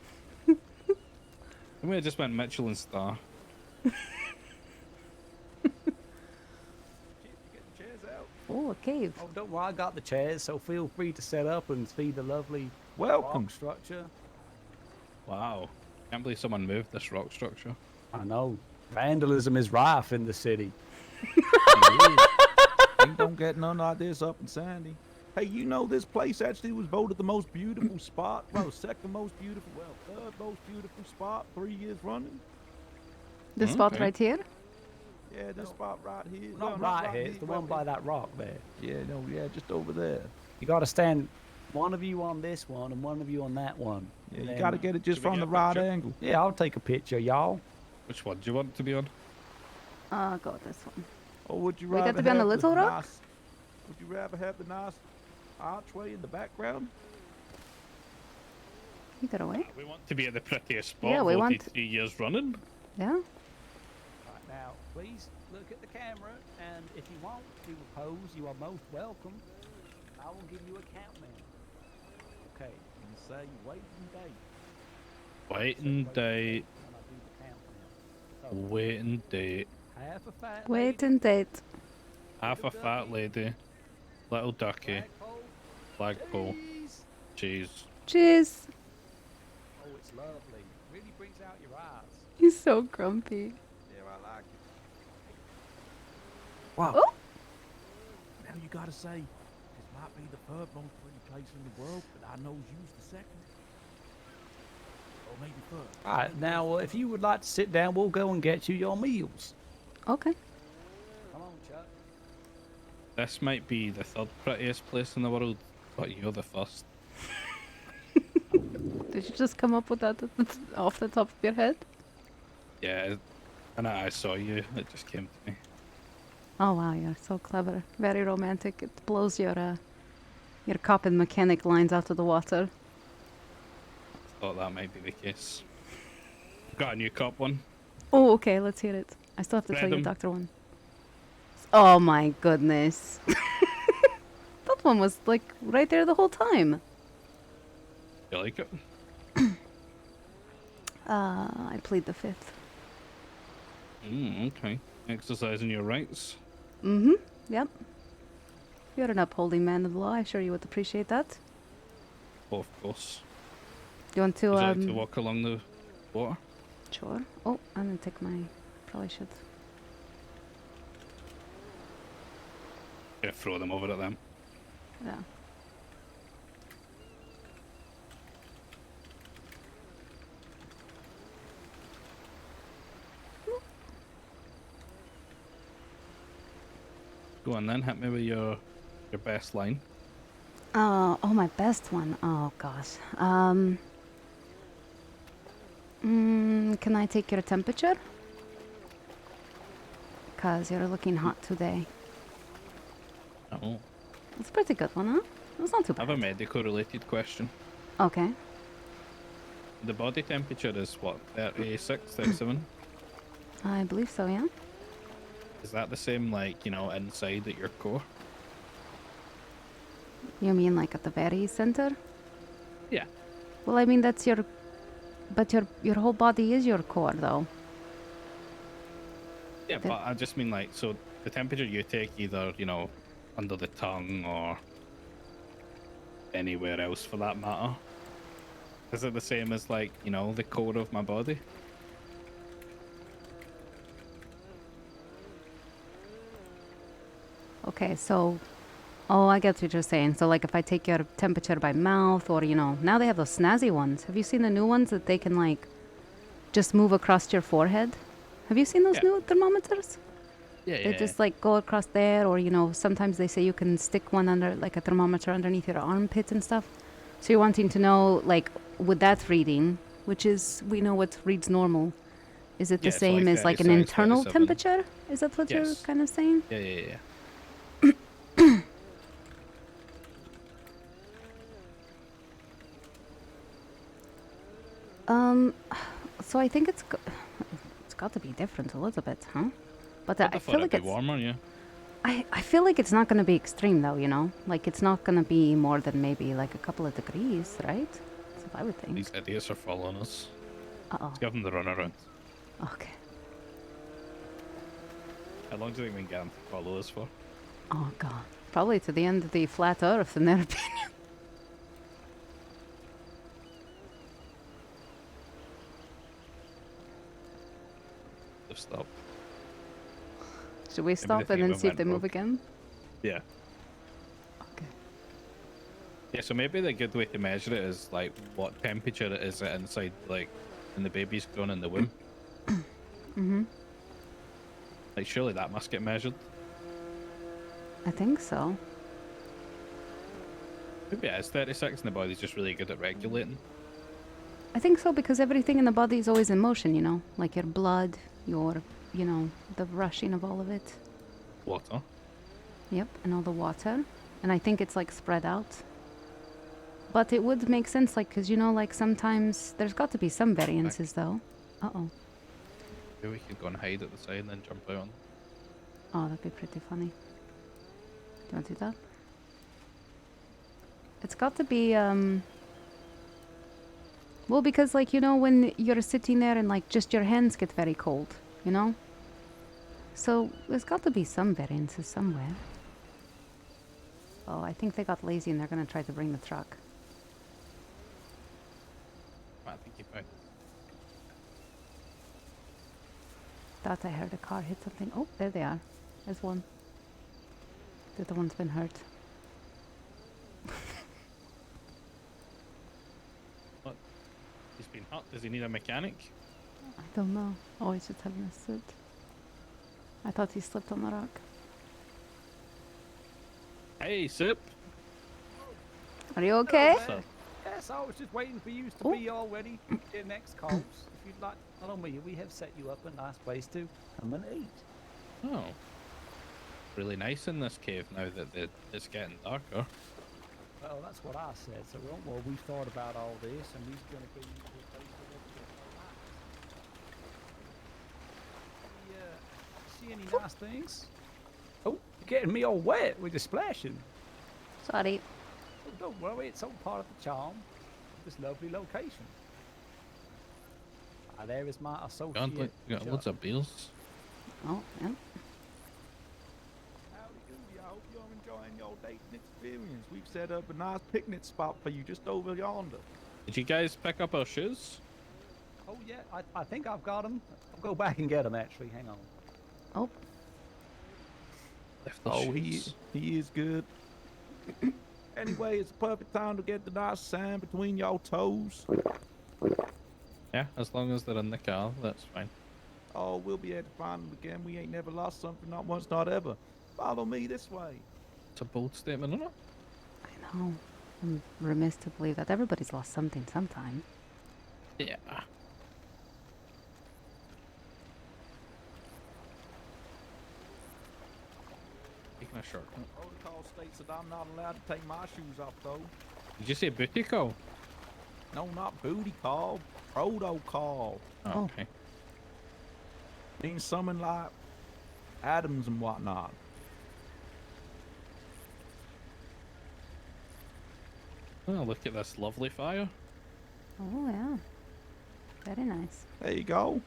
S11: We just went Michelin star.
S1: Oh, a cave.
S19: Oh, don't worry, I got the chairs, so feel free to set up and see the lovely
S13: welcome
S19: rock structure.
S11: Wow. Can't believe someone moved this rock structure.
S19: I know. Vandalism is rife in the city.
S13: You don't get none like this up in Sandy. Hey, you know this place actually was voted the most beautiful spot, well, second most beautiful, well, third most beautiful spot 3 years running.
S1: The spot right here?
S13: Yeah, this spot right here.
S19: Not right here, it's the one by that rock there.
S13: Yeah, no, yeah, just over there.
S19: You gotta stand one of you on this one and one of you on that one.
S13: Yeah,
S19: And
S13: you
S19: then-
S13: gotta get it just from the right angle.
S19: Yeah, I'll take a picture, y'all.
S11: Which one do you want to be on?
S1: Oh, God, this one.
S13: Or would you
S1: We
S13: rather
S1: got to be on the
S13: have
S1: little rock?
S13: nice, would you rather have the nice archway in the background?
S1: You got away?
S11: We want to be at the prettiest spot.
S1: Yeah, we
S11: voted
S1: want-
S11: 3 years running.
S1: Yeah.
S19: Right, now, please look at the camera, and if you want to pose, you are most welcome. I will give you a countdown. Okay,
S13: And say wait and date.
S11: Waiting date.
S19: when I do the countdown. So,
S11: Waiting date.
S19: half a fat
S1: Wait and date.
S11: Half a fat lady. Little ducky. Flagpole. Cheese.
S1: Cheers.
S19: Oh, it's lovely. Really brings out your eyes.
S1: He's so grumpy.
S13: Yeah, I like it. Wow.
S1: Oh.
S13: Now you gotta say, this might be the third most pretty place in the world, but I know you's the second. Or maybe third.
S19: All right, now, if you would like to sit down, we'll go and get you your meals.
S1: Okay.
S19: Come on, Chuck.
S11: This might be the third prettiest place in the world, but you're the first.
S1: Did you just come up with that off the top of your head?
S11: Yeah, and I saw you. It just came to me.
S1: Oh wow, you're so clever. Very romantic. It blows your cop and mechanic lines out of the water.
S11: Thought that might be the case. Got a new cop one.
S1: Oh, okay, let's hear it. I still have to tell you
S11: Read 'em.
S1: Dr. One. Oh my goodness. That one was like right there the whole time.
S11: You like it?
S1: I plead the fifth.
S11: Okay. Exercising your rights.
S1: Mm-hmm. Yep. You're an upholding man of the law. I'm sure you would appreciate that.
S11: Oh, of course.
S1: You want to
S11: Would you like to walk along the water?
S1: Sure. Oh, I'm gonna take my. Probably should.
S11: Yeah, throw them over at them.
S1: Yeah.
S11: Go on then, hit me with your best line.
S1: Oh, my best one. Oh gosh. Can I take your temperature? Cause you're looking hot today.
S11: Oh.
S1: It's a pretty good one, huh? It's not too
S11: I have a medical related question.
S1: Okay.
S11: The body temperature is what, 36, 37?
S1: I believe so, yeah.
S11: Is that the same, like, you know, inside at your core?
S1: You mean like at the very center?
S11: Yeah.
S1: Well, I mean that's your, but your whole body is your core, though.
S11: Yeah, but I just mean like, so the temperature you take either, you know, under the tongue or anywhere else for that matter, is it the same as like, you know, the core of my body?
S1: Okay, so, oh, I get what you're saying. So, like, if I take your temperature by mouth, or you know, now they have those snazzy ones. Have you seen the new ones that they can like just move across your forehead? Have you seen those new thermometers?
S11: Yeah,
S1: They just like go across there, or you know, sometimes they say you can stick one under, like a thermometer underneath your armpit and stuff. So you're wanting to know, like, with that reading, which is, we know what reads normal, is it the
S11: Yeah, it's
S1: same
S11: like
S1: as like an
S11: 36,
S1: internal
S11: 37.
S1: temperature? Is that what you're
S11: Yes.
S1: kind of saying?
S11: Yeah.
S1: So I think it's got to be different a little bit, huh? But
S11: I
S1: I
S11: thought
S1: feel
S11: it'd
S1: like
S11: be
S1: it's
S11: warmer, yeah.
S1: I feel like it's not going to be extreme though, you know? Like it's not going to be more than maybe like a couple of degrees, right? That's what I would think.
S11: These idiots are following us.
S1: Uh-oh.
S11: Let's give them the runaround.
S1: Okay.
S11: How long do you think we can get them to follow us for?
S1: Oh god. Probably to the end of the flat earth in their opinion.
S11: They've stopped.
S1: Should we stop and then see if they move again?
S11: Yeah.
S1: Okay.
S11: Yeah, so maybe the good way to measure it is like what temperature it is inside, like when the baby's grown in the womb.
S1: Mhm.
S11: Like surely that must get measured.
S1: I think so.
S11: Maybe it is 36 and the body's just really good at regulating.
S1: I think so because everything in the body is always in motion, you know? Like your blood, your, you know, the rushing of all of it.
S11: Water.
S1: Yep, and all the water. And I think it's like spread out. But it would make sense, like, because you know, like sometimes there's got to be some variances though. Uh-oh.
S11: Maybe we could go and hide at the side and then jump out on.
S1: Oh, that'd be pretty funny. Do you want to do that? It's got to be, well, because like, you know, when you're sitting there and like just your hands get very cold, you know? So there's got to be some variances somewhere. Oh, I think they got lazy and they're going to try to bring the truck.
S11: I think you might.
S1: Thought I heard a car hit something. Oh, there they are. There's one. The other one's been hurt.
S11: What? He's been hurt. Does he need a mechanic?
S1: I don't know. Oh, he's just having a suit. I thought he slipped on the rock.
S11: Hey, Sip.
S1: Are you okay?
S19: Yes, I was just waiting for you to be all ready for your next calls. If you'd like to follow me, we have set you up a nice place to come and eat.
S11: Oh. Really nice in this cave now that it's getting darker.
S19: Well, that's what I said. So don't worry, we've thought about all this, and we're going to be a place for see any nice things? Oh, you're getting me all wet with the splashing.
S1: Sorry.
S19: Oh, don't worry, it's all part of the charm of this lovely location. Ah, there is my associate.
S11: You got loads of beers.
S1: Oh, yeah.
S13: Howdy doody, I hope you're enjoying your dating experience. We've set up a nice picnic spot for you just over yonder.
S11: Did you guys pick up our shoes?
S19: Oh yeah, I think I've got them. I'll go back and get them actually. Hang on.
S1: Oh.
S13: Oh, he is good. Anyway, it's a perfect time to get the nice sand between your toes.
S11: Yeah, as long as they're in the car, that's fine.
S13: Oh, we'll be able to find them again. We ain't never lost something, not once, not ever. Follow me this way.
S11: It's a bold statement, isn't it?
S1: I know. I'm remiss to believe that everybody's lost something sometime.
S11: Yeah. A shortcut.
S13: Protocol states that I'm not allowed to take my shoes off, though.
S11: Did you say booty call?
S13: No, not booty call. Protocol.
S11: Oh, okay.
S13: Means something like atoms and whatnot.
S11: Oh, look at this lovely fire.
S1: Oh, yeah. Very nice.
S13: There you go.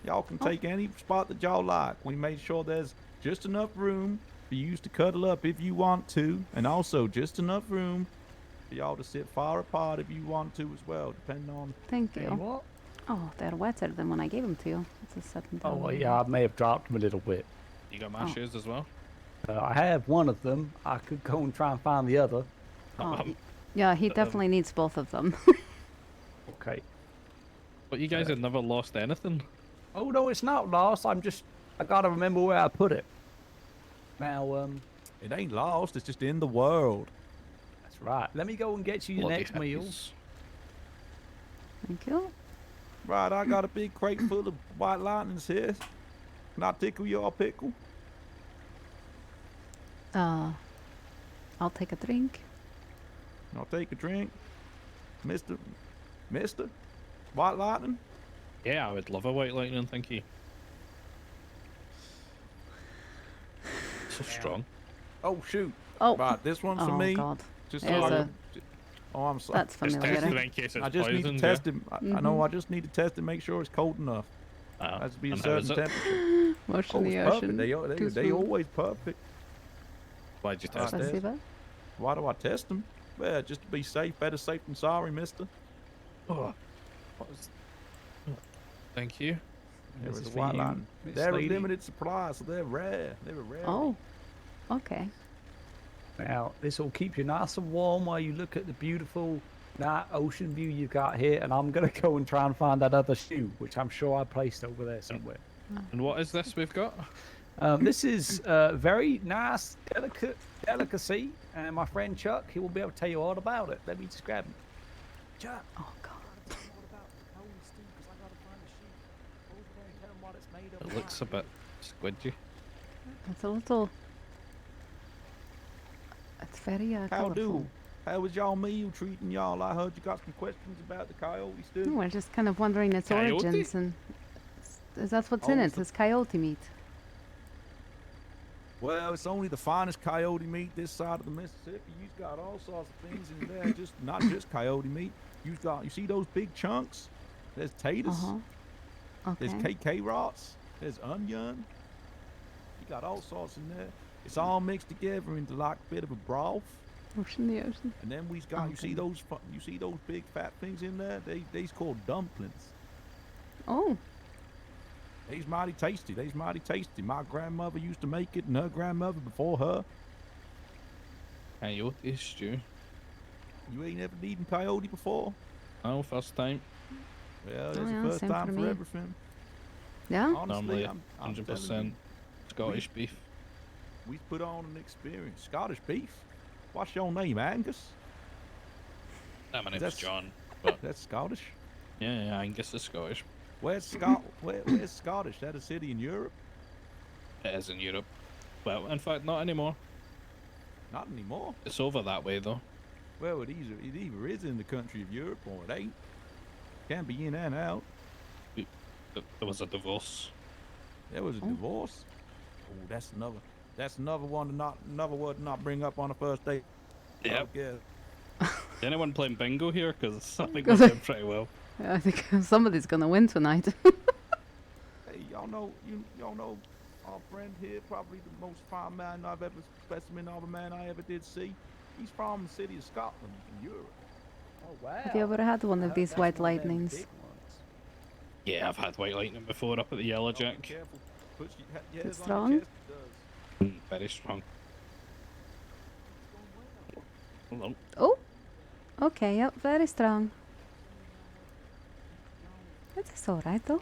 S13: Y'all can take any spot that y'all like. We made sure there's just enough room for you to cuddle up if you want to, and also just enough room for y'all to sit far apart if you want to as well, depending on.
S1: Thank you.
S19: What?
S1: Oh, they're wetter than when I gave them to you. It's a certain
S19: Oh, well, yeah, I may have dropped them a little bit.
S11: You got my shoes as well?
S19: I have one of them. I could go and try and find the other.
S1: Oh, yeah, he definitely needs both of them.
S19: Okay.
S11: But you guys had never lost anything.
S19: Oh, no, it's not lost. I gotta remember where I put it. Now,
S13: It ain't lost, it's just in the world.
S19: That's right. Let me go and get you your
S11: Bloody
S19: next meals.
S1: Thank you.
S13: Right, I got a big crate full of white lightnings here. Can I tickle your pickle?
S1: I'll take a drink.
S13: I'll take a drink. Mister? White lightning?
S11: Yeah, I would love a white lightning, thank you. So strong.
S13: Oh, shoot.
S1: Oh.
S13: Right, this one's for
S1: Oh,
S13: me.
S1: God.
S13: Just
S1: There's
S13: so
S1: a-
S13: Oh, I'm sorry.
S1: That's familiar.
S11: in case it's
S13: I just need
S11: poison,
S13: to test
S11: yeah.
S13: it. I know. I just need to test it, make sure it's cold enough. Has to be a
S11: and how is
S13: certain
S11: it?
S13: temperature.
S1: Wash
S13: Oh,
S1: in the
S13: it's perfect.
S1: ocean. Too
S13: They
S1: smooth.
S13: always perfect.
S11: Why'd you
S13: Right
S11: test
S13: there.
S11: it?
S13: Why do I test them? Well, just to be safe. Better safe than sorry, mister.
S11: Oh, what was... Thank you.
S13: There
S19: This
S13: was a
S19: is for
S13: white
S19: you,
S13: line.
S19: Miss
S13: They're a
S19: Lady.
S13: limited supply, so they're rare. They're rare.
S1: Oh, okay.
S19: Now, this will keep you nice and warm while you look at the beautiful night ocean view you've got here, and I'm going to go and try and find that other shoe, which I'm sure I placed over there somewhere.
S11: And what is this we've got?
S19: This is very nice, delicacy, and my friend Chuck, he will be able to tell you all about it. Let me just grab him. Chuck.
S1: Oh, God.
S11: It looks a bit squidgy.
S1: It's a little... It's very
S13: How
S1: colorful.
S13: do? How was y'all meal treating y'all? I heard you got some questions about the coyote stew.
S1: No, we're just kind of wondering its
S13: Coyote?
S1: origins and... Is that what's in
S13: Oh,
S1: it? It's coyote meat.
S13: Well, it's only the finest coyote meat this side of the Mississippi. You've got all sorts of things in there, just not just coyote meat. You see those big chunks? There's taters.
S1: Okay.
S13: There's KK rots. There's onion. You got all sorts in there. It's all mixed together into like a bit of a broth.
S1: Ocean, the ocean.
S13: And then we've got you see those big fat things in there? They's called dumplings.
S1: Oh.
S13: They's mighty tasty. They's mighty tasty. My grandmother used to make it, and her grandmother before her.
S11: Coyote stew.
S13: You ain't ever eaten coyote before?
S11: No, first time.
S13: Well,
S1: Oh,
S13: there's
S1: yeah,
S13: a first
S1: same
S13: time
S1: for
S13: for
S1: me.
S13: everything.
S1: Yeah?
S13: Honestly,
S11: Normally,
S13: I'm
S11: 100%
S13: telling you,
S11: Scottish beef.
S13: we put on an experience. Scottish beef. What's your name, Angus?
S11: No, my name's
S13: That's-
S11: John. But
S13: That's Scottish.
S11: yeah, Angus is Scottish.
S13: Where's Scottish? That a city in Europe?
S11: It is in Europe. Well, in fact, not anymore.
S13: Not anymore.
S11: It's over that way, though.
S13: Well, it either is in the country of Europe or it ain't. Can't be in and out.
S11: There was a divorce.
S13: There was a divorce. Oh, that's another one another word to not bring up on a first date.
S11: Yep.
S13: Yeah.
S11: Is anyone playing bingo here? Because I think we're doing pretty well.
S1: I think somebody's gonna win tonight.
S13: Hey, y'all know our friend here, probably the most fine man I've ever specimen of a man I ever did see. He's from the city of Scotland in Europe.
S19: Oh, wow.
S1: Have you ever had one of these
S19: That's
S1: white
S19: one of them
S1: lightnings?
S19: big ones.
S11: Yeah, I've had white lightning before up at the Yellow Jack.
S13: Careful. Put your
S1: It's
S13: hands on your
S1: strong?
S13: chest, it does.
S11: Very strong. Hold on.
S1: Oh, okay, yep, very strong. It's alright though.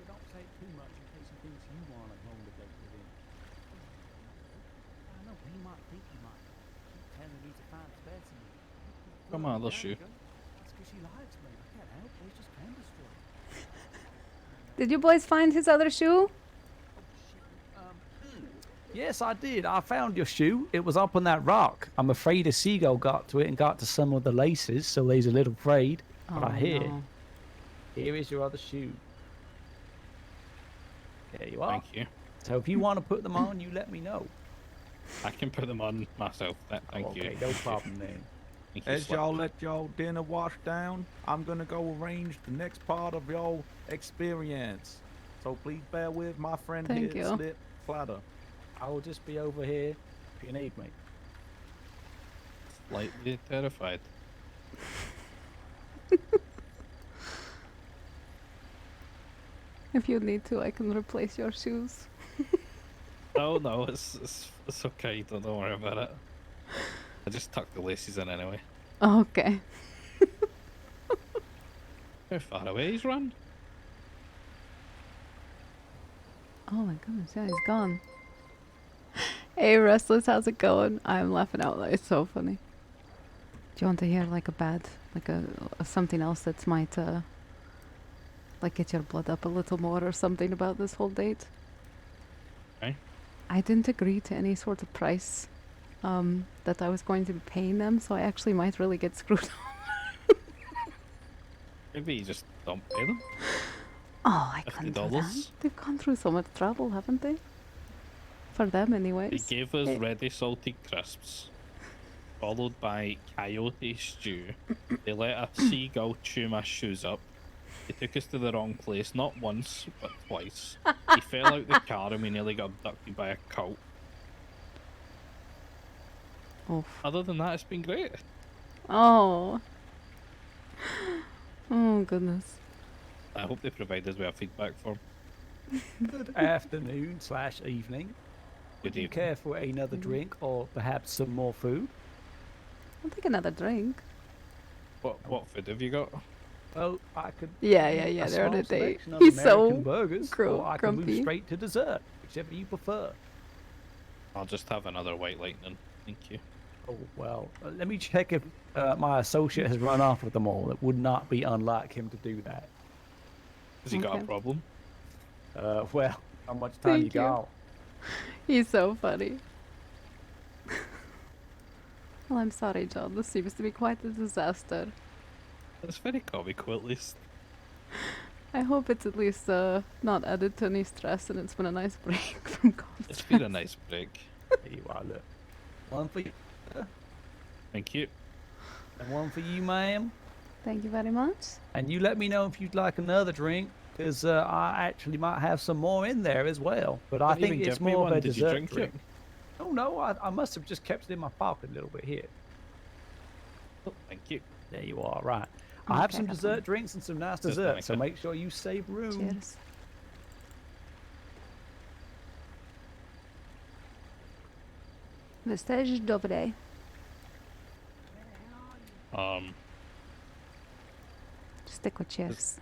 S19: Don't say too much in case he thinks you want to go on the date with him. I know, he might think he might. Keep telling me he's a fine specimen.
S11: Come on, let's shoot.
S19: That's because she likes me. I can't help it. It's just chemistry.
S1: Did you boys find his other shoe?
S19: Yes, I did. I found your shoe. It was up on that rock. I'm afraid a seagull got to it and got to some of the laces, so he's a little afraid. But
S1: Oh,
S19: I hear.
S1: no.
S19: Here is your other shoe. There you are.
S11: Thank you.
S19: So if you want to put them on, you let me know.
S11: I can put them on myself. Thank you.
S19: Okay, no problem then.
S11: Thank you,
S13: As
S11: Slap.
S13: y'all let y'all dinner wash down, I'm gonna go arrange the next part of y'all experience. So please bear with my friend
S1: Thank
S13: here,
S1: you.
S13: Slip Flatter.
S19: I will just be over here if you need me.
S11: Slightly terrified.
S1: If you need to, I can replace your shoes.
S11: No, it's okay. Don't worry about it. I just tucked the laces in anyway.
S1: Okay.
S11: How far away he's run?
S1: Oh my goodness, yeah, he's gone. Hey, Restless, how's it going? I'm laughing out loud. It's so funny. Do you want to hear like a bad, like a something else that might, like get your blood up a little more or something about this whole date?
S11: Okay.
S1: I didn't agree to any sort of price that I was going to be paying them, so I actually might really get screwed.
S11: Maybe you just don't pay them.
S1: Oh, I couldn't do that.
S11: $50.
S1: They've gone through so much trouble, haven't they? For them,
S11: They
S1: anyways.
S11: gave us
S1: Hey.
S11: ready salted crisps, followed by coyote stew. They let a seagull chew my shoes up. They took us to the wrong place, not once, but twice. He fell out the car and we nearly got abducted by a cult.
S1: Oof.
S11: Other than that, it's been great.
S1: Oh. Oh, goodness.
S11: I hope they provide us with a feedback form.
S19: Good afternoon / evening. Would
S11: Good
S19: you
S11: evening.
S19: care for another drink or perhaps some more food?
S1: I'll take another drink.
S11: What food have you got?
S19: Well, I could.
S1: Yeah,
S19: do
S1: yeah,
S19: a
S1: they're on
S19: small
S1: a date.
S19: selection of
S1: He's
S19: American
S1: so
S19: burgers, or I can move
S1: grumpy.
S19: straight to dessert, whichever you prefer.
S11: I'll just have another white lightning. Thank you.
S19: Oh well, let me check if my associate has run off with them all. It would not be unlike him to do that.
S11: Has he got a
S1: Okay.
S11: problem?
S19: Well, how much time
S1: Thank
S19: you
S1: you.
S19: got?
S1: He's so funny. Well, I'm sorry, John. This seems to be quite a disaster.
S11: It's very comical, at least.
S1: I hope it's at least not added to any stress and it's been a nice break from constant.
S11: It's been a nice break.
S19: Here you are, look. One for you,
S11: Thank you.
S19: and one for you, ma'am.
S1: Thank you very much.
S19: And you let me know if you'd like another drink, because I actually might have some more in there as well. But I
S11: Didn't
S19: think
S11: even
S19: it's
S11: give me
S19: more of
S11: one.
S19: a
S11: Did you
S19: dessert
S11: drink it?
S19: drink. Oh no, I must have just kept it in my pocket a little bit here.
S11: Oh, thank you.
S19: There you are, right. I have
S1: Okay,
S19: some
S1: that's
S19: dessert
S1: fine.
S19: drinks and some nice
S11: Cheers,
S19: desserts, so
S11: Danika.
S19: make sure you save room.
S1: Cheers. Jesteś dobry. Stick with cheers.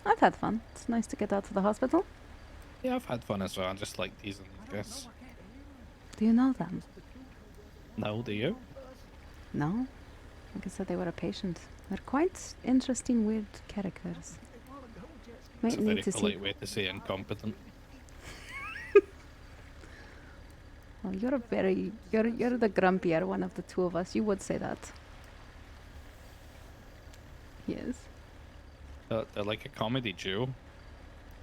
S1: I've had fun. It's nice to get out to the hospital.
S11: Yeah, I've had fun as well. I just like these guys.
S1: Do you know them?
S11: No, do you?
S1: No? Like I said, they were a patient. They're quite interesting, weird characters. Might
S11: It's a very
S1: need to see.
S11: polite way to say incompetent.
S1: Well, you're you're the grumpier one of the two of us. You would say that. Yes,
S11: They're like a comedy duo.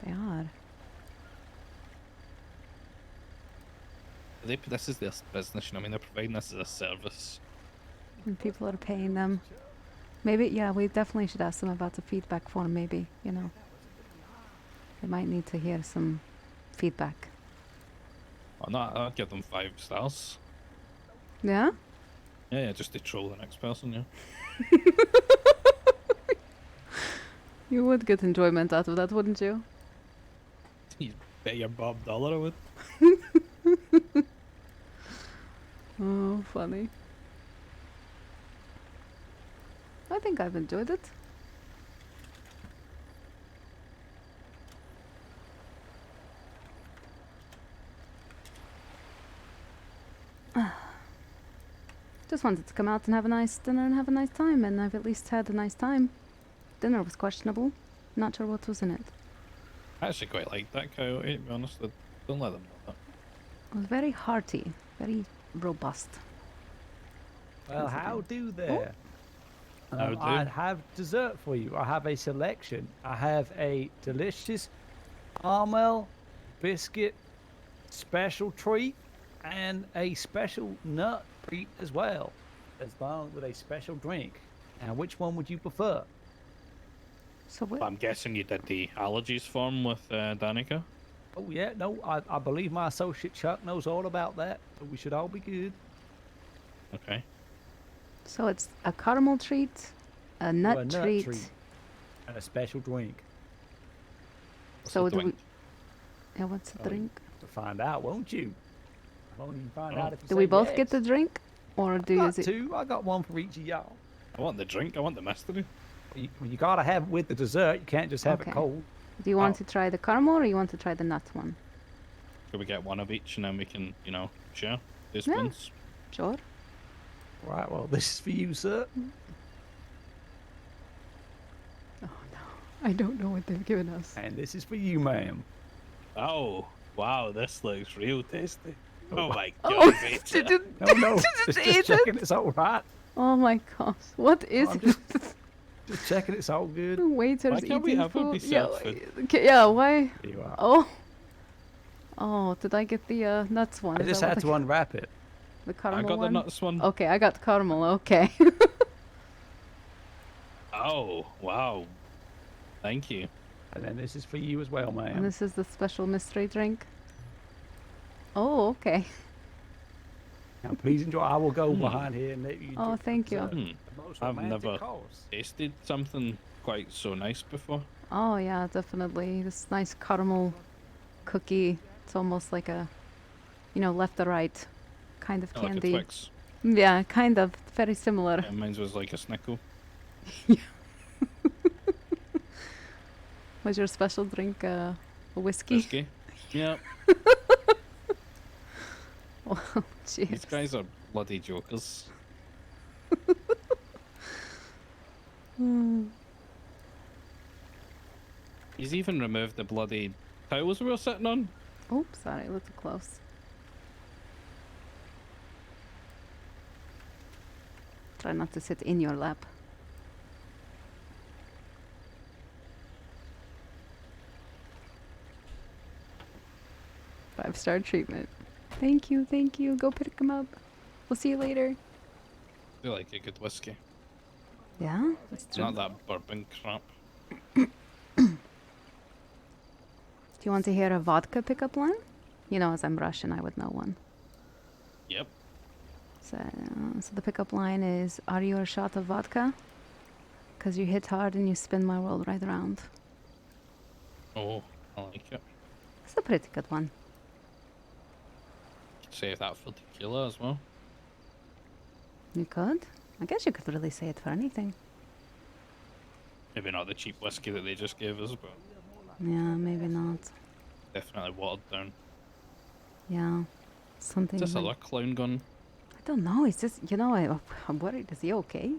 S1: they are.
S11: This is their business, you know. I mean, they're providing this as a service.
S1: And people are paying them. Maybe, yeah, we definitely should ask them about the feedback form, maybe, you know. They might need to hear some feedback.
S11: I'll give them 5 stars.
S1: Yeah?
S11: Yeah, just to troll the next person, yeah.
S1: You would get enjoyment out of that, wouldn't you?
S11: You bet your Bob dollar I would.
S1: Oh, funny. I think I've enjoyed it. Just wanted to come out and have a nice dinner and have a nice time, and I've at least had a nice time. Dinner was questionable. Not sure what was in it.
S11: I actually quite like that coyote, to be honest. Don't let them know that.
S1: It was very hearty, very robust.
S19: Well, how do there?
S11: How do?
S19: I have dessert for you. I have a selection. I have a delicious caramel biscuit special treat and a special nut treat as well, as well with a special drink. Now, which one would you prefer?
S1: So what?
S11: I'm guessing you did the allergies form with Danika.
S19: Oh yeah, no, I believe my associate Chuck knows all about that, so we should all be good.
S11: Okay.
S1: So it's a caramel treat, a nut, treat.
S19: and a special drink.
S1: So do we? Yeah, what's the drink?
S19: To find out, won't you? Won't you find out if you
S1: Do
S19: say
S1: we both
S19: yes?
S1: get the drink, or do you?
S19: Got two. I got one for each of y'all.
S11: I want the drink. I want the mystery.
S19: You gotta have it with the dessert. You can't just have it cold.
S1: Do you want to try the caramel, or you want to try the nut one?
S11: Should we get one of each and then we can, share these
S1: Yeah.
S11: ones?
S1: Sure.
S19: Right. Well, this is for you, sir.
S1: I don't know what they've given us.
S19: And this is for you, ma'am.
S11: Oh, wow, this looks real tasty. Oh my
S1: Oh,
S11: god, Vita.
S1: did you,
S19: No,
S1: did you
S19: just
S1: eat it?
S19: checking it's all right.
S1: Oh my gosh, what is it?
S19: Just checking it's all good.
S1: Waiters
S11: Why can't we
S1: eating
S11: ever be
S1: food. Yeah,
S11: self-food?
S1: okay, yeah, why?
S19: There you are.
S1: Oh. Oh, did I get the nuts one?
S19: I
S1: Is
S19: just
S1: that
S19: had
S1: what
S19: to unwrap it.
S1: the caramel
S11: got the
S1: one?
S11: nuts one.
S1: Okay, I got the caramel, okay.
S11: Oh, wow. Thank you.
S19: And then this is for you as well,
S1: And
S19: ma'am.
S1: this is the special mystery drink. Oh, okay.
S19: Now, please enjoy. I will go behind here and let you.
S1: Oh,
S19: enjoy
S1: thank you.
S19: the most
S11: I've
S19: romantic
S11: never
S19: course.
S11: tasted something quite so nice before.
S1: Oh yeah, definitely. This nice caramel cookie. It's almost like a, left to right kind of
S11: Like a
S1: candy.
S11: Twix.
S1: Yeah, kind of. Very similar.
S11: Yeah, mine was like a Snickle.
S1: Was your special drink a whiskey?
S11: Whiskey. Yep.
S1: Oh, jeez.
S11: These guys are bloody jokers.
S1: Hmm.
S11: He's even removed the bloody towels we were sitting on.
S1: Oops, sorry, a little close. Try not to sit in your lap. Five-star treatment. Thank you, thank you. Go pick them up. We'll see you later.
S11: I feel like a good whiskey.
S1: Yeah, that's
S11: It's
S1: true.
S11: not that bourbon crap.
S1: Do you want to hear a vodka pickup line? As I'm Russian, I would know one.
S11: Yep.
S1: So the pickup line is, "Are you a shot of vodka? 'Cause you hit hard and you spin my world right around."
S11: Oh, I like it.
S1: It's a pretty good one.
S11: Save that for tequila as well.
S1: You could? I guess you could really say it for anything.
S11: Maybe not the cheap whiskey that they just gave us, but
S1: Yeah, maybe not.
S11: definitely watered down.
S1: Yeah, something.
S11: Is this
S1: like-
S11: other clown gun?
S1: I don't know. It's just, I'm worried. Is he okay?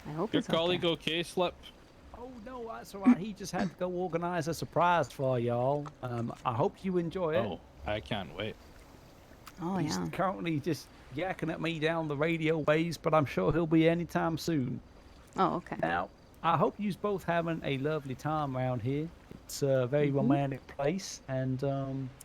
S1: I hope
S11: Your
S1: he's okay.
S11: colleague okay, Slip?
S19: Oh no, that's all right. He just had to go organize a surprise for y'all. I hope you enjoy it.
S11: Oh, I can't wait.
S1: Oh
S19: He's
S1: yeah.
S19: currently just yakking at me down the radio waves, but I'm sure he'll be anytime soon.
S1: Oh, okay.
S19: Now, I hope you's both having a lovely time around here. It's a very romantic place, and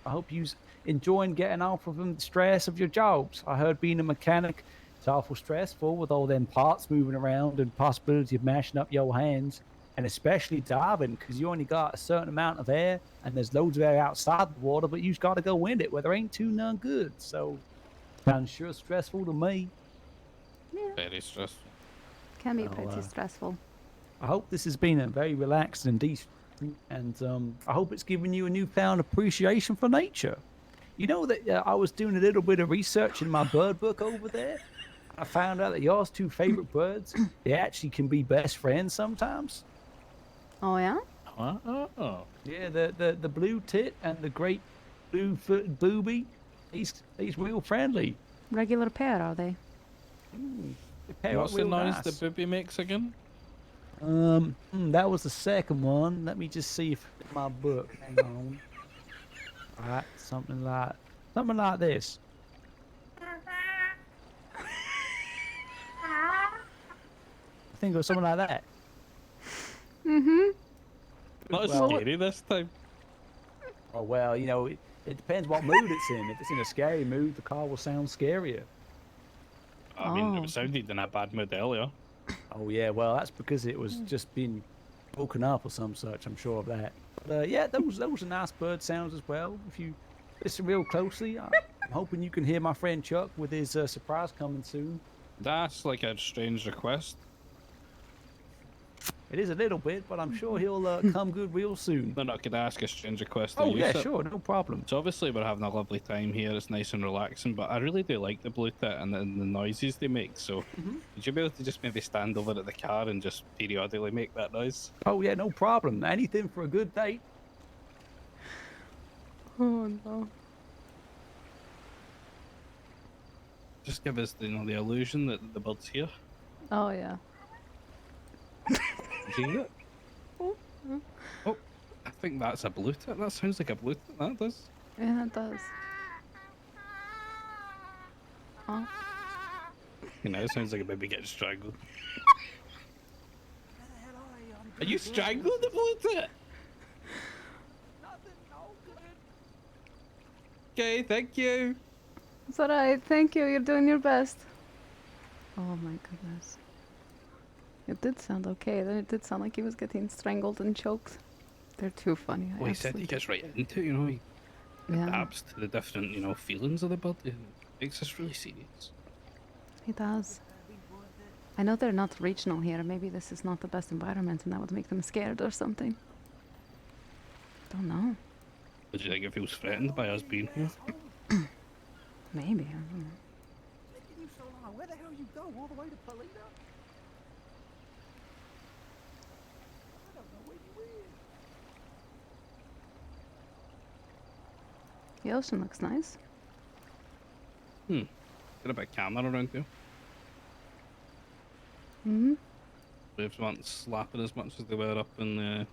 S19: I hope you's enjoying getting off of the stress of your jobs. I heard being a mechanic is awful stressful with all them parts moving around and possibility of mashing up your hands, and especially diving, because you only got a certain amount of air, and there's loads of air outside the water, but you've got to go in it where there ain't too none good. So, sounds sure stressful to me.
S11: Very stressful.
S1: Can be
S19: Oh,
S1: pretty stressful.
S19: I hope this has been a very relaxed and decent, and I hope it's given you a newfound appreciation for nature. You know that I was doing a little bit of research in my bird book over there. I found out that y'all's two favorite birds, they actually can be best friends sometimes.
S1: Oh yeah.
S11: Oh.
S19: Yeah, the blue tit and the great blue-footed booby, he's real friendly.
S1: Regular pair, are they?
S19: They pair up
S11: What's the
S19: real
S11: noise
S19: nice.
S11: the booby makes again?
S19: That was the second one. Let me just see if my book. Hang on. All right, something like this. I think it was something like that.
S1: Mm-hmm.
S11: Not as
S19: Well,
S11: scary this time.
S19: Oh well, you know, it depends what mood it's in. If it's in a scary mood, the car will sound scarier.
S11: I mean, it sounded in a bad mood earlier.
S19: Oh yeah, well that's because it was just been woken up or some such. I'm sure of that. But yeah, those are nice bird sounds as well. If you listen real closely, I'm hoping you can hear my friend Chuck with his surprise coming soon.
S11: That's like a strange request.
S19: It is a little bit, but I'm sure he'll come good real soon.
S11: No, I could ask a strange request.
S19: Oh yeah, sure, no problem.
S11: So obviously we're having a lovely time here. It's nice and relaxing, but I really do like the Blue Tit and the noises they make. So would you be able to just maybe stand over at the car and just periodically make that noise?
S19: Oh yeah, no problem. Anything for a good date.
S1: Oh no.
S11: Just give us the illusion that the bird's here.
S1: Oh yeah.
S11: Do you get it? Oh, I think that's a Blue Tit. That sounds like a Blue Tit. That does.
S1: Yeah, it does. Oh.
S11: You know, it sounds like a baby getting strangled. Are you strangling the Blue Tit? Okay, thank you.
S1: It's alright, thank you, you're doing your best. Oh my goodness. It did sound okay, then it did sound like he was getting strangled and choked. They're too funny.
S11: Well, he said he gets right into it, you know, he
S1: Yeah.
S11: adapts to the different, feelings of the bird. It makes us really serious.
S1: He does. I know they're not regional here, maybe this is not the best environment and that would make them scared or something. Don't know.
S11: Would you think it feels threatened by us being here?
S1: Maybe, I don't know.
S5: Where the hell you go? All the way to Polito?
S1: The ocean looks nice.
S11: Get a bit of camera around here.
S1: Mm-hmm.
S11: Waves weren't slapping as much as they were up in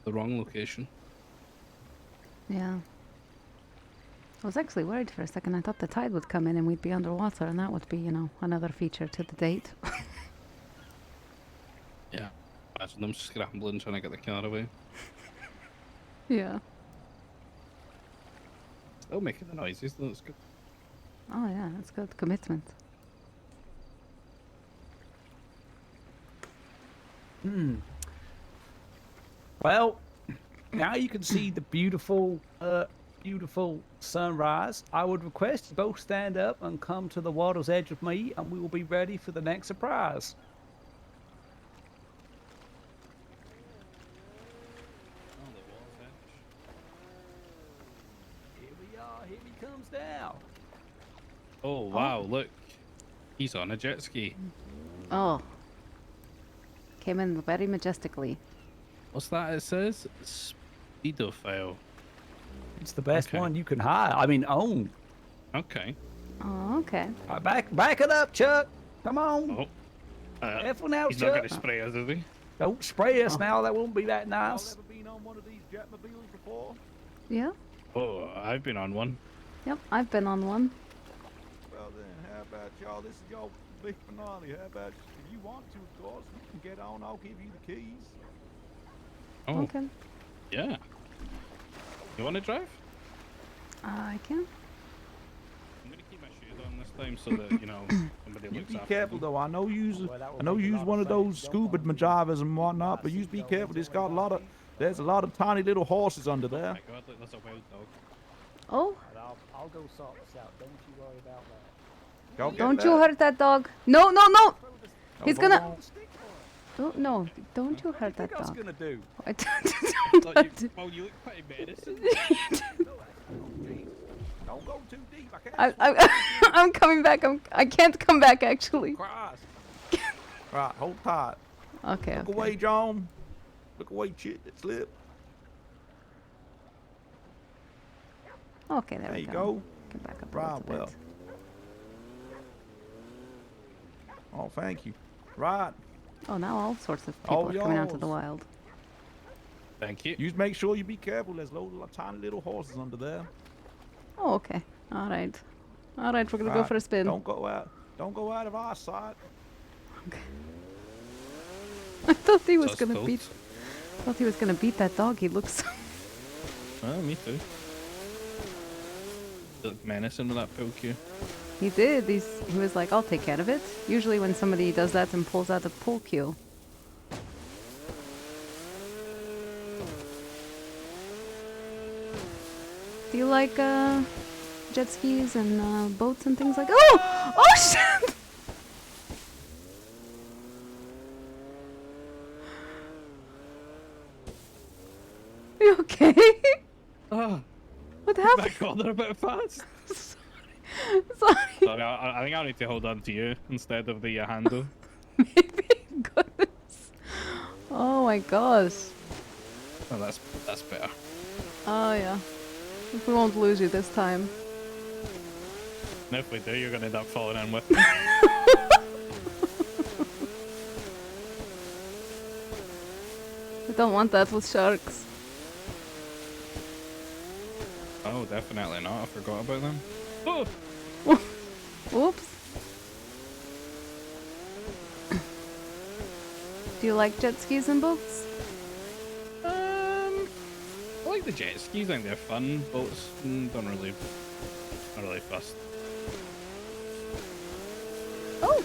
S11: the wrong location.
S1: Yeah. I was actually worried for a second. I thought the tide would come in and we'd be underwater and that would be, another feature to the date.
S11: Yeah. Imagine them scrambling trying to get the car away.
S1: Yeah.
S11: Still making the noises, though, it's good.
S1: Oh yeah, that's good. Commitment.
S19: Well, now you can see the beautiful sunrise. I would request you both stand up and come to the water's edge with me, and we will be ready for the next surprise. Here we are. Here he comes down.
S11: Oh, wow, look. He's on a jet ski.
S1: Oh. Came in very majestically.
S11: What's that it says? Speedophile.
S19: It's the best one you can hire. I mean, own.
S11: Okay.
S1: Oh, okay.
S19: All right, back it up, Chuck. Come on.
S11: Oh.
S19: Careful now,
S11: He's
S19: Chuck.
S11: not going to spray us, is he?
S19: Don't spray us now. That won't be that nice.
S5: Ever been on one of these jetmobiles before?
S1: Yeah?
S11: Oh, I've been on one.
S1: Yep, I've been on one.
S5: Well then, how about y'all? This is y'all big finale. How about if you want to, of course, we can get on. I'll give you the keys.
S11: Oh.
S1: Okay.
S11: Yeah. You want to drive?
S1: I can.
S11: I'm going to keep my shoes on this time so that, somebody
S13: You
S11: looks
S13: be
S11: after
S13: careful
S11: them.
S13: though. I know you's one of those scuba drivers and whatnot, but you be careful. There's a lot of tiny little horses under there.
S11: Oh my god, look, that's a wild dog.
S1: Oh.
S19: I'll go sort this out. Don't you worry about that.
S13: Go get
S1: Don't
S13: that.
S1: you hurt that dog. No, no, no! He's
S13: hold
S1: gonna...
S13: on.
S1: Oh, no, don't you hurt that
S19: What was
S1: dog.
S19: gonna do?
S1: I
S11: Well, you look pretty menacing.
S5: Don't go too deep. I can't.
S1: I'm coming back. I can't come back, actually.
S5: Christ.
S13: Right, hold tight.
S1: Okay,
S13: Look
S1: okay.
S13: away, John. Look away, chit. Slip.
S1: Oh, Okay, there
S13: There
S1: we
S13: you
S1: go.
S13: go.
S1: Get back up a
S13: Right,
S1: little
S13: well.
S1: bit.
S13: Oh, thank you. Right.
S1: Oh, now all sorts of people are coming out to the wild.
S11: Thank you.
S13: You just make sure you be careful. There's loads of tiny little horses under there.
S1: Oh, okay. All right. All right, we're gonna go
S13: Right,
S1: for a spin.
S13: Don't go out. Don't go out of our sight.
S1: I thought he was
S11: Just
S1: gonna
S11: thought.
S1: beat. Thought he was gonna beat that dog. He looks.
S11: Oh, me too. You look menacing with that pool cue.
S1: He did. He was like, "I'll take care of it." Usually, when somebody does that and pulls out a pool cue. Do you like jet skis and boats and things like? Oh! Oh shit! Are you okay?
S11: Oh,
S1: what happened?
S11: that corner a bit fast.
S1: Sorry.
S11: Sorry, I think I need to hold on to you instead of the handle.
S1: Oh my gosh.
S11: Oh, that's better.
S1: Oh yeah. We won't lose you this time.
S11: And if we do, you're gonna end up falling in with me.
S1: I don't want that with sharks.
S11: Oh, definitely not. I forgot about them. Oh!
S1: Oops. Do you like jet skis and boats?
S11: I like the jet skis. I think they're fun. Boats, not really fussed.
S1: Oh!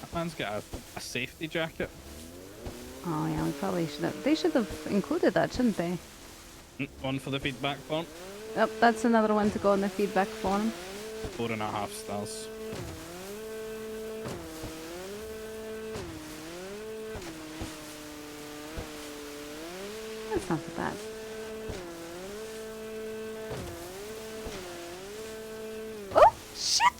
S11: That man's got a safety jacket.
S1: Oh yeah, we probably should have. They should have included that, shouldn't they?
S11: One for the feedback form.
S1: Yep, that's another one to go in the feedback form.
S11: 4.5 stars.
S1: That's not so bad. Oh shit!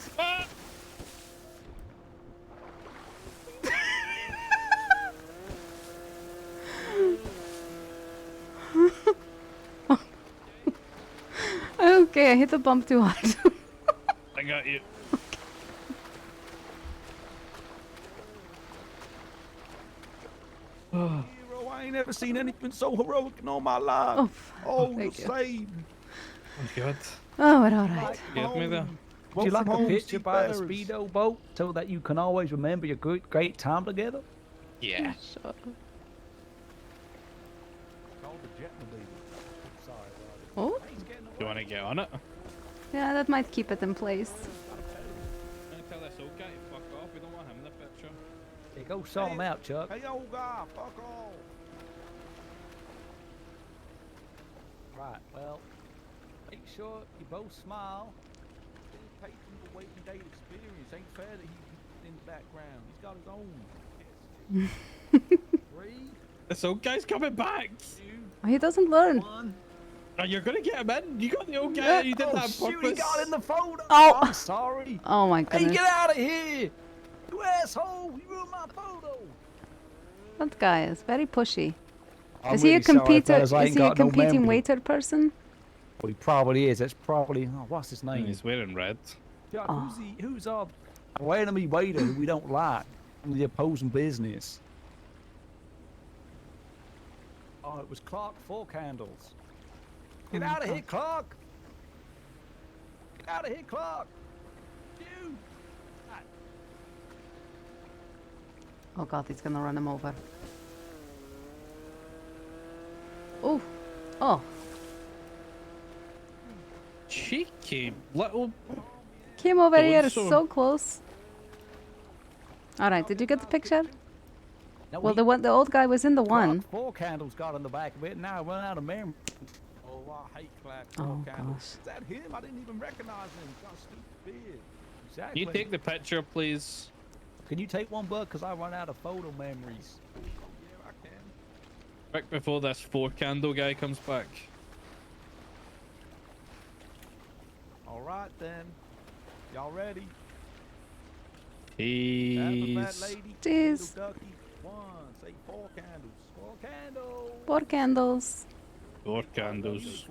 S1: Okay, I hit the bump too hard.
S11: I got you.
S13: Hero, I ain't ever seen anything so heroic in all my life. Oh, you're
S1: thank you.
S13: saved.
S11: Oh, God.
S1: Oh, we're all right.
S11: Give me that.
S19: Would you like a
S13: home,
S19: picture by the
S13: seafarers.
S19: speedo boat so that you can always remember your great time together?
S11: Yeah.
S1: Sure. Oh?
S11: You want to get on it?
S1: Yeah, that might keep it in place.
S11: I'm gonna tell this old guy to fuck off. We don't want him in the picture.
S19: Hey, go sort him out, Chuck.
S13: Hey, old guy, fuck off.
S19: Right, well, make sure you both smile.
S13: Pay from the waiting date experience. Ain't fair that he's in the background. He's got his own. 3.
S11: This old guy's coming back.
S1: Oh, he doesn't learn.
S13: 1.
S11: Oh, you're gonna get him in. You got the old guy. You did that on
S19: Shoot,
S11: purpose.
S19: he got in the photo.
S1: Oh.
S19: I'm sorry.
S1: Oh my
S19: Hey,
S1: goodness.
S19: get out of here! You asshole! You ruined my photo.
S1: That guy is very pushy.
S19: I'm
S1: Is he a
S19: really sorry,
S1: competer?
S19: fellas, I
S1: Is
S19: ain't
S1: he a
S19: got no
S1: competing
S19: memory.
S1: waiter person?
S19: Well, he probably is. That's probably. Oh, what's his name?
S11: He's wearing red.
S19: Chuck,
S1: Oh.
S19: who's our enemy waiter who we don't like in the opposing business? Oh, it was Clark Four Candles. Get
S1: Oh,
S19: out of here,
S1: gosh.
S19: Clark! Get out of here, Clark! You!
S1: Oh god, he's gonna run him over. Oh. Oh.
S11: Cheeky little.
S1: Came over here
S11: So-and-so.
S1: so close. Alright, did you get the picture?
S19: No,
S1: Well,
S19: he-
S1: the old guy was in the one.
S19: Clark Four Candles got on the back of it. Now I run out of memory.
S13: Oh, I hate Clark
S1: Oh,
S13: Four Candles.
S1: gosh.
S13: Is that him? I didn't even recognize him. He's got a stupid beard.
S19: Exactly.
S11: Can you take the picture, please?
S19: Can you take one, bud? Because I run out of photo memories.
S13: Yeah, I can.
S11: Quick before this 4-candle guy comes back.
S13: All right, then. Y'all ready?
S11: Peace.
S13: Alphabet lady,
S1: Cheers.
S13: little ducky. 1. Say 4 candles. 4 candles.
S1: 4 candles.
S11: 4 candles.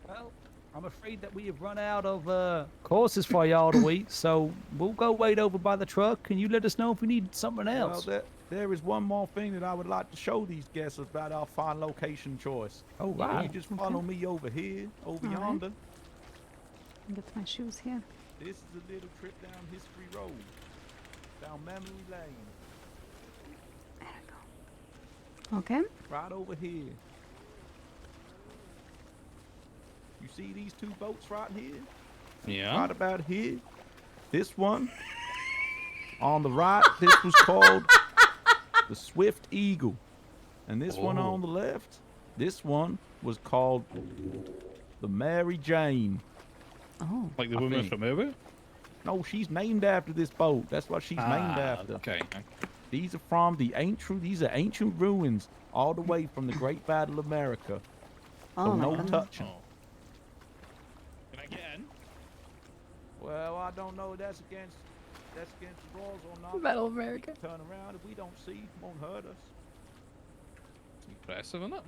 S19: Well, I'm afraid that we have run out of courses for y'all to wait, so we'll go wait over by the truck, and you let us know if we need something
S5: Well,
S19: else.
S5: there is one more thing that I would like to show these guests about our fine location choice.
S19: Oh,
S5: If
S19: right.
S5: you just follow me over here, over
S1: All right.
S5: yonder.
S1: Get my shoes here.
S5: This is a little trip down History Road, down Memory Lane.
S1: Okay.
S5: Right over here. You see these two boats right here?
S11: Yeah.
S5: Right about here. This one. On the right, this was called the Swift Eagle. And this one on the left, this one was called the Mary Jane.
S1: Oh.
S11: Like the woman from over?
S5: No, she's named after this boat. That's what she's named after.
S11: Okay.
S5: These are from the ancient ruins, all the way from the Great Battle of America.
S1: Oh,
S5: So
S1: my
S5: no
S1: goodness.
S5: touching.
S11: Can I get in?
S5: Well, I don't know if that's against the laws or not.
S1: Battle of America.
S5: We can turn around if we don't see, it won't hurt us.
S11: Impressive, isn't it?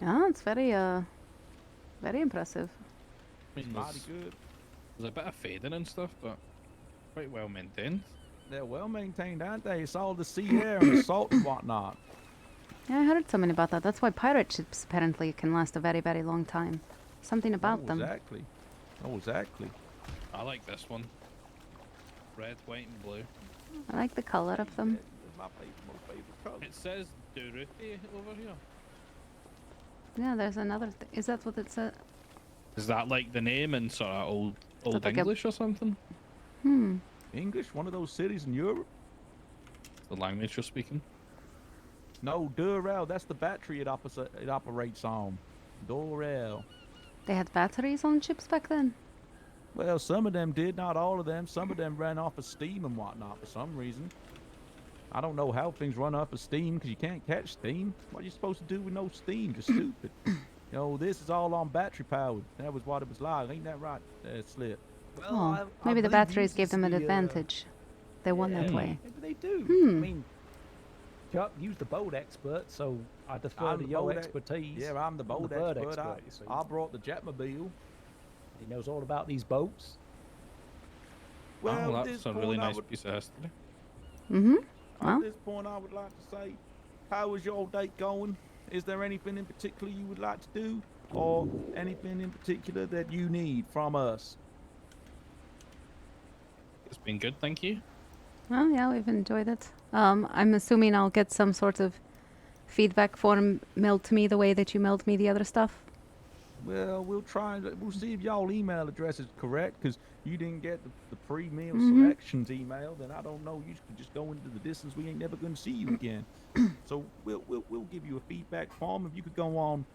S1: Yeah, it's very impressive.
S11: I mean,
S5: Mighty good.
S11: There's a bit of fading and stuff, but quite well maintained.
S5: They're well maintained, aren't they? It's all the sea air and the salt and whatnot.
S1: Yeah, I heard something about that. That's why pirate ships apparently can last a very, very long time. Something about them.
S5: Exactly. Oh, exactly.
S11: I like this one. Red, white, and blue.
S1: I like the color of them.
S5: It's my most favorite color.
S11: It says Duruti over here.
S1: Yeah, there's another. Is that what it said?
S11: Is that like the name in sort of old
S1: like a-
S11: English or something?
S1: Hmm.
S5: English, one of those cities in Europe.
S11: The language you're speaking?
S5: No, Durrell. That's the battery it operates on. Durrell.
S1: They had batteries on ships back then.
S5: Well, some of them did, not all of them. Some of them ran off of steam and whatnot for some reason. I don't know how things run off of steam because you can't catch steam. What are you supposed to do with no steam? Just stupid. You know, this is all on battery powered. That was what it was like. Ain't that right, Slip?
S1: Oh, maybe the batteries gave them an advantage. They won that way.
S19: Maybe they do.
S1: Hmm.
S19: I mean, Chuck, you's the boat expert, so I defer
S5: I'm
S19: to
S5: the
S19: your
S5: boat
S19: expertise.
S5: Yeah, I'm the boat
S19: bird
S5: expert.
S19: you see.
S5: I brought the jetmobile.
S19: He knows all about these boats.
S5: Well, at
S11: that's
S5: this
S11: a really
S5: point, I
S11: nice
S5: would-
S11: piece of history.
S1: Mm-hmm.
S5: At
S1: Well,
S5: this point, I would like to say, how is your date going? Is there anything in particular you would like to do, or anything in particular that you need from us?
S11: It's been good, thank you.
S1: well, yeah, we've enjoyed it. I'm assuming I'll get some sort of feedback form mailed to me the way that you mailed me the other stuff.
S5: Well, we'll try and we'll see if y'all email address is correct, because you didn't get the pre-meal
S1: Mhm.
S5: selections email. Then I don't know. You could just go into the distance. We ain't never going to see you again. So we'll give you a feedback form. If you could go on,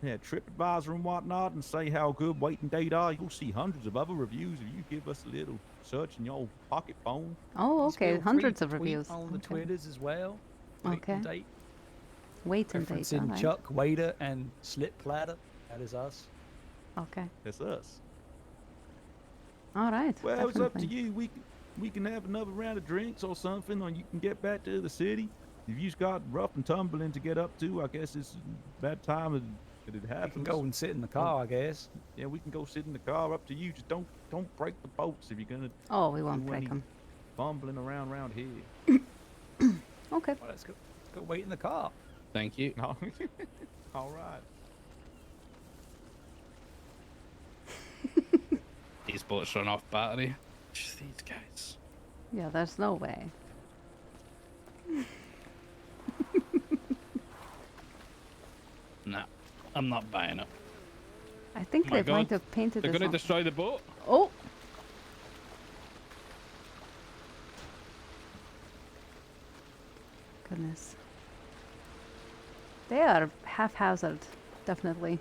S5: TripAdvisor and whatnot, and say how good Wait and Date are, you'll see hundreds of other reviews. If you give us a little search in your pocket phone.
S1: Oh,
S19: Please
S1: okay,
S19: feel free
S1: hundreds
S19: to
S1: of
S19: tweet
S1: reviews.
S19: on the
S1: Okay.
S19: Twitters as well. Wait
S1: Okay.
S19: and Date.
S1: Wait and date.
S19: Referencing
S1: Alright.
S19: Chuck, Waiter, and Slip Platter. That is us.
S1: Okay.
S5: That's us.
S1: All right.
S5: Well, it's up to
S1: definitely.
S5: you. We can have another round of drinks or something, or you can get back to the city. If you've got rough and tumbling to get up to, I guess it's that time that it happens.
S19: We can go and sit in the car, I guess.
S5: Yeah, we can go sit in the car. Up to you. Just don't break the boats if you're gonna.
S1: Oh, we won't
S5: do
S1: break
S5: any
S1: them.
S5: Fumbling around here.
S1: Okay.
S19: Well, let's go wait in the car.
S11: Thank you.
S5: All right.
S11: These boats run off battery. Just these guys.
S1: Yeah, there's no way.
S11: Nah, I'm not buying it.
S1: I think
S11: Oh my
S1: they might
S11: God.
S1: have painted
S11: They're
S1: this
S11: going
S1: on.
S11: to destroy the boat.
S1: Oh! Goodness. They are haphazard, definitely.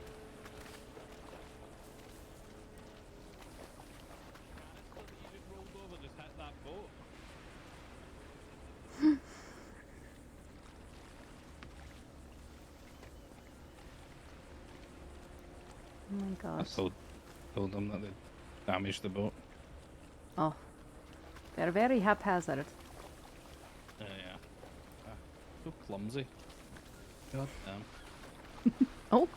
S1: Oh my
S11: I
S1: gosh.
S11: told them that they damaged the boat.
S1: Oh. They're very haphazard.
S11: Yeah. So clumsy. God damn.
S1: Oh!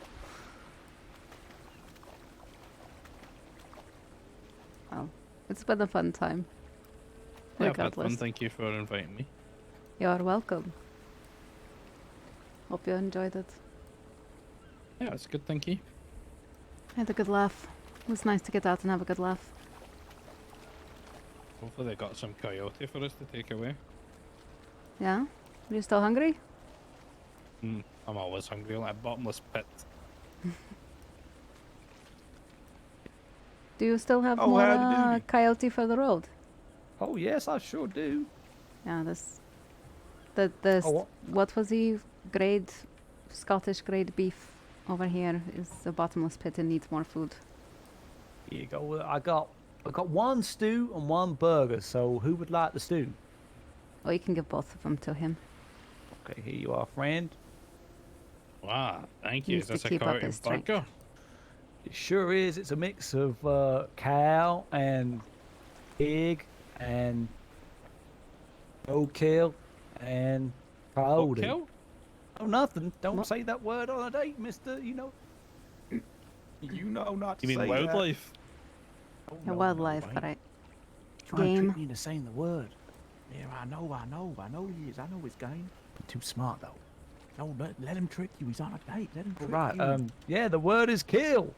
S1: It's been a fun time.
S11: Yeah, I've had fun.
S1: Regardless.
S11: Thank you for inviting me.
S1: You're welcome. Hope you enjoyed it.
S11: Yeah, it's good. Thank you.
S1: I had a good laugh. It was nice to get out and have a good laugh.
S11: Hopefully they got some coyote for us to take away.
S1: Yeah? Are you still hungry?
S11: I'm always hungry, like a bottomless pit.
S1: Do you still have
S19: Oh,
S1: more
S19: howdy doody.
S1: coyote for the road?
S19: Oh yes, I sure do.
S1: Yeah, this...
S19: Oh,
S1: what was he? Grade... Scottish grade beef over here is a bottomless pit and needs more food.
S19: Here you go. I got one stew and one burger. So who would like the stew?
S1: Oh, you can give both of them to him.
S19: Okay, here you are, friend.
S11: Wow, thank
S1: He
S11: you.
S1: needs
S11: Is
S1: to
S11: this a
S1: keep up
S11: coyote
S1: his strength.
S11: burger?
S19: It sure is. It's a mix of cow and pig and roadkill and coyote.
S11: Roadkill?
S19: Oh, nothing. Don't say that word on a date, mister. You know.
S5: You know not to
S11: You mean
S5: say
S11: wildlife?
S19: Oh,
S1: Yeah,
S19: no,
S1: wildlife,
S19: no,
S1: but
S19: ain't.
S1: I...
S5: Trying to
S1: Game.
S5: trick me into saying the word. Yeah, I know he is. I know his game. But too smart though. No, let him trick you. He's on a date. Let him trick
S19: Right.
S5: you.
S19: Yeah, the word is kill.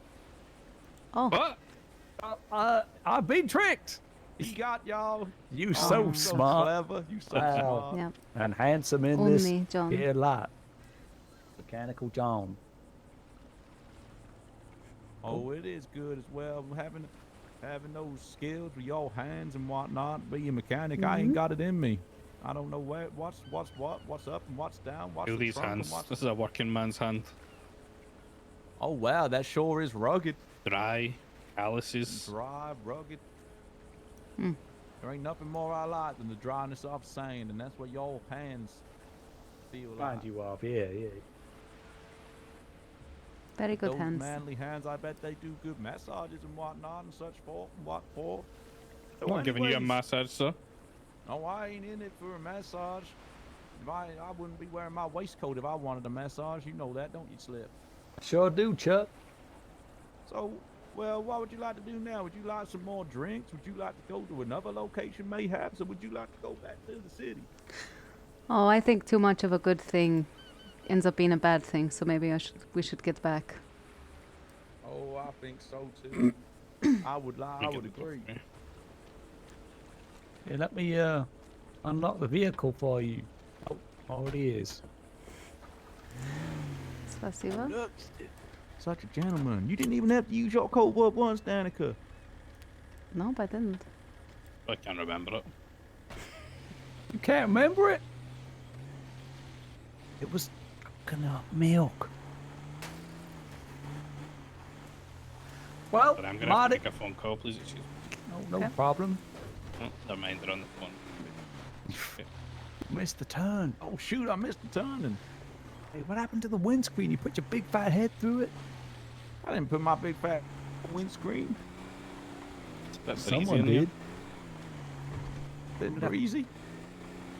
S1: Oh.
S11: What?
S19: I've been tricked.
S5: He got y'all.
S19: You so smart.
S5: Clever. You so
S19: Wow.
S5: smart.
S1: Yep.
S19: And handsome in
S1: Only
S19: this
S1: John.
S19: here light. Mechanical John.
S5: Oh, it is good as well. Having those skills with your hands and whatnot. Be a mechanic. I ain't got it in me. I don't know what's up and what's down. What's
S11: Feel
S5: the
S11: these
S5: trunk and
S11: hands.
S5: what's...
S11: This is a working man's hand.
S5: Oh wow, that sure is rugged.
S11: Dry, calluses.
S5: Dry, rugged.
S1: Hmm.
S5: There ain't nothing more I like than the dryness of sand, and that's what your hands feel like.
S19: Mind you of, yeah.
S1: Very good
S5: Those
S1: hands.
S5: manly hands, I bet they do good massages and whatnot and such for. What for?
S11: I'm not giving you a
S5: anyways,
S11: massage, sir.
S5: No, I ain't in it for a massage. If I wouldn't be wearing my waistcoat if I wanted a massage. You know that, don't you, Slip?
S19: Sure do, Chuck.
S5: So, well, what would you like to do now? Would you like some more drinks? Would you like to go to another location, mayhaps, or would you like to go back to the city?
S1: Oh, I think too much of a good thing ends up being a bad thing, so maybe we should get back.
S5: Oh, I think so too. I would agree.
S19: Yeah, let me unlock the vehicle for you. Oh, it is.
S1: Spasibo.
S5: Look, such a gentleman. You didn't even have to use your cold word once, Danika.
S1: No, I didn't.
S11: I can't remember it.
S19: You can't remember it? It was coconut milk. Well,
S11: But I'm gonna have to make a phone call, please. Excuse me.
S19: No problem.
S11: Oh, never mind, they're on the phone.
S19: Missed the turn.
S5: Oh shoot, I missed the turning.
S19: Hey, what happened to the windscreen? You put your big fat head through it?
S5: I didn't put my big fat windscreen.
S19: Someone did.
S5: Bit breezy.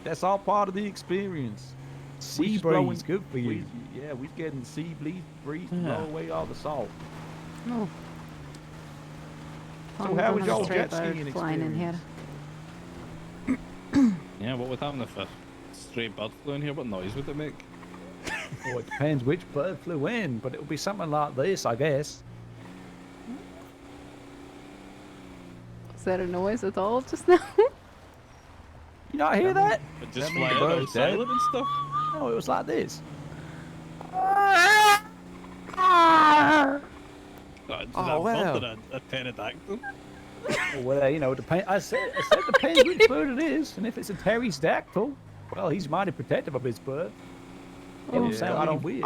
S5: That's all part of the experience.
S19: Sea breeze, good for you.
S5: We're getting sea breeze to
S19: Yeah.
S5: blow away all the salt.
S1: No.
S5: So how was your jet
S1: bird
S5: skiing
S1: flying in here?
S11: Yeah, what would happen if a stray bird flew in here? What noise would it make?
S19: Well, it depends which bird flew in, but it would be something like this, I guess.
S1: Is there a noise at all just now?
S19: You not hear that?
S11: It just
S19: That
S11: fly
S19: means
S11: out
S19: the
S11: all
S19: bird's dead.
S11: silent and stuff?
S19: No, it was like this.
S11: That
S19: Oh, wow.
S11: bird a pterodactyl?
S19: Well, you know, I said depends which bird it is, and if it's a pterodactyl, well, he's mighty protective of his bird. It don't sound really weird.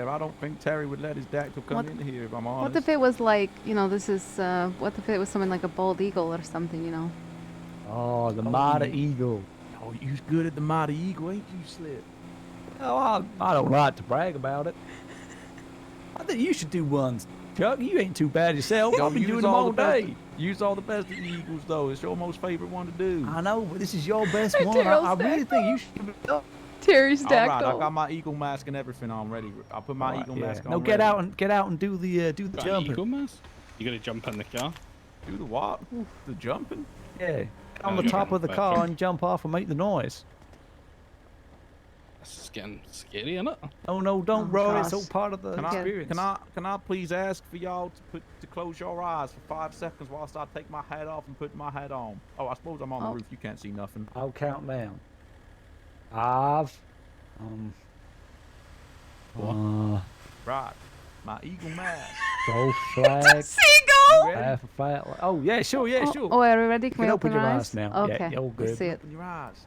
S5: I don't think Terry would let his dactyl come
S1: What-
S5: in here, if I'm honest.
S1: What if it was like, this is, what if it was something like a bald eagle or something,
S19: Oh, the mighty eagle.
S5: Oh, you's good at the mighty eagle, ain't you, Slip?
S19: Oh, I don't like to brag about it. I think you should do one, Chuck. You ain't too bad yourself. I've been doing them all day.
S5: Use all the best of the eagles, though. It's your most favorite one to do.
S19: I know, but this is your best one. I really think you should give it up.
S1: Terry's
S5: All right, I got my eagle mask and everything on ready. I'll put my eagle mask on.
S19: No, get out and do the
S11: Got an
S19: jumping.
S11: eagle mask? You gotta jump in the car?
S13: Do the what? The jumping?
S19: Yeah. Get on
S11: Oh,
S19: the
S11: you're
S19: top
S11: on
S19: of the
S11: the
S19: car
S11: platform.
S19: and jump off and make the noise.
S11: This is getting scary, isn't it?
S19: Oh no, don't
S1: Oh,
S19: worry. It's all
S1: gosh.
S19: part of the
S13: Can
S19: experience.
S13: I please ask for y'all to close your eyes for 5 seconds whilst I take my hat off and put my hat on? Oh, I suppose I'm on the roof. You can't see nothing.
S19: I'll count down. 5.
S13: Right. My eagle mask.
S19: Go flag.
S1: Seagull!
S19: Half a fat. Oh yeah, sure, yeah, sure.
S1: Oh, are we ready?
S19: You
S1: Can we
S19: can
S1: open
S19: your
S1: our
S19: eyes
S1: eyes?
S19: now.
S1: Okay.
S19: Yeah, you're
S1: Let's
S19: good.
S1: see it.
S13: Open your eyes.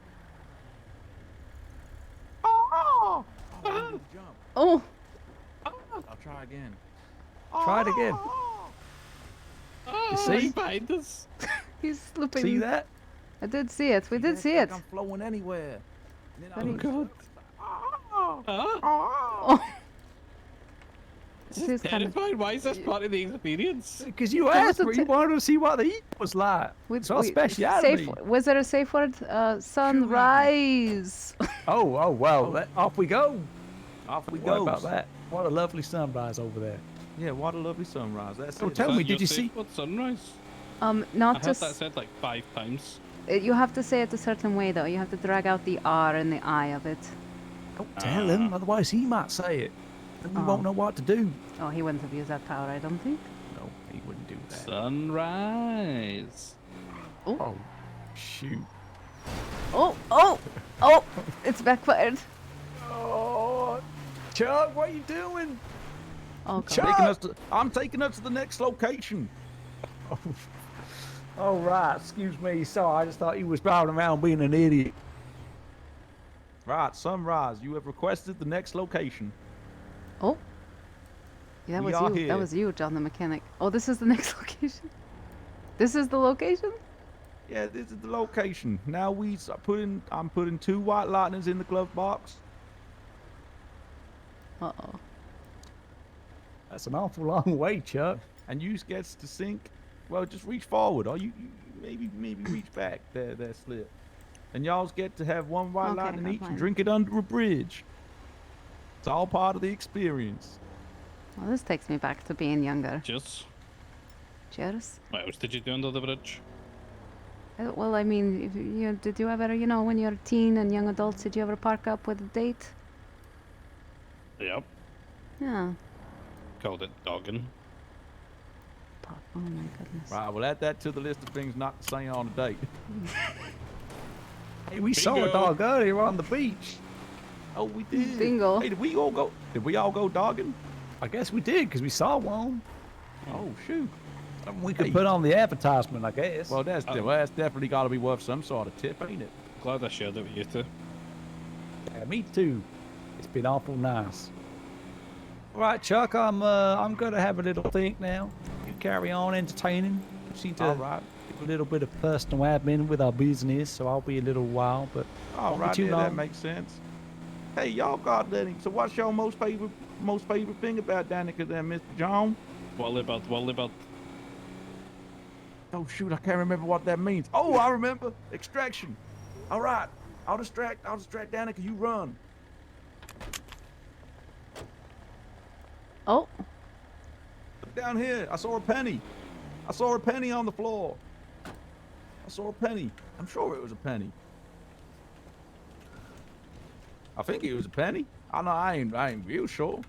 S13: Oh! I need to jump.
S1: Oh!
S13: I'll try again.
S19: Try it again. You see?
S11: He's behind us.
S1: He's slipping.
S19: See that?
S1: I did see it. We did see it.
S13: I'm flowing anywhere.
S1: Very
S11: God.
S1: Oh.
S11: This is terrifying. Why is this part of the experience?
S19: Because you asked for it. You wanted to see what the heat was like. It's our speciality.
S1: Was there a safe word? Sunrise.
S19: Oh, well, off we go.
S13: Off we
S19: What
S13: go.
S19: about that? What a lovely sunrise over there.
S13: Yeah, what a lovely sunrise. That's
S19: Oh,
S13: it.
S19: tell
S11: Is
S19: me,
S11: that
S19: did
S11: your
S19: you see?
S11: safe word, sunrise?
S1: Not
S11: I heard
S1: just.
S11: that said like 5 times.
S1: You have to say it a certain way, though. You have to drag out the R and the I of it.
S19: Don't tell him, otherwise he might say it. And we won't know what to do.
S1: Oh, he wouldn't have used that power, I don't think.
S19: No, he wouldn't do that.
S11: Sunrise.
S19: Oh, shoot.
S1: Oh! It's backfired.
S19: Oh, Chuck, what are you doing?
S1: Oh,
S19: Chuck!
S13: I'm taking us to the next location.
S19: Oh, right. Excuse me. Sorry, I just thought he was driving around being an idiot.
S13: Right, sunrise. You have requested the next location.
S1: Oh. Yeah, that
S13: We
S1: was
S13: are
S1: you.
S13: here.
S1: That was you, John the mechanic. Oh, this is the next location. This is the location?
S13: Yeah, this is the location. Now I'm putting 2 white lightnings in the glove box.
S1: Uh-oh.
S19: That's an awful long way, Chuck.
S13: And you gets to sink. Well, just reach forward, or you maybe reach back. There, slip. And y'all get to have 1 white
S1: Okay,
S13: lightning
S1: got
S13: each
S1: mine.
S13: and drink it under a bridge. It's all part of the experience.
S1: Well, this takes me back to being younger.
S11: Cheers.
S1: Cheers.
S11: What else did you do under the bridge?
S1: Well, I mean, did you ever, when you're a teen and young adults, did you ever park up with a date?
S11: Yep.
S1: Yeah.
S11: Called it dogging.
S1: Oh my goodness.
S13: Right, we'll add that to the list of things not to say on a date.
S19: Hey, we saw a dog earlier on the beach.
S13: Oh, we did.
S1: Bingo.
S13: Hey, did we all go dogging?
S19: I guess we did, because we saw one.
S13: Oh, shoot.
S19: We could put on the advertisement, I guess.
S13: Well, that's definitely got to be worth some sort of tip, ain't it?
S11: Glad I shared it with you two.
S19: Yeah, me too. It's been awful nice. All right, Chuck, I'm gonna have a little think now. You carry on entertaining. We seem to
S13: All right.
S19: do a little bit of personal admin with our business, so I'll be a little while, but
S13: All
S19: won't be
S13: right,
S19: too
S13: yeah,
S19: long.
S13: that makes sense. Hey, y'all got that. So what's your most favorite thing about Danika there, Mr. John?
S11: Whirlybird.
S13: Oh shoot, I can't remember what that means. Oh, I remember. Extraction. All right, I'll distract Danika. You run.
S1: Oh.
S13: Look down here. I saw a penny. I saw a penny on the floor. I saw a penny. I'm sure it was a penny. I think it was a penny. I know I ain't real sure.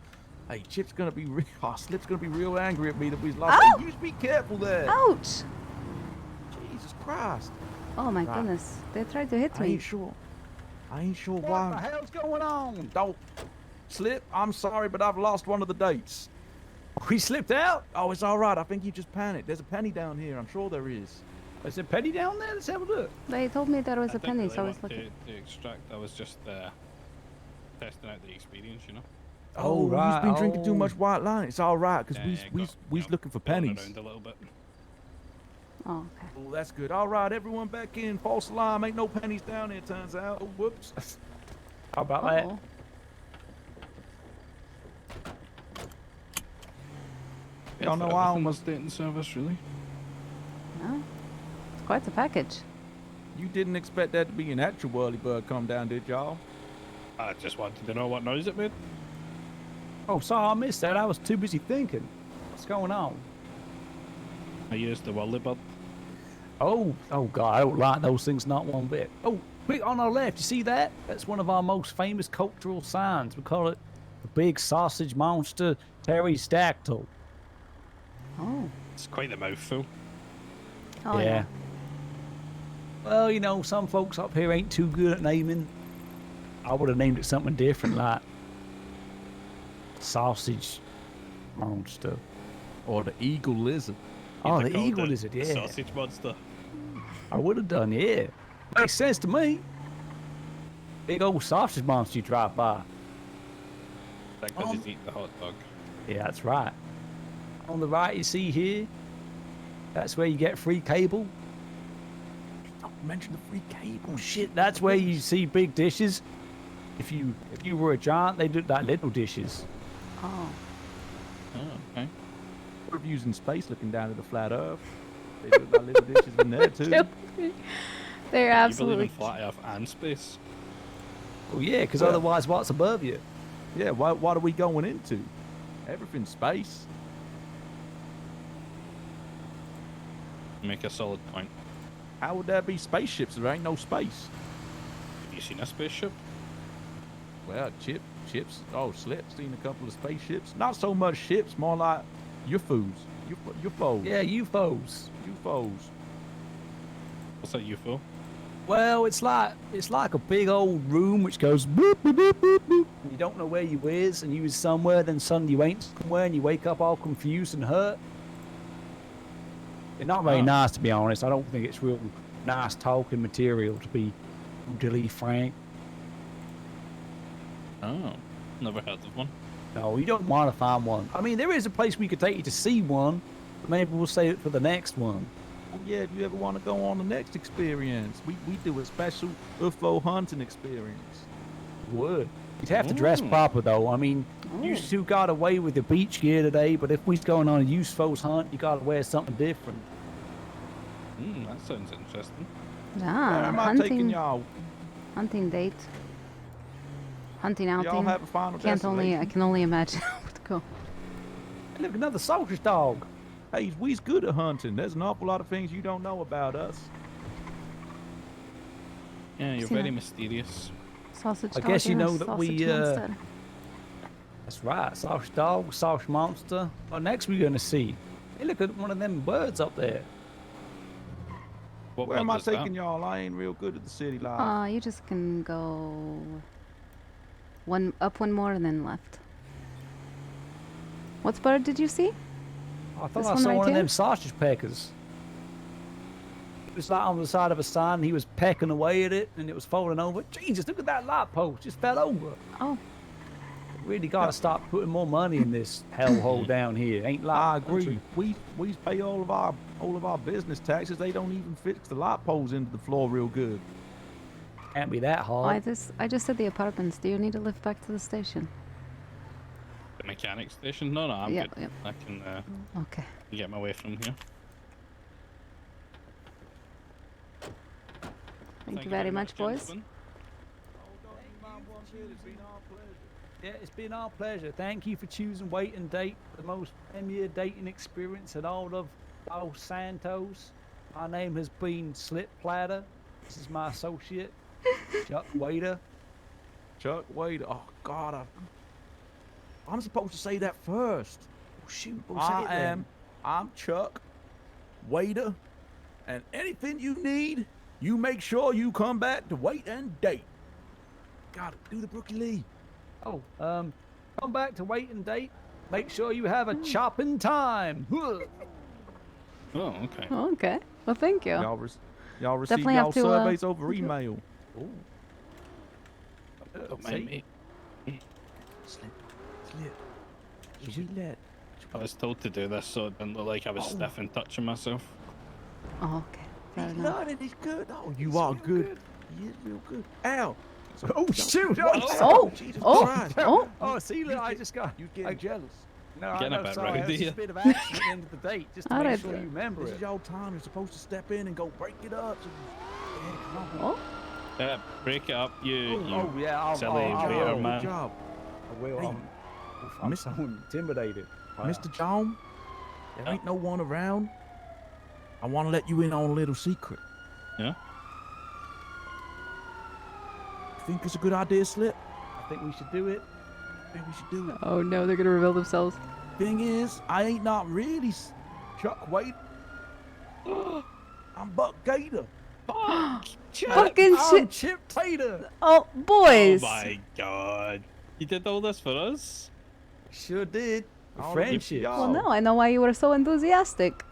S13: Hey, Slip's gonna be real angry at me that we lost.
S1: Ow!
S13: Hey, you just be careful there.
S1: Ouch!
S13: Jesus Christ.
S1: Oh my
S13: Right.
S1: goodness. They tried to hit
S13: I
S1: me.
S13: ain't sure. I ain't sure
S19: What
S13: why.
S19: the hell's going on?
S13: Don't Slip. I'm sorry, but I've lost one of the dates.
S19: We slipped out?
S13: Oh, it's all right. I think you just panicked. There's a penny down here. I'm sure there is.
S19: Is there a penny down there? Let's have a look.
S1: They told me there was a
S11: I
S1: penny,
S11: didn't
S1: so I
S11: really
S1: was
S11: want
S1: looking.
S11: to extract. I was just testing out the experience, you know.
S19: Oh,
S13: You've
S19: right.
S13: been drinking too
S19: Oh.
S13: much white line. It's all right, because
S11: Yeah,
S13: we's looking for
S11: Going
S13: pennies.
S11: around a little bit.
S1: Oh, okay.
S13: Oh, that's good. All right, everyone back in. False alarm. Ain't no pennies down here, turns out. Oh, whoops.
S19: How about that?
S1: Uh-oh.
S13: Y'all know I
S11: Everything
S13: almost...
S11: was dating service, really.
S1: No. It's quite a package.
S13: You didn't expect that to be an actual whirlybird come down, did y'all?
S11: I just wanted to know what noise it made.
S19: Oh, sorry, I missed that. I was too busy thinking. What's going on?
S11: I used the whirlybird.
S19: Oh God, I don't like those things not one bit. Oh, quick on our left, you see that? That's one of our most famous cultural signs. We call it the big sausage monster pterodactyl.
S1: Oh.
S11: It's quite a mouthful.
S1: Oh yeah.
S19: Well, you know, some folks up here ain't too good at naming. I would have named it something different, like sausage monster.
S13: Or the eagle lizard.
S19: Oh, the eagle lizard, yeah.
S11: Sausage monster.
S19: I would have done, yeah. Makes sense to me. Big old sausage monster you drive by.
S11: Because he's eating the hot dog.
S19: Yeah, that's right. On the right, you see here, that's where you get free cable. Don't mention the free cable. Shit, that's where you see big dishes. If you were a giant, they do like little dishes.
S1: Oh.
S11: Oh, okay.
S13: Reviews in space looking down at the flat Earth. They do like little dishes in there too.
S1: They're
S11: You
S1: absolutely.
S11: believe in flat Earth and space?
S19: Well, yeah, because otherwise, what's above you?
S13: Yeah, what are we going into? Everything's space.
S11: Make a solid point.
S13: How would there be spaceships if there ain't no space?
S11: Have you seen a spaceship?
S13: Well, ships. Oh, Slip's seen a couple of spaceships. Not so much ships, more like UFOs. UFOs.
S19: Yeah, UFOs.
S13: UFOs.
S11: What's that UFO?
S19: Well, it's like a big old room which goes boop boop boop boop boop. And you don't know where you is, and you is somewhere, then suddenly you ain't somewhere, and you wake up all confused and hurt. It's not very nice, to be honest. I don't think it's real nice talking material, to be brutally frank.
S11: Oh, never heard of one.
S19: No, you don't want to find one. I mean, there is a place we could take you to see one, but maybe we'll save it for the next one.
S13: Oh, yeah, if you ever want to go on the next experience, we do a special UFO hunting experience.
S19: Would. You'd have to dress proper, though. I mean, you two got away with the beach gear today, but if we're going on a UFO's hunt, you got to wear something different.
S11: That sounds interesting.
S1: Ah,
S13: Am I taking y'all?
S1: Hunting date. Hunting outing.
S13: Y'all have a final
S1: I can only imagine how it go.
S19: Hey, look, another sausage dog.
S13: Hey, we's good at hunting. There's an awful lot of things you don't know about us.
S11: Yeah, you're
S1: Seen
S11: very
S1: it.
S11: mysterious.
S1: Sausage
S19: I
S1: dog
S19: guess you
S1: and a
S19: know that we,
S1: sausage monster.
S19: That's right, sausage dog, sausage monster. What next we going to see? Hey, look at one of them birds up there.
S13: Where am I taking y'all? I ain't real good at the city life.
S1: You just can go one more and then left. What bird did you see?
S19: I thought
S1: This
S19: I
S1: one
S19: saw
S1: right
S19: one of
S1: here?
S19: them sausage peckers. It was like on the side of a sign. He was pecking away at it, and it was falling over. Jesus, look at that light post. Just fell over.
S1: Oh.
S19: Really got to start putting more money in this hellhole down here. Ain't like
S13: I agree. We pay all of our business taxes. They don't even fix the light poles into the floor real good.
S19: Can't be that hard.
S1: I just said the apartments. Do you need to lift back to the station?
S11: The mechanic station? No, I'm
S1: Yep,
S11: good.
S1: yep.
S11: I can
S1: Okay.
S11: get my way from here.
S1: Thank you very much, boys.
S11: gentlemen.
S19: Yeah, it's been our pleasure. Thank you for choosing Wait and Date, the most premier dating experience in all of Los Santos. My name has been Slip Platter. This is my associate, Chuck Waiter.
S13: Chuck Waiter. Oh God, I'm supposed to say that first.
S19: Oh, shoot, we'll say it then.
S13: I'm Chuck Waiter, and anything you need, you make sure you come back to Wait and Date. Gotta do the Brookie Lee.
S19: Oh, come back to Wait and Date. Make sure you have a chopping time.
S11: Oh, okay.
S1: Okay. Well, thank you.
S13: Y'all receive
S1: Definitely have
S13: y'all
S1: to,
S13: surveys over email.
S11: Don't mind me.
S13: Slip. Should we let?
S11: I was told to do this so it didn't look like I was stiff and touching myself.
S1: Oh, okay. Fair
S13: He's
S1: enough.
S13: learning. He's good. Oh, you are good. He is real good. Ow.
S19: Oh, shoot.
S13: Jesus
S1: Oh.
S13: Christ.
S1: Oh.
S19: Oh, see, look, I just got...
S13: You getting jealous.
S19: No,
S11: Getting
S19: I
S11: a
S19: know,
S11: bit
S19: sorry.
S11: rowdy
S19: It was
S11: here.
S19: just a bit of action at the end of the date, just to
S1: All
S19: make
S1: right.
S19: sure you remember
S13: This
S19: it.
S13: is your time. You're supposed to step in and go break it up. So, yeah, come on.
S1: Oh.
S11: Break it up, you
S19: Oh, yeah,
S11: silly
S19: I'll
S11: waiter
S19: good
S11: man.
S13: job.
S19: I will.
S13: Hey,
S19: I'm so intimidated.
S13: Mr. John, there ain't no one around. I want to let you in on a little secret.
S11: Yeah?
S13: Think it's a good idea, Slip?
S19: I think we should do it.
S13: I think we should do it.
S1: Oh no, they're gonna reveal themselves.
S13: Thing is, I ain't not really Chuck Wade. I'm Buck Gator.
S1: Fucking
S19: I'm
S1: shit.
S19: Chip Tater.
S1: Oh, boys.
S11: Oh my god. You did all this for us?
S19: Sure did.
S13: All
S19: Friendship.
S1: Well, now I know why you were so enthusiastic.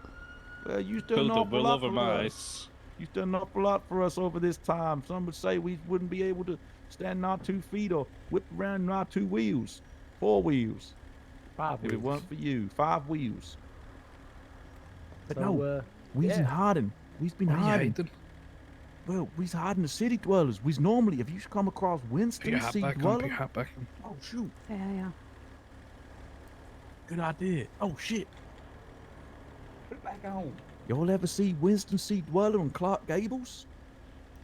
S13: Well, you done an
S11: Pulled a
S13: awful
S11: wool
S13: lot
S11: over
S13: for
S11: my
S13: us.
S11: eyes.
S13: You done an awful lot for us over this time. Some would say we wouldn't be able to stand on our 2 feet or whip around on our 2 wheels, 4 wheels.
S19: 5
S13: If it
S19: wheels.
S13: weren't for you, 5 wheels. But
S19: So,
S13: no, we's in
S19: yeah.
S13: hiding. We's been
S11: Where are you
S13: hiding.
S11: hiding?
S13: Well, we's hiding the city dwellers. We's normally, if you come across
S11: Put
S13: Winston
S11: your hat
S13: City
S11: back on,
S13: dweller.
S11: put your hat back on.
S13: Oh shoot,
S1: Yeah.
S13: good idea. Oh shit.
S19: Put it back on.
S13: Y'all ever see Winston C. Dweller and Clark Gables?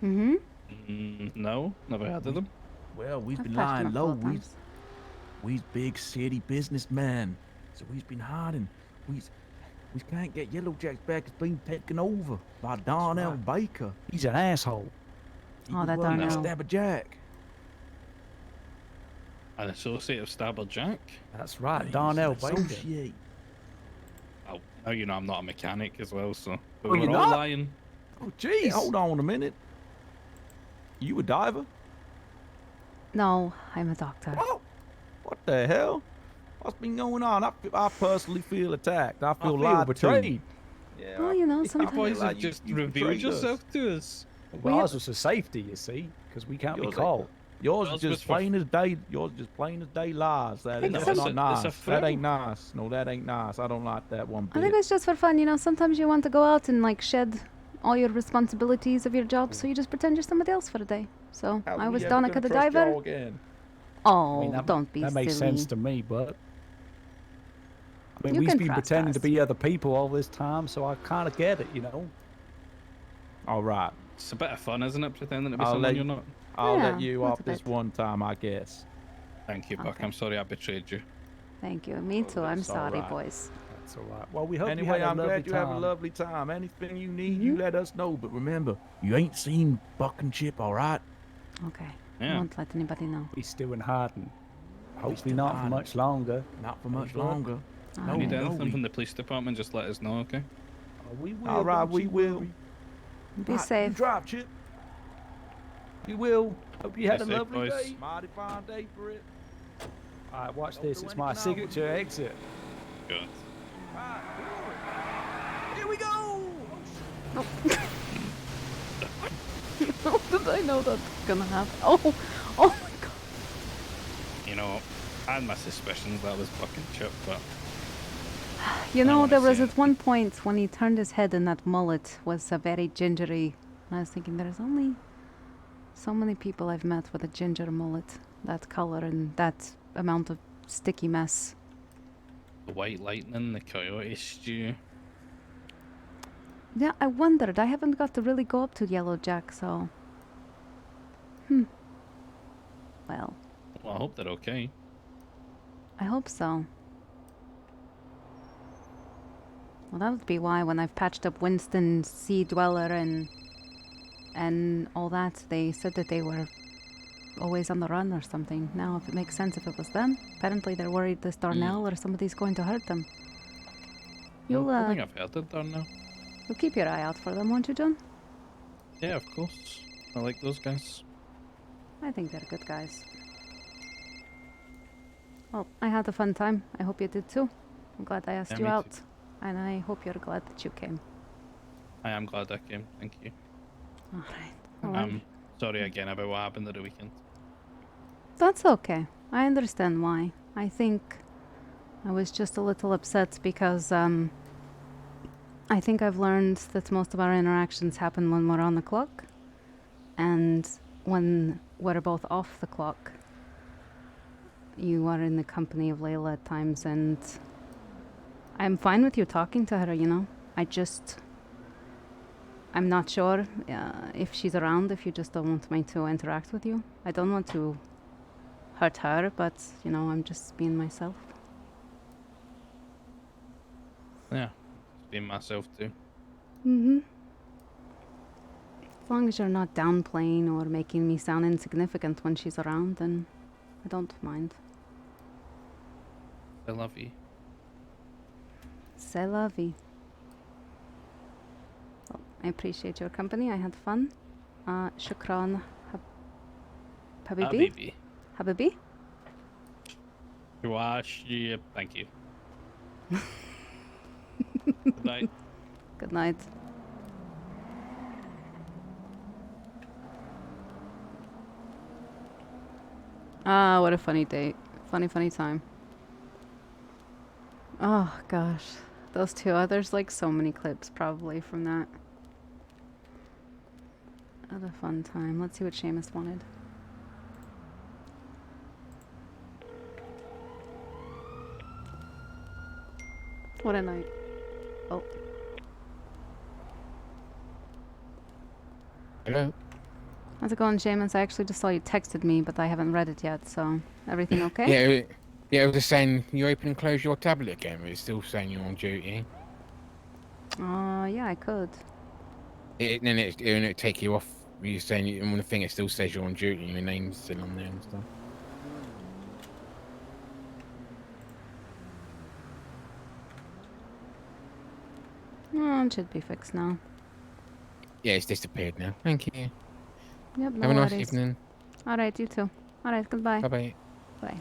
S1: Mm-hmm.
S11: No, never heard of them.
S13: Well, we've
S1: I've
S13: been
S1: patched
S13: lying
S1: them up a
S13: low.
S1: lot of times.
S13: We's big city businessmen. So we's been hiding. We can't get Yellow Jack's back. It's been taken over by Darnell Baker.
S19: He's an asshole.
S13: He
S1: Oh,
S13: was
S1: that
S13: working at
S1: Darnell.
S13: Stabber Jack.
S11: An associate of Stabber Jack?
S19: That's right,
S13: He's
S19: Darnell
S13: an
S19: Baker.
S13: associate.
S11: Oh, now you know I'm not a mechanic as well, so
S19: Oh,
S11: we're
S19: you're
S11: all
S19: not?
S11: lying.
S19: Oh,
S13: Hey,
S19: jeez.
S13: hold on a minute. You a diver?
S1: No, I'm a doctor.
S13: Oh, what the hell? What's been going on? I personally feel attacked. I feel lied
S19: betrayed.
S13: to. Yeah,
S1: Well, you know,
S11: You
S1: sometimes.
S11: boys
S13: like
S11: have just
S13: you
S11: revealed
S13: betrayed us.
S11: yourself to us.
S19: Well, ours was for safety, you see, because we can't be
S13: Yours
S19: caught.
S13: Yours
S11: Yours
S13: is just
S11: was for-
S13: plain as day. Yours is just plain as day lies. That is
S1: No,
S13: that's
S1: it's
S13: not
S11: a
S13: nice. That
S11: thrill.
S13: ain't nice. No, that ain't nice. I don't like that one
S1: I think
S13: bit.
S1: it's just for fun, you know. Sometimes you want to go out and like shed all your responsibilities of your job, so you just pretend you're somebody else for a day. So
S13: How
S1: I
S13: we
S1: was
S13: ever
S1: Danika
S13: gonna
S1: the
S13: trust
S1: diver.
S13: y'all again?
S1: Oh,
S19: I mean, that,
S1: don't be
S19: that
S1: silly.
S19: makes sense to me, but I mean,
S1: You
S19: we've
S1: can
S19: been
S1: trust
S19: pretending to
S1: us.
S19: be other people all this time, so I kind of get it, you know.
S13: All right.
S11: It's a bit of fun, isn't it, pretending to be
S13: I'll
S11: someone
S13: let
S11: you're not?
S13: I'll
S1: Yeah,
S13: let you
S1: that's
S13: off
S1: a
S13: this
S1: bit.
S13: one time, I guess.
S11: Thank you, Buck.
S1: Okay.
S11: I'm sorry I betrayed you.
S1: Thank you. Me too. I'm
S13: that's all
S1: sorry,
S13: right.
S1: boys.
S19: That's all right. Well, we hope you
S13: Anyway,
S19: had a
S13: I'm
S19: lovely
S13: glad you have a
S19: time.
S13: lovely time. Anything you need, you let us know. But remember, you ain't seen Buck and Chip, all right?
S1: Okay. I
S11: Yeah.
S1: won't let anybody know.
S19: He's still in hiding. Hopefully
S13: still
S19: not for
S13: hiding.
S19: much longer.
S13: Not for much
S19: Good.
S13: longer.
S1: All
S13: No,
S11: If you need
S1: right.
S13: no,
S11: anything
S13: we-
S11: from the police department, just let us know, okay?
S19: Oh, we will.
S13: All right,
S19: don't
S13: we
S19: you
S13: will.
S19: worry.
S1: Be
S13: Right,
S1: safe.
S13: You drive, Chip.
S19: You will. Hope you had
S11: Stay
S19: a
S11: safe,
S19: lovely
S11: boys.
S19: day.
S13: Mighty fine day for it.
S19: All right, watch
S13: Don't
S19: this.
S13: do
S19: It's my
S13: anything I wouldn't
S19: signature
S13: do.
S19: exit.
S11: Good.
S13: Here we go.
S1: How did I know that's gonna happen? Oh my god.
S11: You know, I had my suspicions that was fucking Chip, but
S1: You
S11: I
S1: know,
S11: wanna
S1: there was
S11: see
S1: at one point when he turned his head and that mullet was a very gingery. And I was thinking, there's only so many people I've met with a ginger mullet, that color and that amount of sticky mess.
S11: the White Lightning, the Coyote Stew.
S1: Yeah, I wondered. I haven't got to really go up to Yellow Jack, so. Well,
S11: Well, I hope they're okay.
S1: I hope so. Well, that would be why when I've patched up Winston Sea Dweller and all that, they said that they were always on the run or something. Now, if it makes sense if it was them. Apparently they're worried this Darnell or somebody's going to hurt them. You'll,
S11: I think I've heard it done now.
S1: you'll keep your eye out for them, won't you, John?
S11: Yeah, of course. I like those guys.
S1: I think they're good guys. Well, I had a fun time. I hope you did too. I'm glad I asked
S11: Yeah,
S1: you
S11: me too.
S1: out. And I hope you're glad that you came.
S11: I am glad I came. Thank you.
S1: Alright.
S11: I'm sorry again about what happened at the weekend.
S1: That's okay. I understand why. I think I was just a little upset because I think I've learned that most of our interactions happen when we're on the clock and when we're both off the clock. You are in the company of Layla at times, and I'm fine with you talking to her, you know. I'm not sure if she's around, if you just don't want me to interact with you. I don't want to hurt her, but, you know, I'm just being myself.
S11: Yeah, being myself too.
S1: Mm-hmm. As long as you're not downplaying or making me sound insignificant when she's around, then I don't mind.
S11: I love you.
S1: C'est la vie. Well, I appreciate your company. I had fun. Shukran. Habibi?
S11: Habibi.
S1: Habibi?
S11: Thank you. Good night.
S1: Good night. Ah, what a funny date. Funny time. Oh, gosh. Those two. There's like so many clips probably from that. What a fun time. Let's see what Seamus wanted. What a night. Oh.
S10: Hello?
S1: How's it going, Seamus? I actually just saw you texted me, but I haven't read it yet, so everything okay?
S10: Yeah, it was just saying you open and close your tablet again, but it's still saying you're on duty.
S1: Yeah, I could.
S10: Then it take you off. You're saying on the thing it still says you're on duty and your name's still on there and stuff.
S1: Oh, it should be fixed now.
S10: Yeah, it's disappeared now. Thank you.
S1: Yep, no
S10: Have a nice
S1: worries.
S10: evening.
S1: Alright, you too. Alright, goodbye.
S10: Bye-bye.
S1: Bye.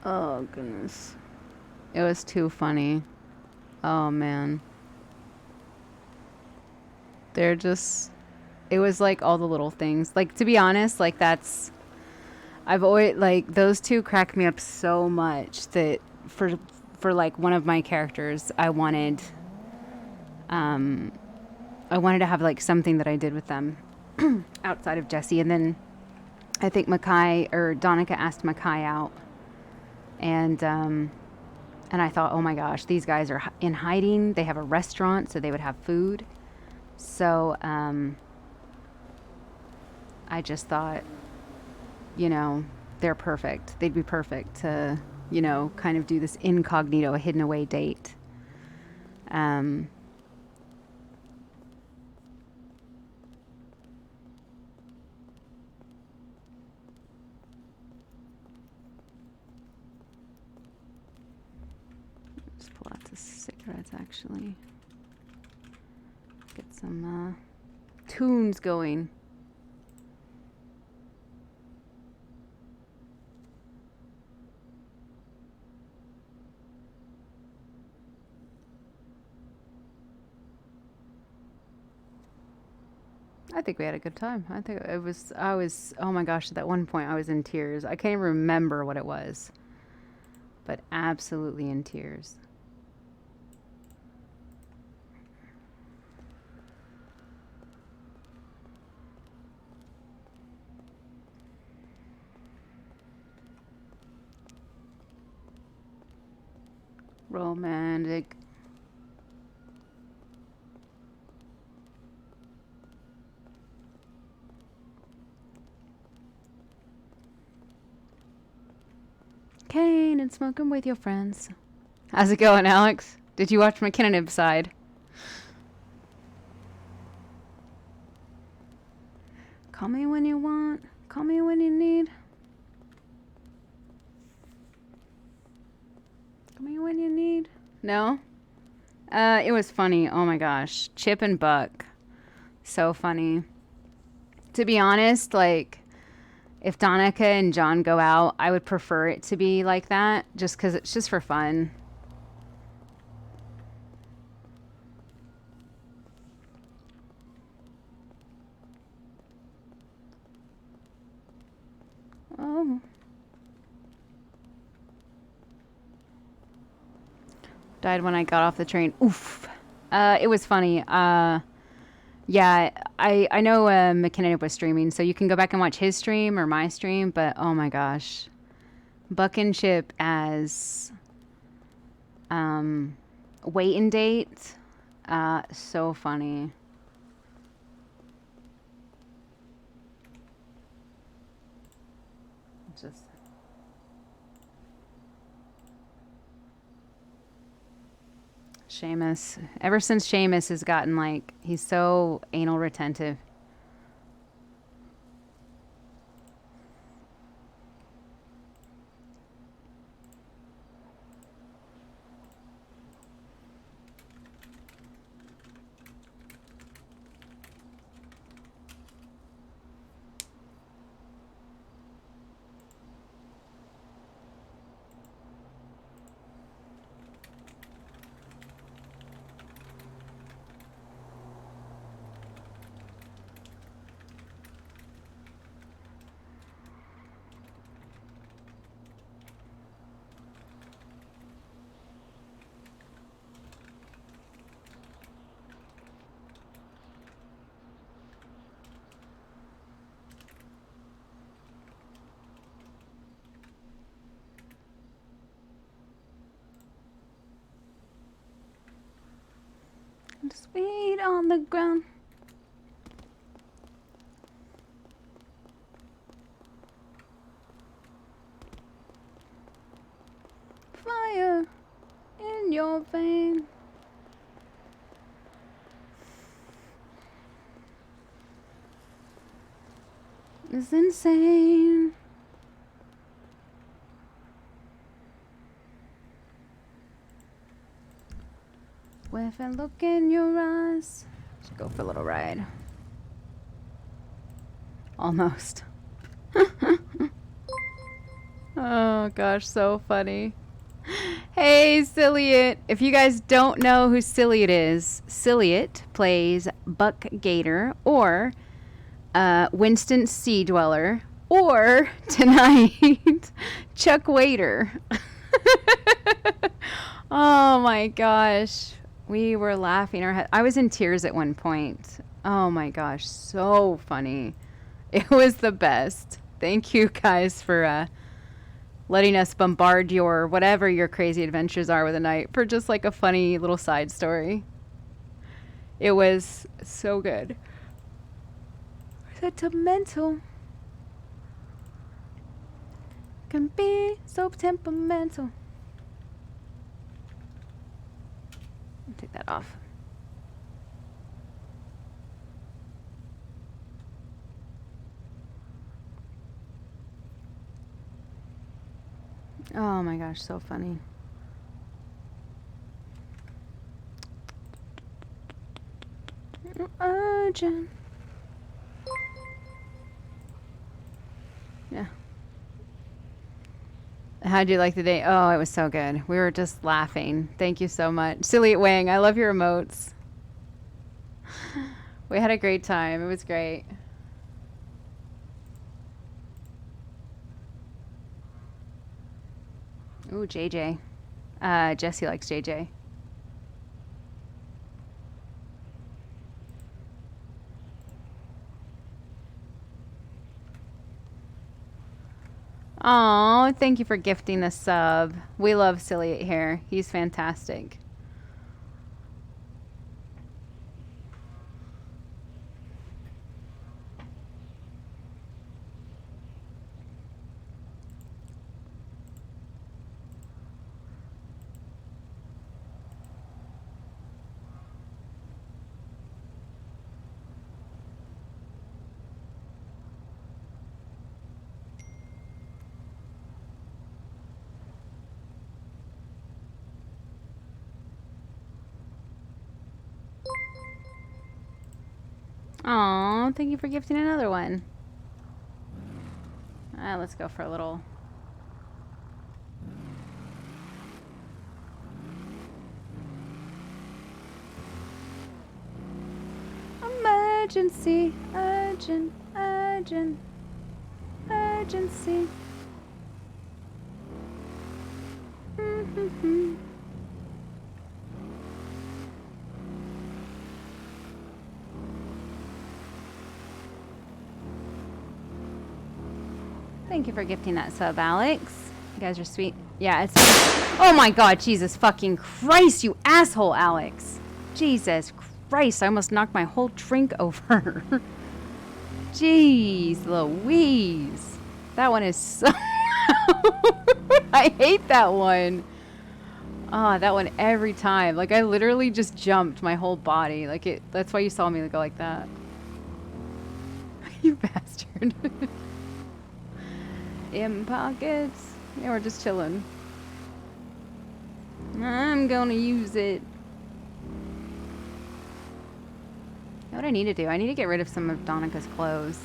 S1: Oh, goodness. It was too funny. Oh, man. They're just... It was like all the little things. Like, to be honest, like, that's... I've always... Like, those two crack me up so much that for like, one of my characters, I wanted to have, like, something that I did with them outside of Jesse. And then I think Danika asked Makai out. And I thought, oh my gosh, these guys are in hiding. They have a restaurant, so they would have food. So, I just thought, you know, they're perfect. They'd be perfect to, you know, kind of do this incognito, hidden away date. Just pull out the cigarettes, actually. Get some tunes going. I think we had a good time. I think I was, oh my gosh, at that one point I was in tears. I can't even remember what it was, but absolutely in tears. Romantic. Kane and smoking with your friends. How's it going, Alex? Did you watch McKinnon side? Call me when you want. Call me when you need. Call me when you need. No? It was funny. Oh my gosh. Chip and Buck. So funny. To be honest, like, if Danika and John go out, I would prefer it to be like that, just because it's just for fun. Oh. Died when I got off the train. Oof. It was funny. Yeah, I know McKinnon was streaming, so you can go back and watch his stream or my stream, but oh my gosh. Buck and Chip as wait and date. So funny. Just Seamus. Ever since Seamus has gotten like, he's so anal retentive. Sweet on the ground. Fire in your vein. It's insane. With a look in your eyes. Let's go for a little ride. Almost. Oh gosh, so funny. Hey, Cilliot. If you guys don't know who Cilliot is, Cilliot plays Buck Gator or Winston Sea Dweller or tonight Chuck Waiter. Oh my gosh. We were laughing our head. I was in tears at one point. Oh my gosh, so funny. It was the best. Thank you guys for letting us bombard your whatever your crazy adventures are with a night for just like a funny little side story. It was so good. Sentimental. Can be so temperamental. Take that off. Oh my gosh, so funny. Urgent. Yeah. How'd you like the day? Oh, it was so good. We were just laughing. Thank you so much. Silly Wang, I love your emotes. We had a great time. It was great. Ooh, JJ. Jesse likes JJ. Oh, thank you for gifting the sub. We love Cilliot here. He's fantastic. Aw, thank you for gifting another one. Let's go for a little. Emergency, urgent, urgent, urgency. Thank you for gifting that sub, Alex. You guys are sweet. Yeah, it's... Oh my god, Jesus fucking Christ, you asshole, Alex. Jesus Christ, I almost knocked my whole drink over. Jeez Louise. That one is so... I hate that one. Oh, that one every time. Like, I literally just jumped my whole body. Like, that's why you saw me go like that. You bastard. In pockets. Yeah, we're just chilling. I'm gonna use it. You know what I need to do? I need to get rid of some of Danika's clothes.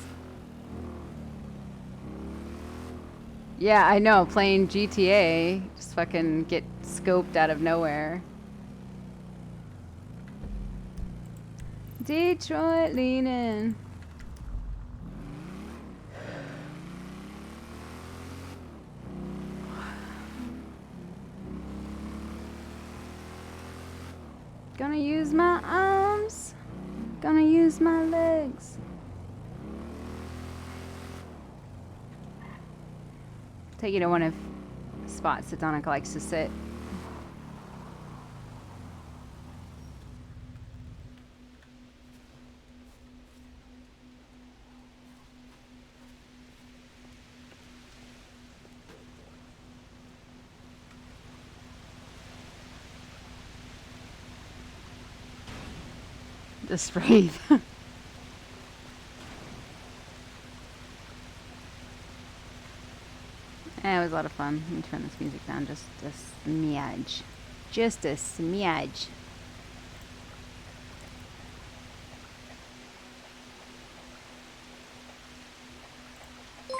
S1: Yeah, I know. Playing GTA, just fucking get scoped out of nowhere. Detroit leaning. Gonna use my arms. Gonna use my legs. Take you to one of the spots that Danika likes to sit. Just breathe. It was a lot of fun. Let me turn this music down just a smidge. Just a smidge.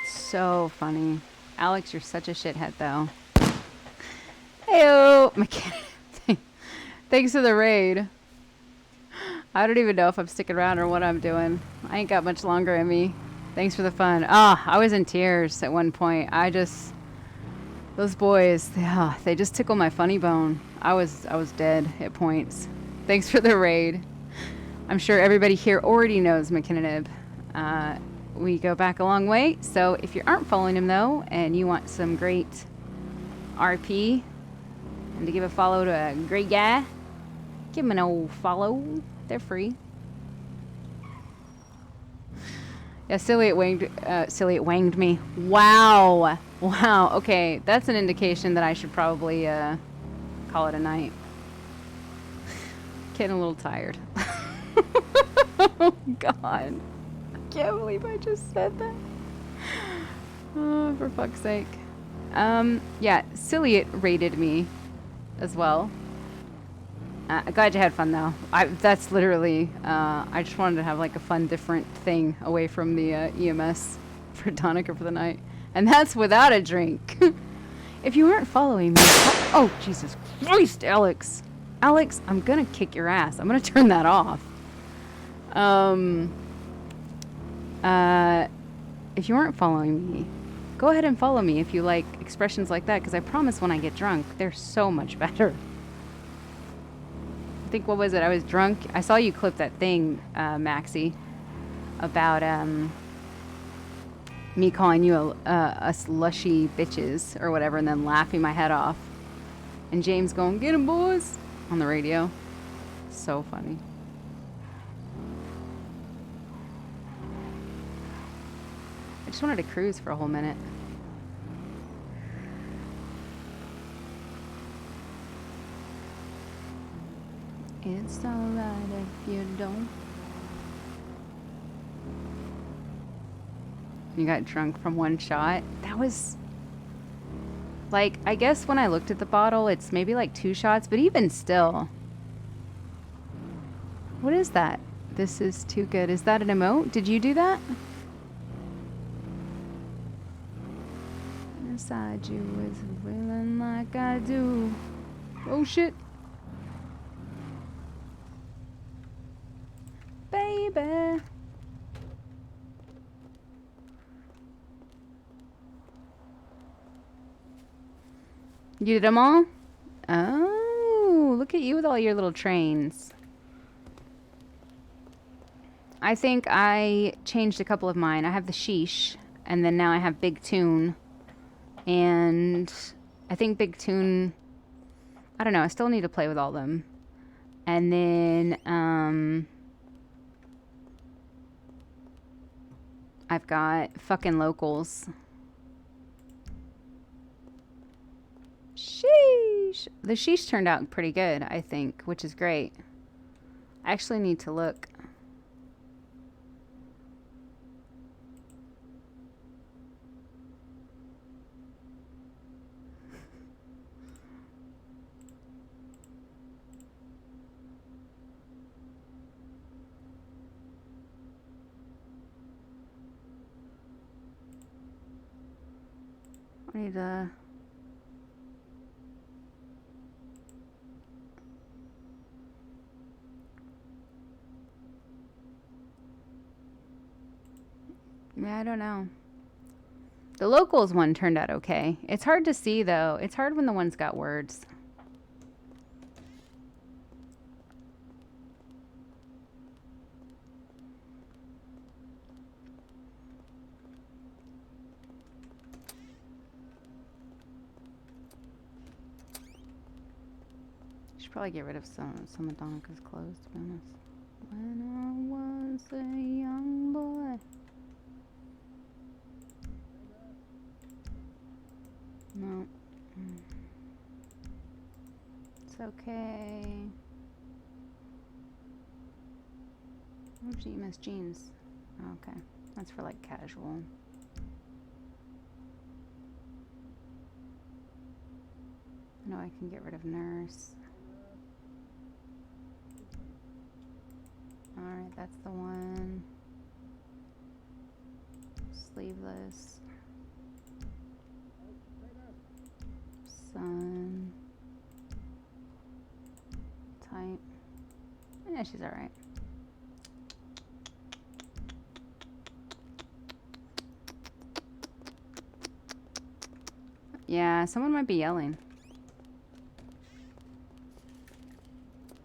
S1: So funny. Alex, you're such a shithead, though. Heyo! Thanks for the raid. I don't even know if I'm sticking around or what I'm doing. I ain't got much longer in me. Thanks for the fun. Ah, I was in tears at one point. Those boys, they just tickle my funny bone. I was dead at points. Thanks for the raid. I'm sure everybody here already knows McKinnon. We go back a long way, so if you aren't following him though, and you want some great RP, and to give a follow to a great guy, give him an old follow. They're free. Yeah, Cillian wanged me. Wow. Wow. Okay, that's an indication that I should probably call it a night. Getting a little tired. Oh, God. I can't believe I just said that. Oh, for fuck's sake. Yeah, Cillian rated me as well. Glad you had fun, though. That's literally, I just wanted to have, like, a fun, different thing away from the EMS for Danika for the night. And that's without a drink. If you weren't following me... Oh, Jesus Christ, Alex. Alex, I'm gonna kick your ass. I'm gonna turn that off. If you weren't following me, go ahead and follow me if you like expressions like that, because I promise when I get drunk, they're so much better. I think, what was it? I was drunk. I saw you clip that thing, Maxie, about me calling you us lushy bitches or whatever, and then laughing my head off. And James going, "Get him, boys," on the radio. So funny. I just wanted to cruise for a whole minute. It's alright if you don't. You got drunk from one shot? That was... Like, I guess when I looked at the bottle, it's maybe like 2 shots, but even still. What is that? This is too good. Is that an emote? Did you do that? Inside you is feeling like I do. Oh shit. Baby. You did them all? Oh, look at you with all your little trains. I think I changed a couple of mine. I have the Sheesh, and then now I have Big Tune. And I think Big Tune, I don't know, I still need to play with all of them. And then, I've got fucking locals. Sheesh. sheesh. The sheesh turned out pretty good, I think, which is great. I actually need to look. I need to... Yeah, I don't know. The locals one turned out okay. It's hard to see, though. It's hard when the one's got words. Should probably get rid of some of Donika's clothes, to be honest. When I was a young boy. No. It's okay. Oh, gee, you missed jeans. Okay. That's for like casual. I know I can get rid of nurse. Alright, that's the one. Sleeveless. Sun. Tight. Yeah, she's alright. Yeah, someone might be yelling.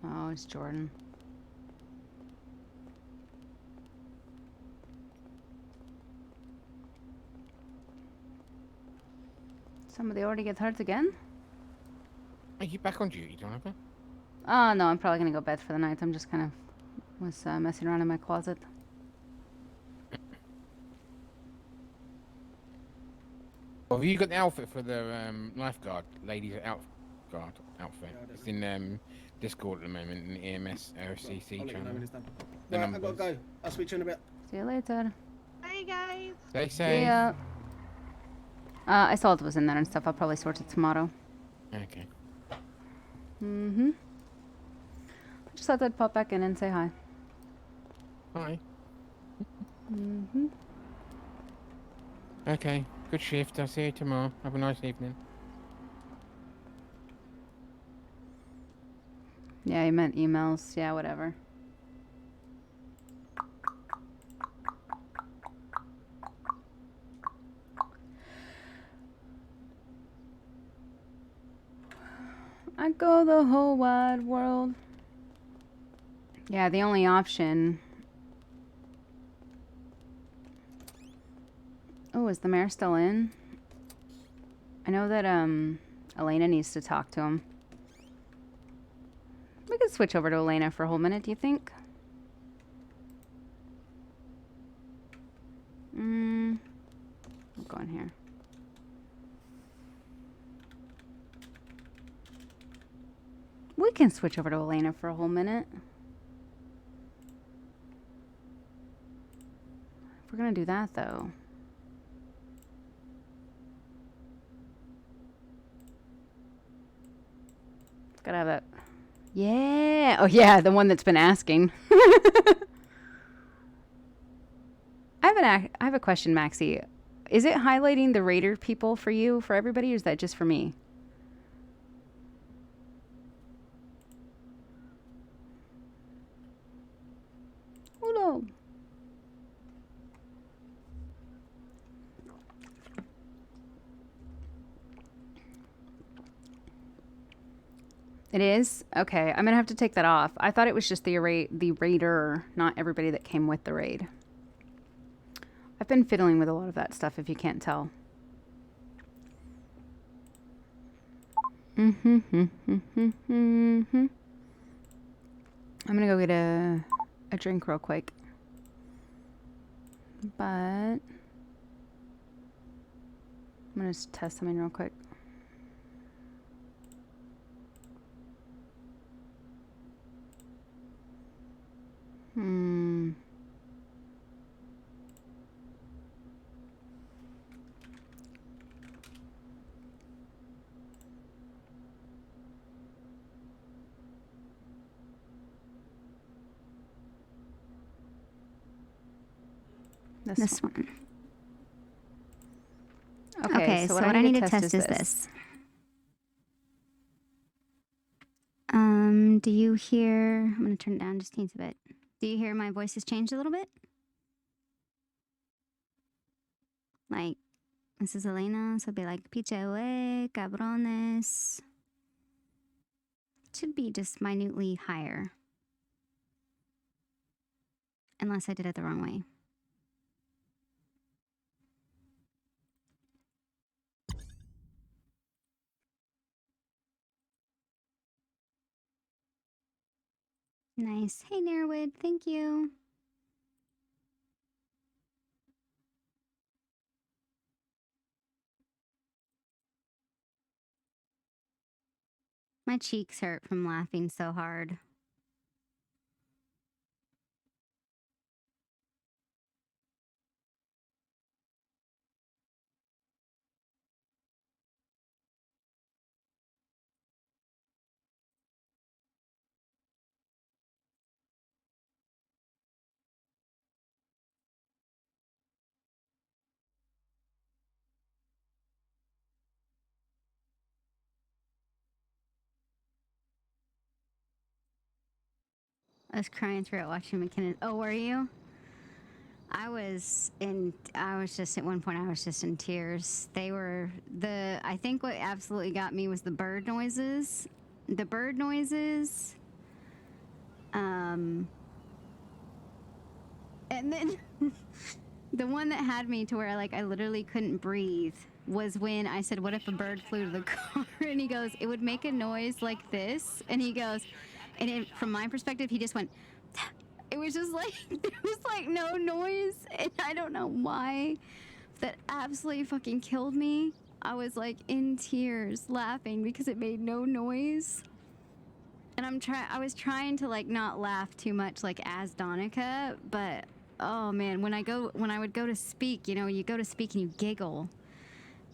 S1: Oh, it's Jordan. Somebody already gets hurt again?
S10: Are you back on duty, Donovan?
S1: Oh, no, I'm probably going to go bed for the night. I'm just kind of was messing around in my closet.
S10: Well, have you got the outfit for the lifeguard ladies outfit? It's in Discord at the moment in the EMS RCC channel. The
S20: Right, I've got to
S10: numbers.
S20: go. I'll speak to you in a bit.
S1: See you later.
S4: Bye, guys.
S10: Stay
S1: See
S10: safe.
S1: ya. I saw it was in there and stuff. I'll probably sort it tomorrow.
S10: Okay.
S1: Mm-hmm. I just thought I'd pop back in and say hi.
S10: Bye.
S1: Mm-hmm.
S10: Okay. Good shift. I'll see you tomorrow. Have a nice evening.
S1: Yeah, you meant emails. Yeah, whatever. I go the whole wide world. Yeah, the only option... Oh, is the mayor still in? I know that, Elena needs to talk to him. We could switch over to Elena for a whole minute, do you think? I'll go in here. We can switch over to Elena for a whole minute. If we're gonna do that, though. Gotta have that. Yeah. Oh, yeah, the one that's been asking. I have a question, Maxie. Is it highlighting the Raider people for you, for everybody, or is that just for me? Oh, no. It is? Okay, I'm gonna have to take that off. I thought it was just the raider, not everybody that came with the raid. I've been fiddling with a lot of that stuff, if you can't tell. I'm gonna go get a drink real quick. But I'm gonna just test something real quick. Hmm.
S20: This one.
S1: Okay, so what I need to test is this.
S20: Do you hear? I'm gonna turn it down just a teensy bit. Do you hear my voice has changed a little bit? Like, this is Elena, so it'd be like, piche, cabrones. It should be just minutely higher. Unless I did it the wrong way. Nice. Hey, Nairwood, thank you. My cheeks hurt from laughing so hard. I was crying through it watching McKinnon. Oh, were you? I was just, at one point, I was just in tears. I think what absolutely got me was the bird noises. The bird noises. And then the one that had me to where, like, I literally couldn't breathe was when I said, what if a bird flew to the car? And he goes, it would make a noise like this. And he goes, from my perspective, he just went, it was just like, there was like no noise. And I don't know why. That absolutely fucking killed me. I was like in tears laughing because it made no noise. And I was trying to like not laugh too much like as Danika, but oh man, when I would go to speak, you know, you go to speak and you giggle.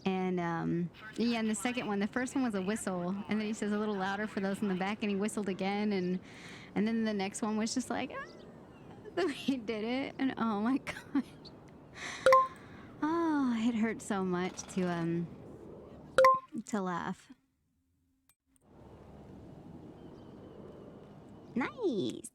S20: And yeah, and the second one, the first one was a whistle, and then he says a little louder for those in the back, and he whistled again, and then the next one was just like, the way he did it, and oh my gosh, oh, it hurt so much to laugh. Nice.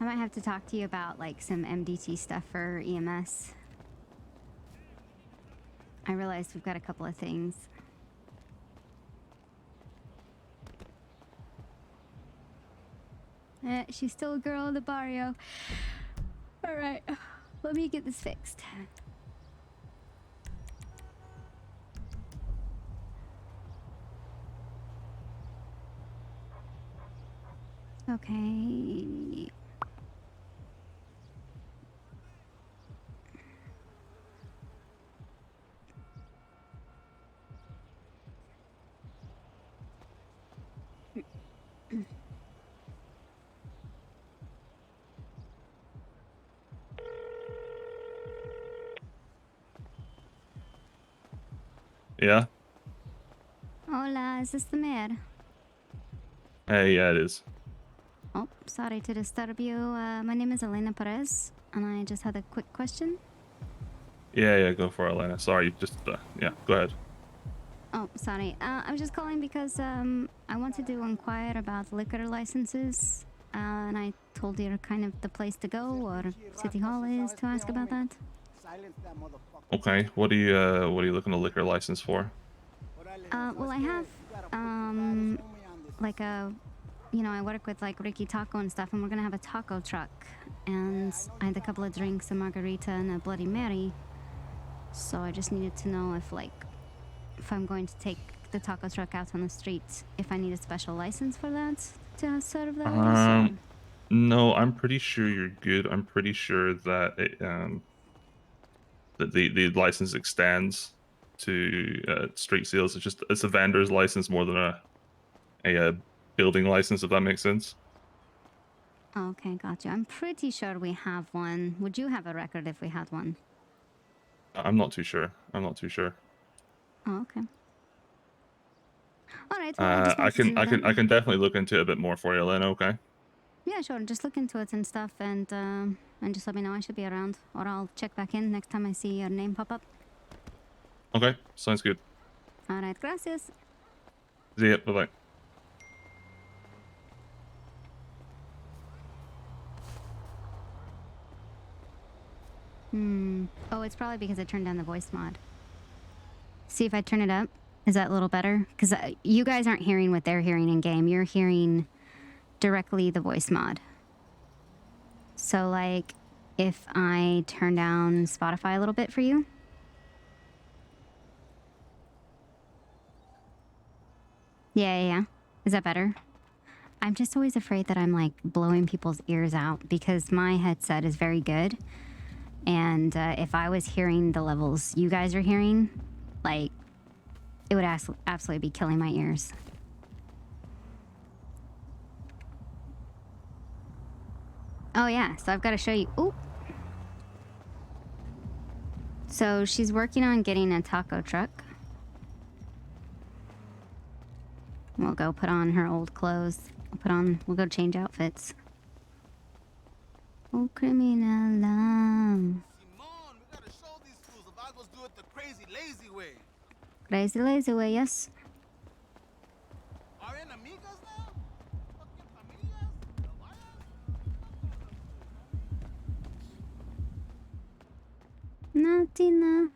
S20: I might have to talk to you about like some MDT stuff for EMS. I realized we've got a couple of things. She's still a girl in the barrio. All right, let me get this fixed. Okay.
S21: Yeah?
S20: Hola, is this the mayor?
S21: Hey, yeah, it is.
S20: Oh, sorry to disturb you. My name is Elena Perez, and I just had a quick question.
S21: Yeah, go for it, Elena. Sorry, just, yeah, go ahead.
S20: Oh, sorry. I was just calling because I wanted to inquire about liquor licenses, and I told you kind of the place to go, or City Hall is, to ask about that.
S21: Okay, what are you looking to liquor license for?
S20: Well, I have, like I work with like Ricky Taco and stuff, and we're gonna have a taco truck, and I had a couple of drinks, a margarita and a Bloody Mary. So I just needed to know if I'm going to take the taco truck out on the street, if I need a special license for that to serve those.
S21: No, I'm pretty sure you're good. I'm pretty sure that that the license extends to street sales. It's a vendor's license more than a a building license, if that makes sense.
S20: Okay, gotcha. I'm pretty sure we have one. Would you have a record if we had one?
S21: I'm not too sure. I'm not too sure.
S20: Oh, okay. All right. Well, I just
S21: I
S20: wanted to see what
S21: can definitely look into it a bit more for you, Lynn. Okay.
S20: Yeah, sure. Just look into it and stuff, and just let me know. I should be around, or I'll check back in next time I see your name pop up.
S21: Okay, sounds good.
S20: All right. Gracias.
S21: See ya. Bye bye.
S20: Oh, it's probably because I turned down the voice mod. See if I turn it up. Is that a little better? Because you guys aren't hearing what they're hearing in game. You're hearing directly the voice mod. So, like, if I turn down Spotify a little bit for you. Yeah. Is that better? I'm just always afraid that I'm, like, blowing people's ears out because my headset is very good. And if I was hearing the levels you guys are hearing, like, it would absolutely be killing my ears. Oh, yeah. So I've got to show you. Ooh. So she's working on getting a taco truck. We'll go put on her old clothes. We'll go change outfits. Oh, criminal love. Crazy lazy way, yes. Natina.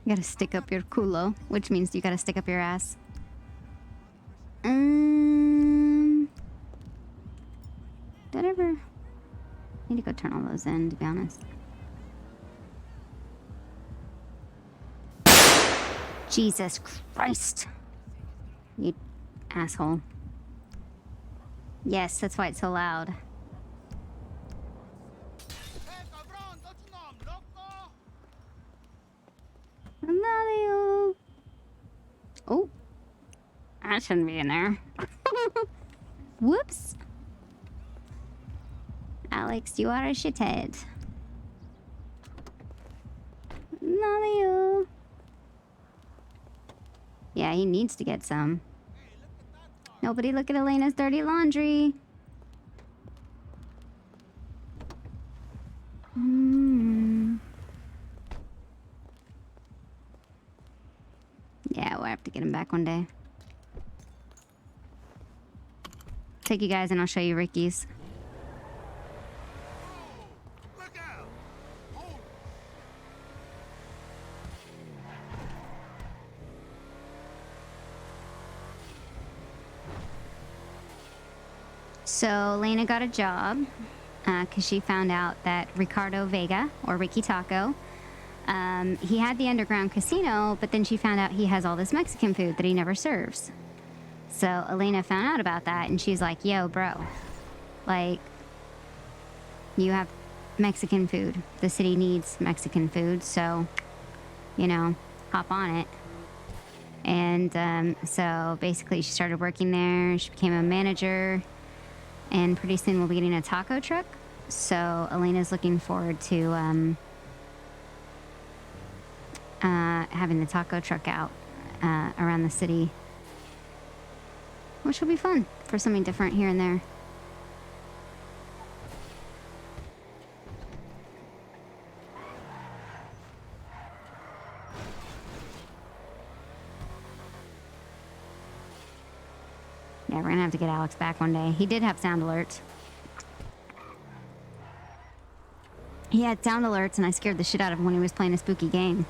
S20: You gotta stick up your culo, which means you gotta stick up your ass. Did I ever... need to go turn all those in, to be honest. Jesus Christ. You asshole. Yes, that's why it's so loud. Oh, I shouldn't be in there. Whoops. Alex, you are a shithead. Not you. Yeah, he needs to get some. Nobody look at Elena's dirty laundry. Yeah, we'll have to get him back one day. Take you guys and I'll show you Ricky's. So Lena got a job because she found out that Ricardo Vega, or Ricky Taco, he had the underground casino, but then she found out he has all this Mexican food that he never serves. So Elena found out about that, and she's like, yo, bro, like, you have Mexican food. The city needs Mexican food, so, you know, hop on it. And so basically she started working there. She became a manager, and pretty soon we'll be getting a taco truck. So Elena's looking forward to having the taco truck out around the city, which will be fun for something different here and there. Yeah, we're gonna have to get Alex back one day. He did have sound alerts. He had sound alerts, and I scared the shit out of him when he was playing a spooky game.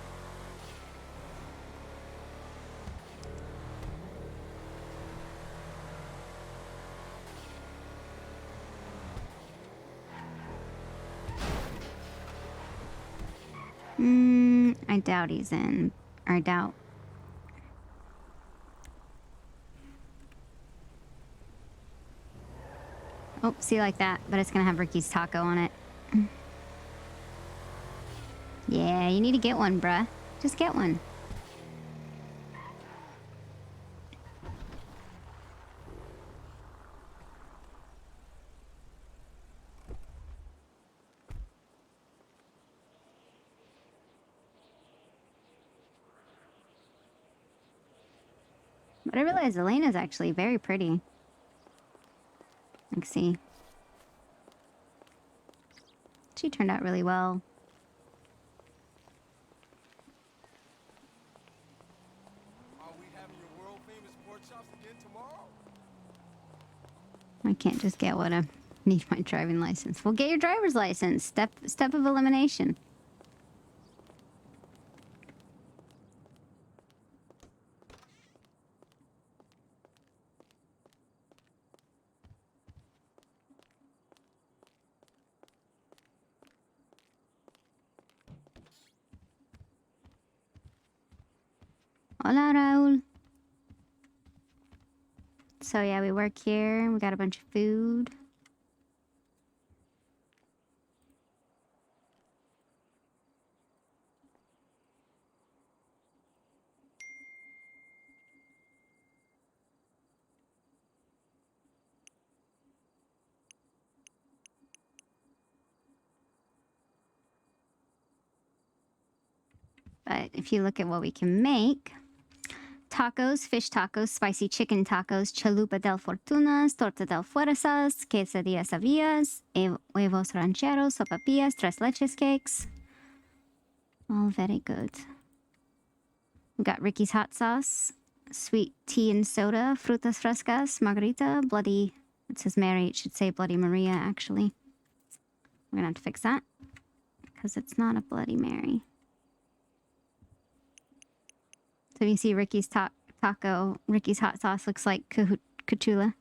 S20: I doubt he's in. Or I doubt. Oh, see, like that, but it's gonna have Ricky's taco on it. Yeah, you need to get one, bruh. Just get one. But I realized Elena's actually very pretty. Let's see. She turned out really well. I can't just get one. I need my driving license. Well, get your driver's license. Step of elimination. Hola, Raul. So yeah, we work here. We got a bunch of food. But if you look at what we can make, tacos, fish tacos, spicy chicken tacos, chalupa del fortunas, torta del fuerzas, quesadillas sabias, huevos rancheros, sopapillas, tres leches cakes. All very good. We got Ricky's hot sauce, sweet tea and soda, frutas frescas, margarita, bloody, it says Mary, it should say Bloody Maria actually. We're gonna have to fix that, because it's not a Bloody Mary. So you see Ricky's taco, Ricky's hot sauce looks like Cthulhu.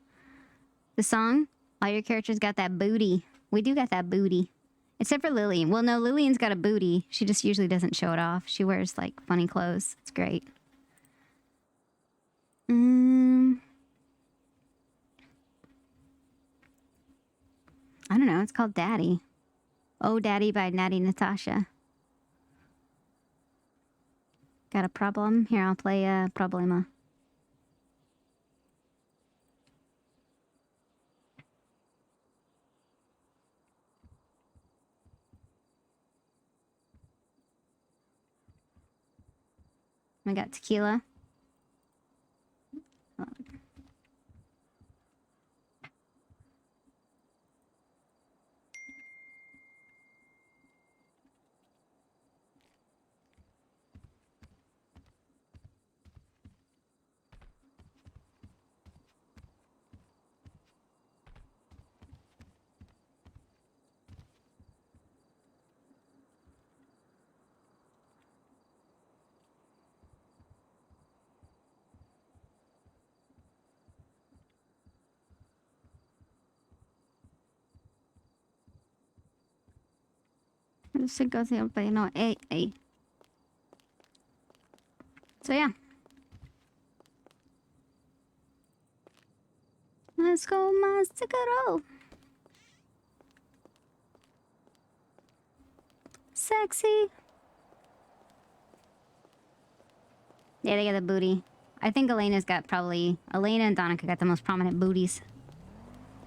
S20: The song, all your characters got that booty. We do got that booty. Except for Lillian. Well, no, Lillian's got a booty. She just usually doesn't show it off. She wears, like, funny clothes. It's great. I don't know. It's called Daddy. Oh, Daddy by Natty Natasha. Got a problem? Here, I'll play Problema. I got tequila. No, A. So yeah. Let's go, Masticaro. Sexy. Yeah, they got the booty. I think Elena and Danika got the most prominent booties.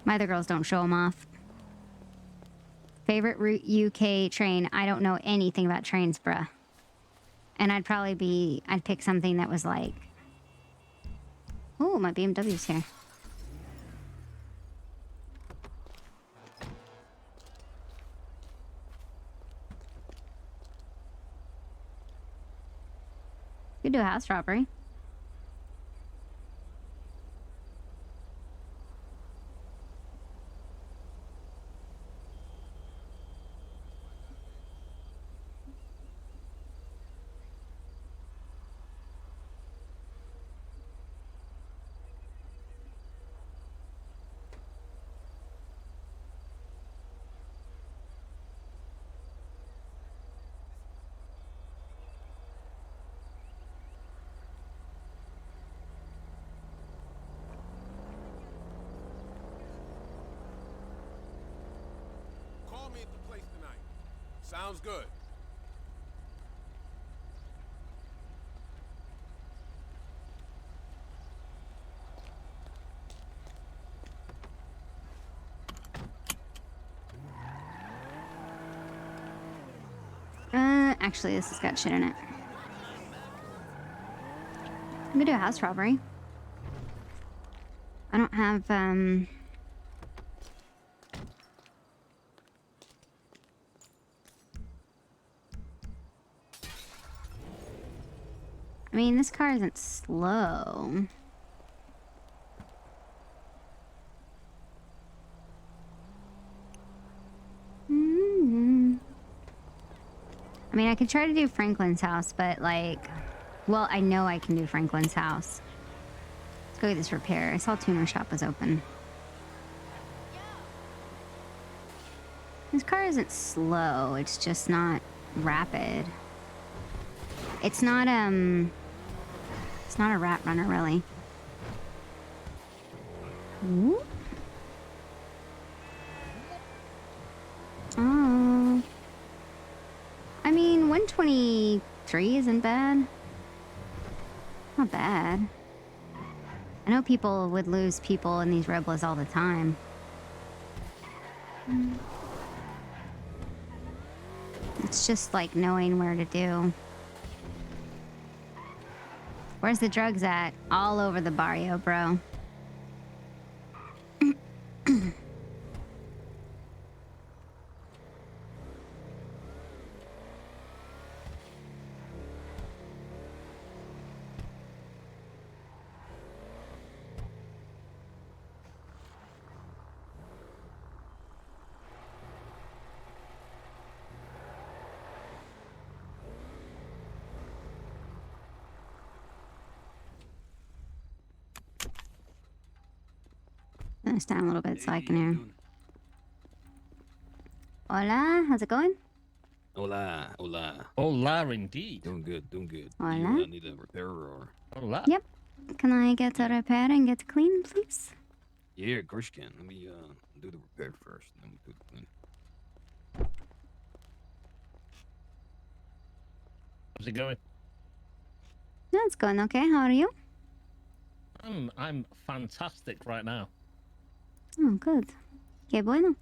S20: My other girls don't show them off. Favorite route UK train? I don't know anything about trains, bruh. And I'd pick something that was like... Oh, my BMW's here. You could do a house robbery.
S12: saw me at the place tonight. Sounds good.
S20: Actually, this has got shit in it. I'm gonna do a house robbery. I don't have, I mean, this car isn't slow. I mean, I could try to do Franklin's house, but like, well, I know I can do Franklin's house. Let's go get this repair. I saw tuner shop was open. This car isn't slow, it's just not rapid. It's not a rat runner, really. Ooh. Oh. I mean, 123 isn't bad. Not bad. I know people would lose people in these Rebels all the time. It's just like knowing where to do. Where's the drugs at? All over the barrio, bro. Stand a little bit so I can hear. Hola, how's it going?
S21: Hola, hola.
S9: Hola, indeed.
S21: Doing good, doing good.
S20: Hola.
S21: You need a repair or?
S9: Hola.
S20: Yep. Can I get a repair and get clean, please?
S21: Yeah, of course you can. Let me do the repair first, then we do the clean.
S9: How's it going?
S20: Yeah, it's going okay. How are you?
S9: I'm fantastic right now.
S20: Oh, good. Que bueno.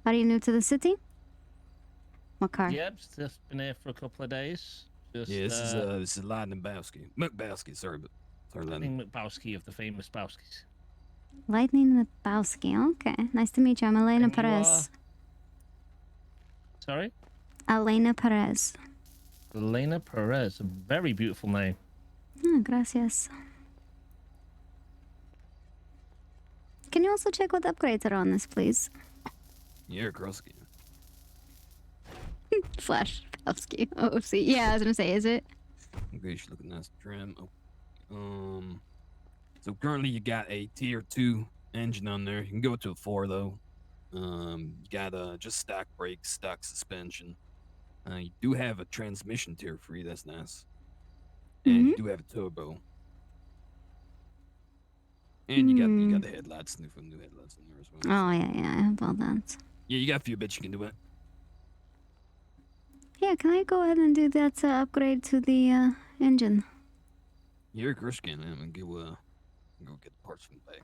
S20: Are you new to the city? What car?
S9: Yep, just been here for a couple of days. Just,
S21: Yeah, this is Lightning Bowski. McBowski, sorry, but sorry,
S9: Lightning McBowski of the famous Bowskis.
S20: Lightning Lebowski. Okay. Nice to meet you. I'm Elena
S9: And you
S20: Perez.
S9: Sorry?
S20: Elena Perez.
S9: Elena Perez, a very beautiful name.
S20: Oh, gracias. Can you also check what upgrades are on this, please?
S21: Yeah, Krusky.
S20: Slash Lebowski. Oh, see. Yeah, I was gonna say, is it?
S21: Okay, she's looking nice trim. Oh. So currently you got a tier 2 engine on there. You can go to a 4 though. You got just stock brakes, stock suspension. You do have a transmission tier 3. That's nice. And you do have a turbo. And you got the headlights, new headlights in there as well.
S20: Oh, yeah, I have all that.
S21: Yeah, you got a few bits you can do it.
S20: Yeah, can I go ahead and do that upgrade to the engine?
S21: You're a Christian, man. I'm gonna go get the parts from the back.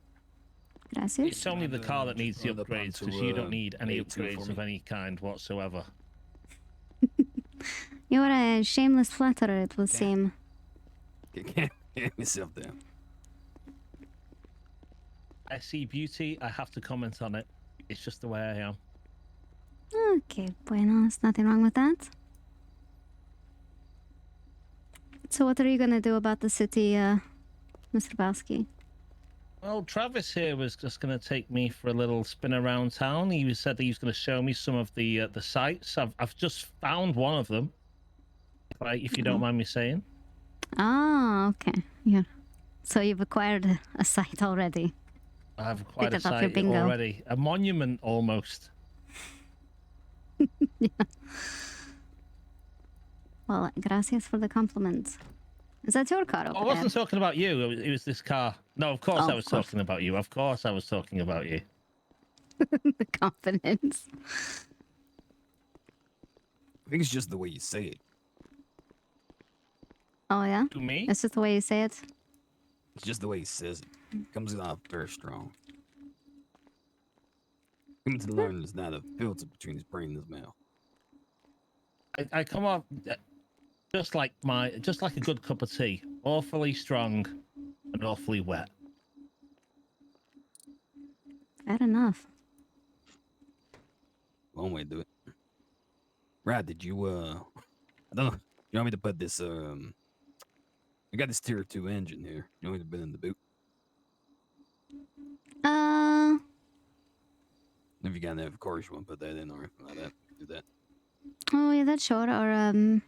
S20: Gracias.
S9: It's only the car that needs the upgrades, because you don't need any upgrades of any kind whatsoever.
S20: You're a shameless flatterer, it would seem.
S21: Get yourself down.
S9: I see beauty, I have to comment on it. It's just the way I am.
S20: Okay, bueno, there's nothing wrong with that. So what are you gonna do about the city, Mr. Bowski?
S9: Well, Travis here was just going to take me for a little spin around town. He said that he was going to show me some of the sites. I've just found one of them, if you don't mind me saying.
S20: Ah, okay. Yeah. So you've acquired a site already.
S9: I've acquired a
S20: Picked it off your
S9: site
S20: bingo.
S9: already. A monument, almost.
S20: Yeah. Well, gracias for the compliment. Is that your car over
S9: I wasn't talking about you. It was this car. No, of course
S20: Oh,
S9: I was
S20: of course.
S9: talking about you. Of course I was talking about you.
S20: The confidence.
S21: I think it's just the way you say it.
S20: Oh yeah.
S9: To me?
S20: That's just the way you say it.
S21: It's just the way he says it. Comes off very strong. Coming to learn there's not a filter between his brain and his mouth.
S9: I come off just like a good cup of tea. Awfully strong and awfully wet.
S20: Fair enough.
S21: One way to do it. Right, did you I don't know. You want me to put this I got this tier 2 engine here. You want me to put it in the boot? If you got that, of course you want to put that in or anything like that. Do that.
S20: Oh yeah, that's short. Or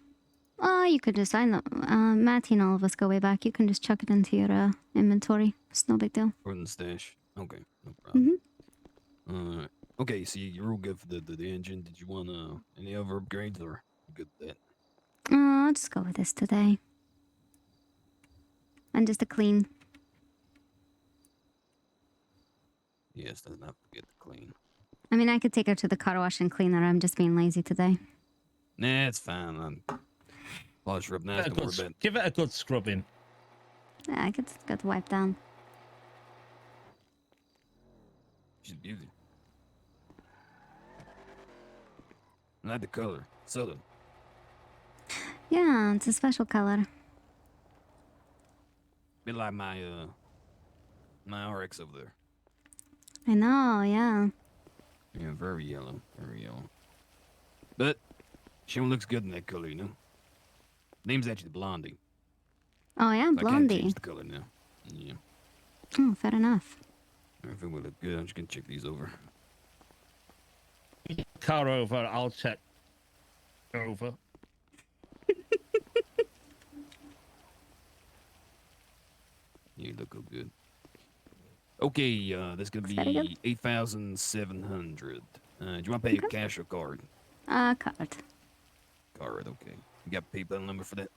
S20: oh, you could just sign them. Matty and all of us go way back. You can just chuck it into your inventory. It's no big deal.
S21: Or in the stash. Okay, no problem. Alright. Okay, so you're all good for the engine. Did you want any other upgrades or you good with that?
S20: I'll just go with this today. And just a clean.
S21: Yes, does not forget to clean.
S20: I mean, I could take her to the car wash and clean her. I'm just being lazy today.
S21: Nah, it's fine. Polish her up now.
S9: Give it a good scrubbing.
S20: Yeah, I could get the wipe down.
S21: She's a beauty. I like the color. Southern.
S20: Yeah, it's a special color.
S21: Bit like my RX over there.
S20: I know, yeah.
S21: Yeah, very yellow. Very yellow. But she looks good in that color, you know? Name's actually Blondie.
S20: Oh yeah,
S21: So I can't
S20: Blondie.
S21: change the color now. Yeah.
S20: Oh, fair enough.
S21: Everything will look good. I'm just gonna check these over.
S9: Car over, I'll check. Over.
S21: You look all good. Okay, that's gonna
S20: very
S21: be
S20: good.
S21: 8,700. Do you want to pay cash or card?
S20: Card.
S21: Card, okay. You got PayPal number for that?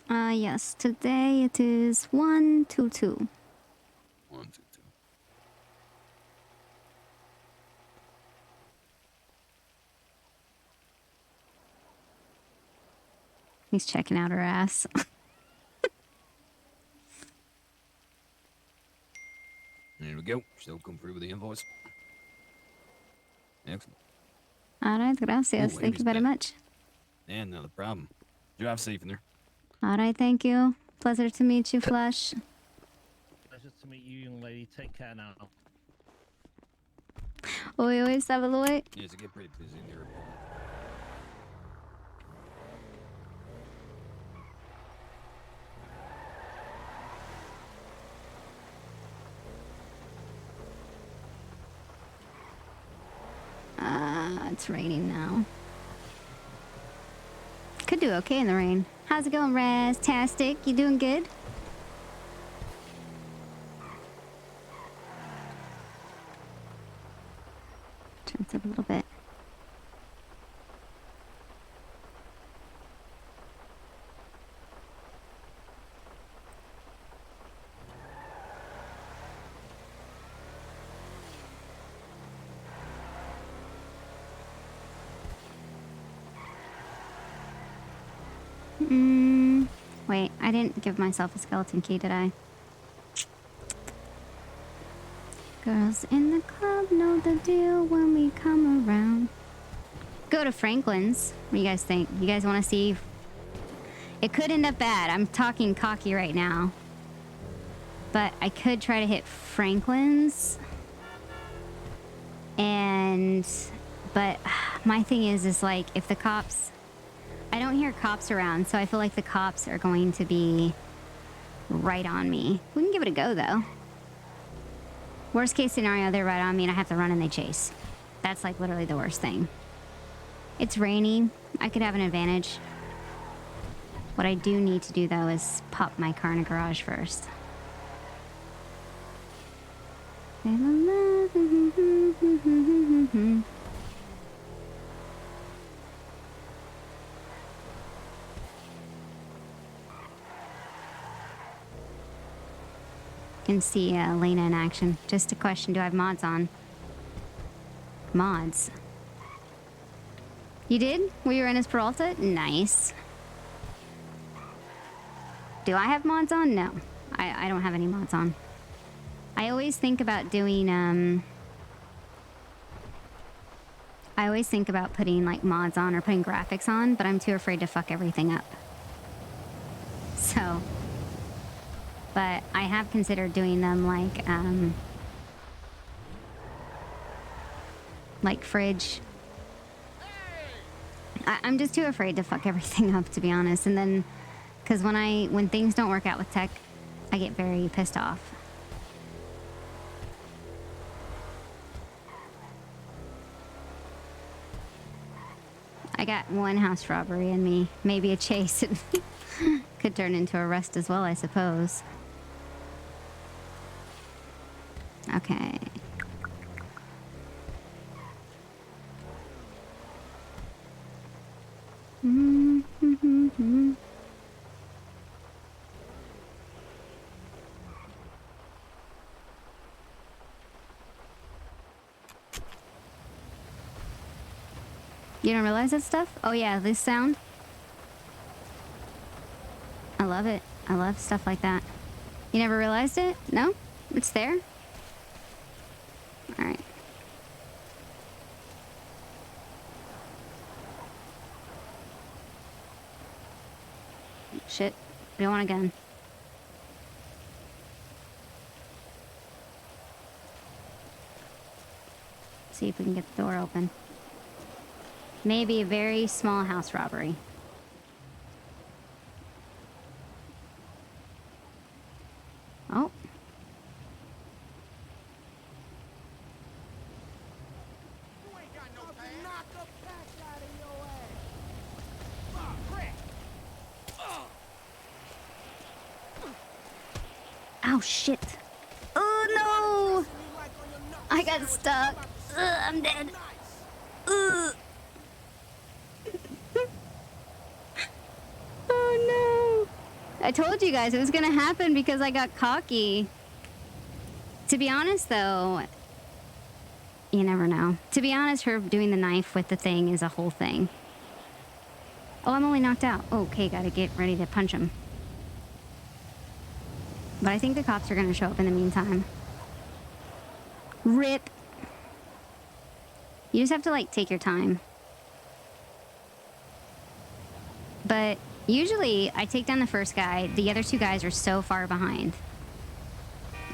S20: Yes. Today it is 122.
S21: 122.
S20: He's checking out her ass.
S21: There we go. Still come through with the invoice. Excellent.
S20: All right, gracias.
S21: Ooh,
S20: Thank you very
S21: back.
S20: much.
S21: And not a problem. Drive safe in there.
S20: All right, thank you. Pleasure to meet you, Flush.
S9: Pleasure to meet you, young lady. Take care now.
S20: Oi, oi, Savaloy.
S21: Yes, it get pretty busy in there.
S20: It's raining now. Could do okay in the rain. How's it going, Raz-tastic? You doing good? Turn this up a little bit. Wait, I didn't give myself a skeleton key, did I? Girls in the club know the deal when we come around. Go to Franklin's. What do you guys think? You guys want to see? It could end up bad. I'm talking cocky right now. But I could try to hit Franklin's. But my thing is like, if the cops... I don't hear cops around, so I feel like the cops are going to be right on me. We can give it a go, though. Worst case scenario, they're right on me and I have to run and they chase. That's like literally the worst thing. It's raining. I could have an advantage. What I do need to do, though, is pop my car in a garage first. Can see Elena in action. Just a question, do I have mods on? Mods. You did? Were you in as Peralta? Nice. Do I have mods on? No. I don't have any mods on. I always think about doing, I always think about putting, like, mods on or putting graphics on, but I'm too afraid to fuck everything up. So... But I have considered doing them, like fridge. I'm just too afraid to fuck everything up, to be honest. And then, because when things don't work out with tech, I get very pissed off. I got one house robbery in me. Maybe a chase. It could turn into arrest as well, I suppose. Okay. You don't realize that stuff? Oh yeah, this sound. I love it. I love stuff like that. You never realized it? No? It's there? Alright. Shit. We don't want a gun. See if we can get the door open. Maybe a very small house robbery. Oh. Oh shit. Oh no! I got stuck. I'm dead. Oh no! I told you guys it was gonna happen because I got cocky. To be honest though, you never know. To be honest, her doing the knife with the thing is a whole thing. Oh, I'm only knocked out. Okay, gotta get ready to punch him. But I think the cops are gonna show up in the meantime. RIP. You just have to, like, take your time. But usually, I take down the first guy. The other two guys are so far behind.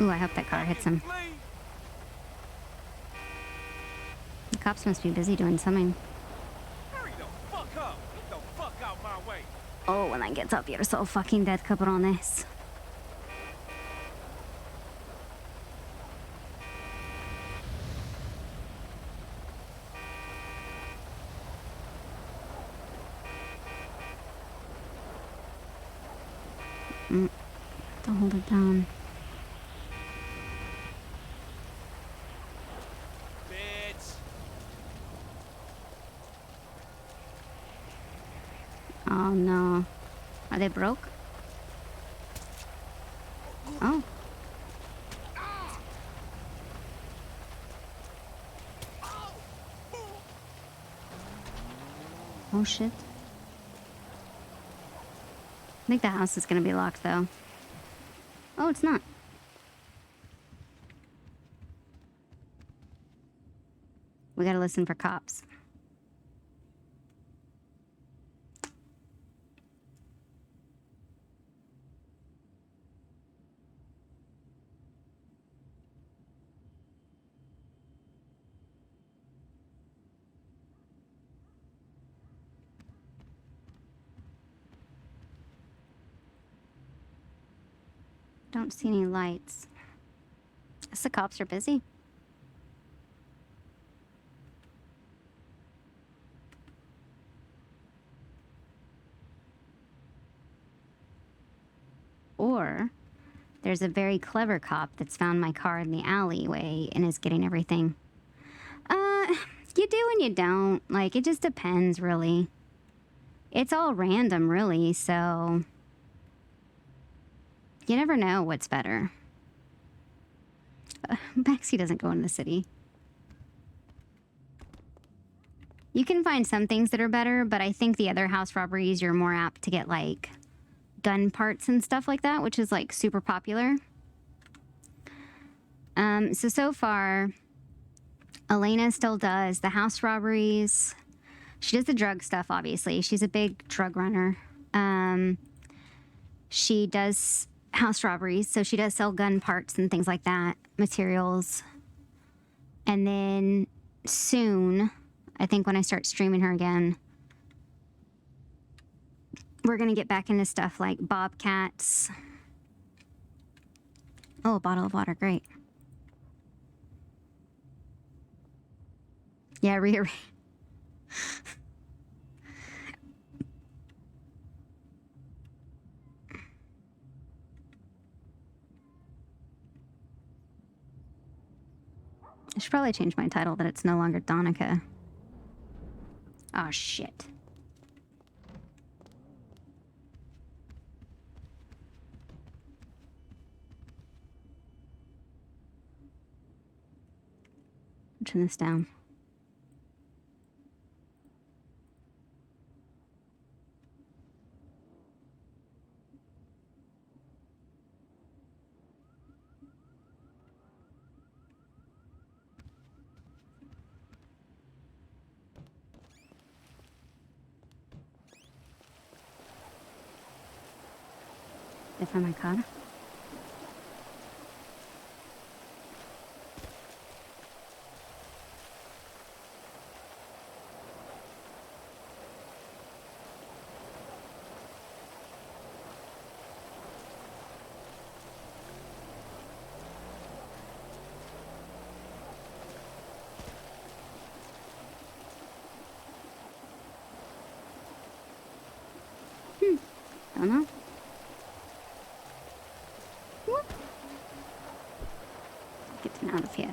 S20: Ooh, I hope that car hits him. The cops must be busy doing something. Oh, when that gets up, you're so fucking dead, cabrones. To hold it down. Oh no. Are they broke? Oh. Oh shit. I think the house is gonna be locked though. Oh, it's not. We gotta listen for cops. Don't see any lights. Guess the cops are busy. Or there's a very clever cop that's found my car in the alleyway and is getting everything. You do and you don't. Like, it just depends, really. It's all random, really, so... You never know what's better. Maxie doesn't go in the city. You can find some things that are better, but I think the other house robberies, you're more apt to get like gun parts and stuff like that, which is like super popular. So far, Elena still does the house robberies. She does the drug stuff, obviously. She's a big drug runner. She does house robberies, so she does sell gun parts and things like that, materials. And then soon, I think when I start streaming her again, we're gonna get back into stuff like bobcats. Oh, a bottle of water, great. Yeah, rearrange. I should probably change my title that it's no longer Danika. Oh, shit. Turn this down. If I'm caught. Don't know. Getting out of here.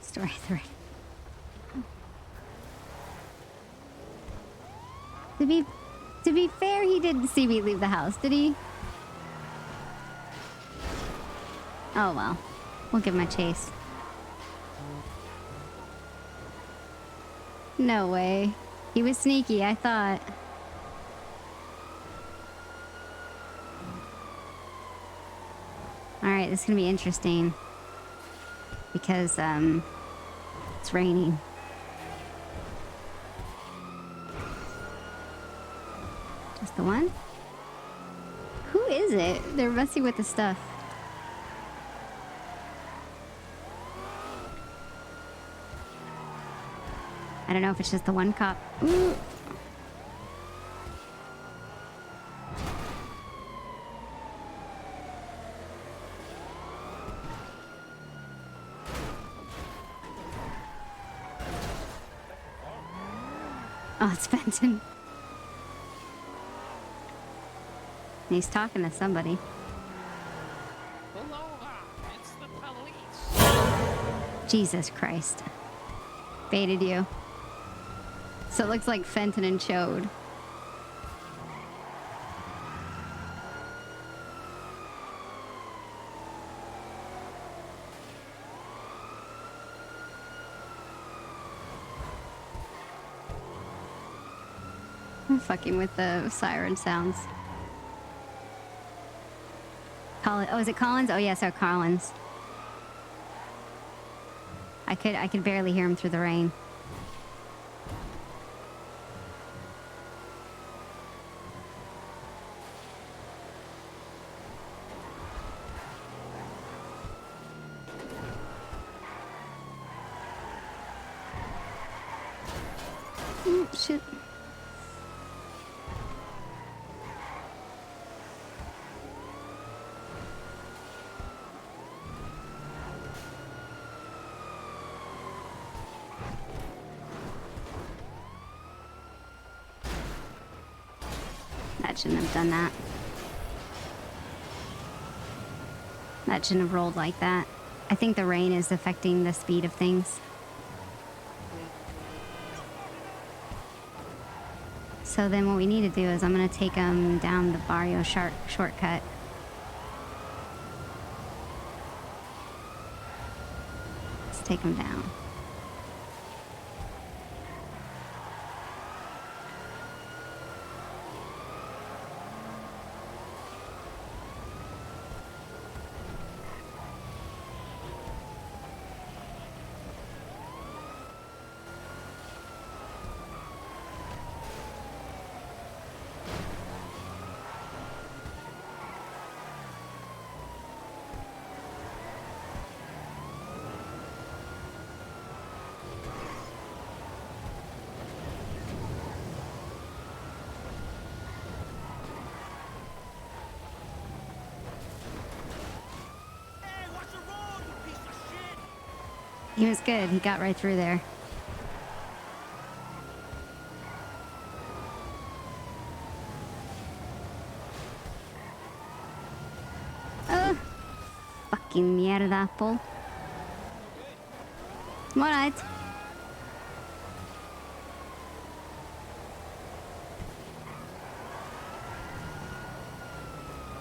S20: Story 3. To be fair, he didn't see me leave the house, did he? Oh well. We'll give him a chase. No way. He was sneaky, I thought. Alright, this is gonna be interesting. Because, it's raining. Just the one? Who is it? They're messing with the stuff. I don't know if it's just the one cop. Ooh. Oh, it's Fenton. He's talking to somebody.
S11: It's the police.
S20: Jesus Christ. Baited you. So it looks like Fenton and Chode. I'm fucking with the siren sounds. Oh, is it Collins? Oh, yes, Collins. I could barely hear him through the rain. Oh, shit. That shouldn't have done that. That shouldn't have rolled like that. I think the rain is affecting the speed of things. So then what we need to do is I'm going to take them down the Barrio shortcut. take him down. He was good. He got right through there. Fucking mierda, Paul. Alright.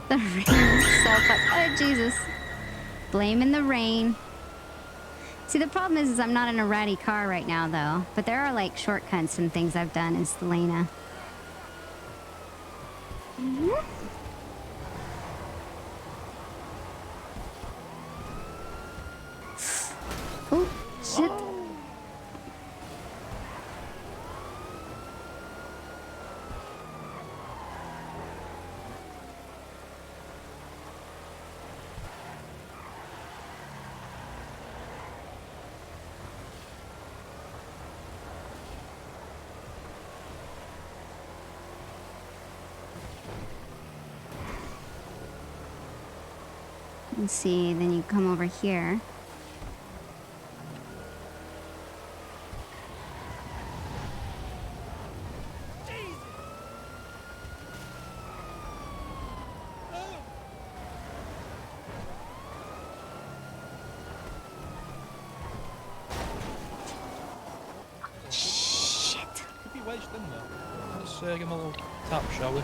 S20: The rain is so fuck. Oh, Jesus. Blaming the rain. See, the problem is I'm not in a ratty car right now, though. But there are, like, shortcuts and things I've done as Elena. Oh, shit. Let's see, then you come over here. Shit.
S11: Could be wedged in there. Let's give him a little tap, shall we?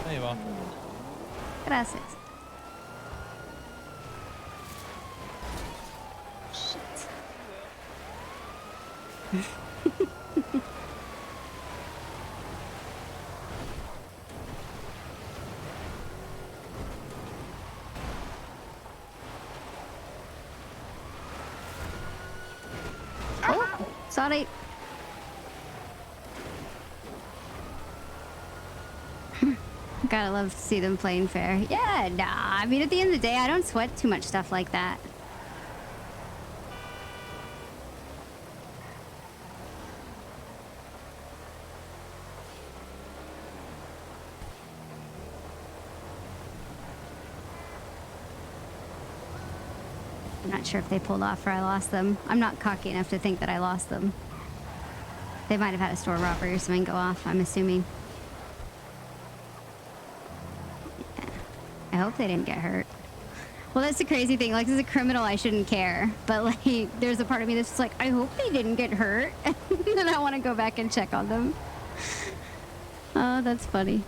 S11: There you are.
S20: Gracias. Oh, sorry. Gotta love to see them playing fair. Yeah, nah. I mean, at the end of the day, I don't sweat too much stuff like that. I'm not sure if they pulled off or I lost them. I'm not cocky enough to think that I lost them. They might have had a store robbery or something go off, I'm assuming. Yeah. I hope they didn't get hurt. Well, that's the crazy thing. Like, as a criminal, I shouldn't care. But, like, there's a part of me that's just like, I hope they didn't get hurt. And I want to go back and check on them. Oh, that's funny.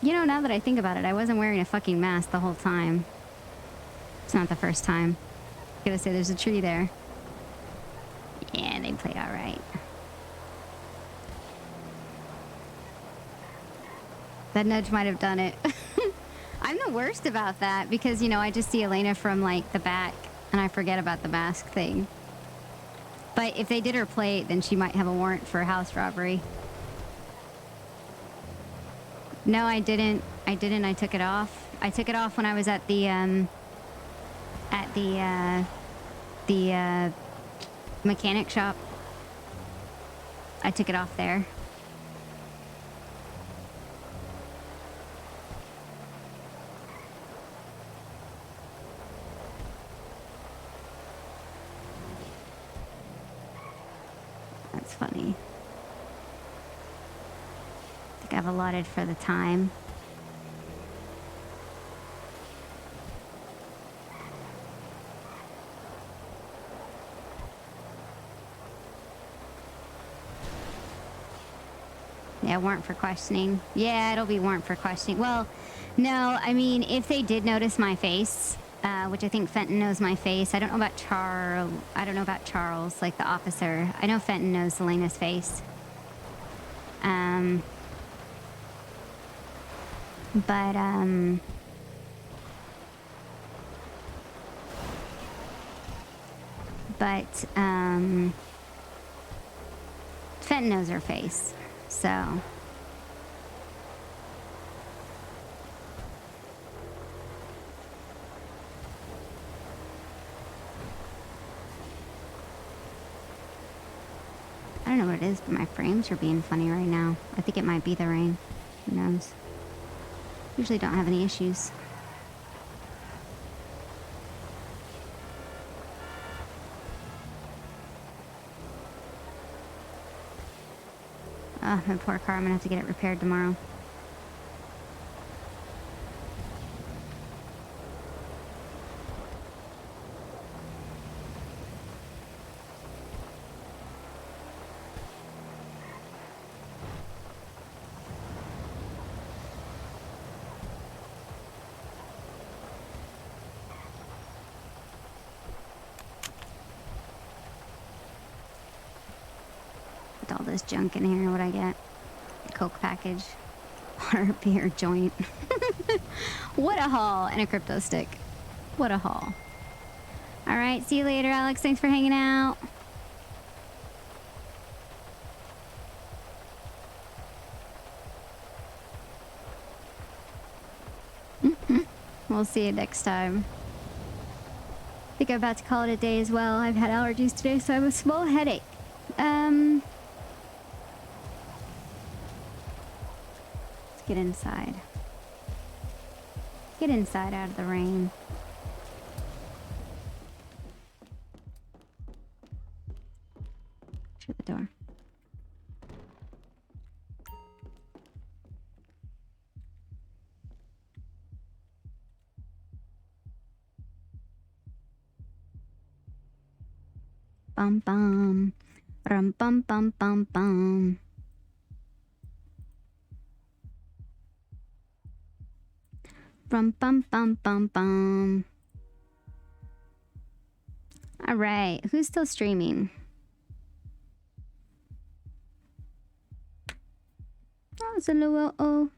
S20: You know, now that I think about it, I wasn't wearing a fucking mask the whole time. It's not the first time. I'm gonna say there's a tree there. Yeah, they played all right. That nudge might have done it. I'm the worst about that because, you know, I just see Elena from, like, the back and I forget about the mask thing. But if they did her plate, then she might have a warrant for house robbery. No, I didn't. I took it off. I took it off when I was at the mechanic shop. I took it off there. That's funny. I think I've allotted for the time. Yeah, warrant for questioning. Yeah, it'll be warrant for questioning. Well, no, I mean, if they did notice my face, which I think Fenton knows my face. I don't know about Charles, like the officer. I know Fenton knows Elena's face. Fenton knows her face, so. I don't know what it is, but my frames are being funny right now. I think it might be the rain. Who knows? Usually don't have any issues. Oh, my poor car. I'm gonna have to get it repaired tomorrow. All this junk in here, what I get? A Coke package, water, beer, joint. What a haul, and a crypto stick. What a haul. All right, see you later, Alex. Thanks for hanging out. We'll see you next time. I think I'm about to call it a day as well. I've had allergies today, so I have a small headache. Get inside. Get inside out of the rain. Shut the door. Bum bum. Rum bum bum bum bum. Bum bum bum bum bum. All right, who's still streaming? Oh, it's a little oh.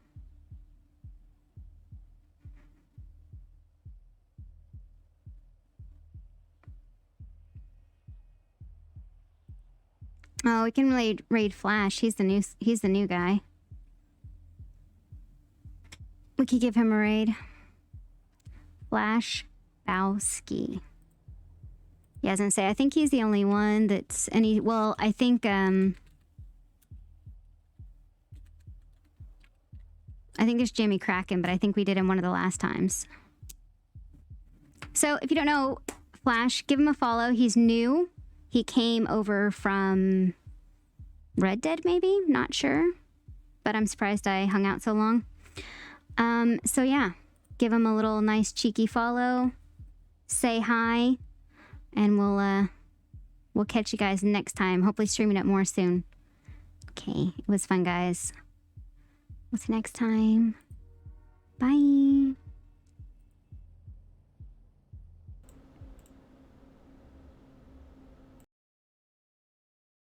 S20: Oh, we can raid Flash. He's the new guy. We could give him a raid. Flash Bowski. Yeah, I was gonna say, I think he's the only one that's any. Well, I think it's Jimmy Kraken, but I think we did him one of the last times. So if you don't know Flash, give him a follow. He's new. He came over from Red Dead, maybe? Not sure. But I'm surprised I hung out so long. So yeah, give him a little nice cheeky follow. Say hi. And we'll catch you guys next time. Hopefully streaming it more soon. Okay, it was fun, guys. We'll see you next time. Bye.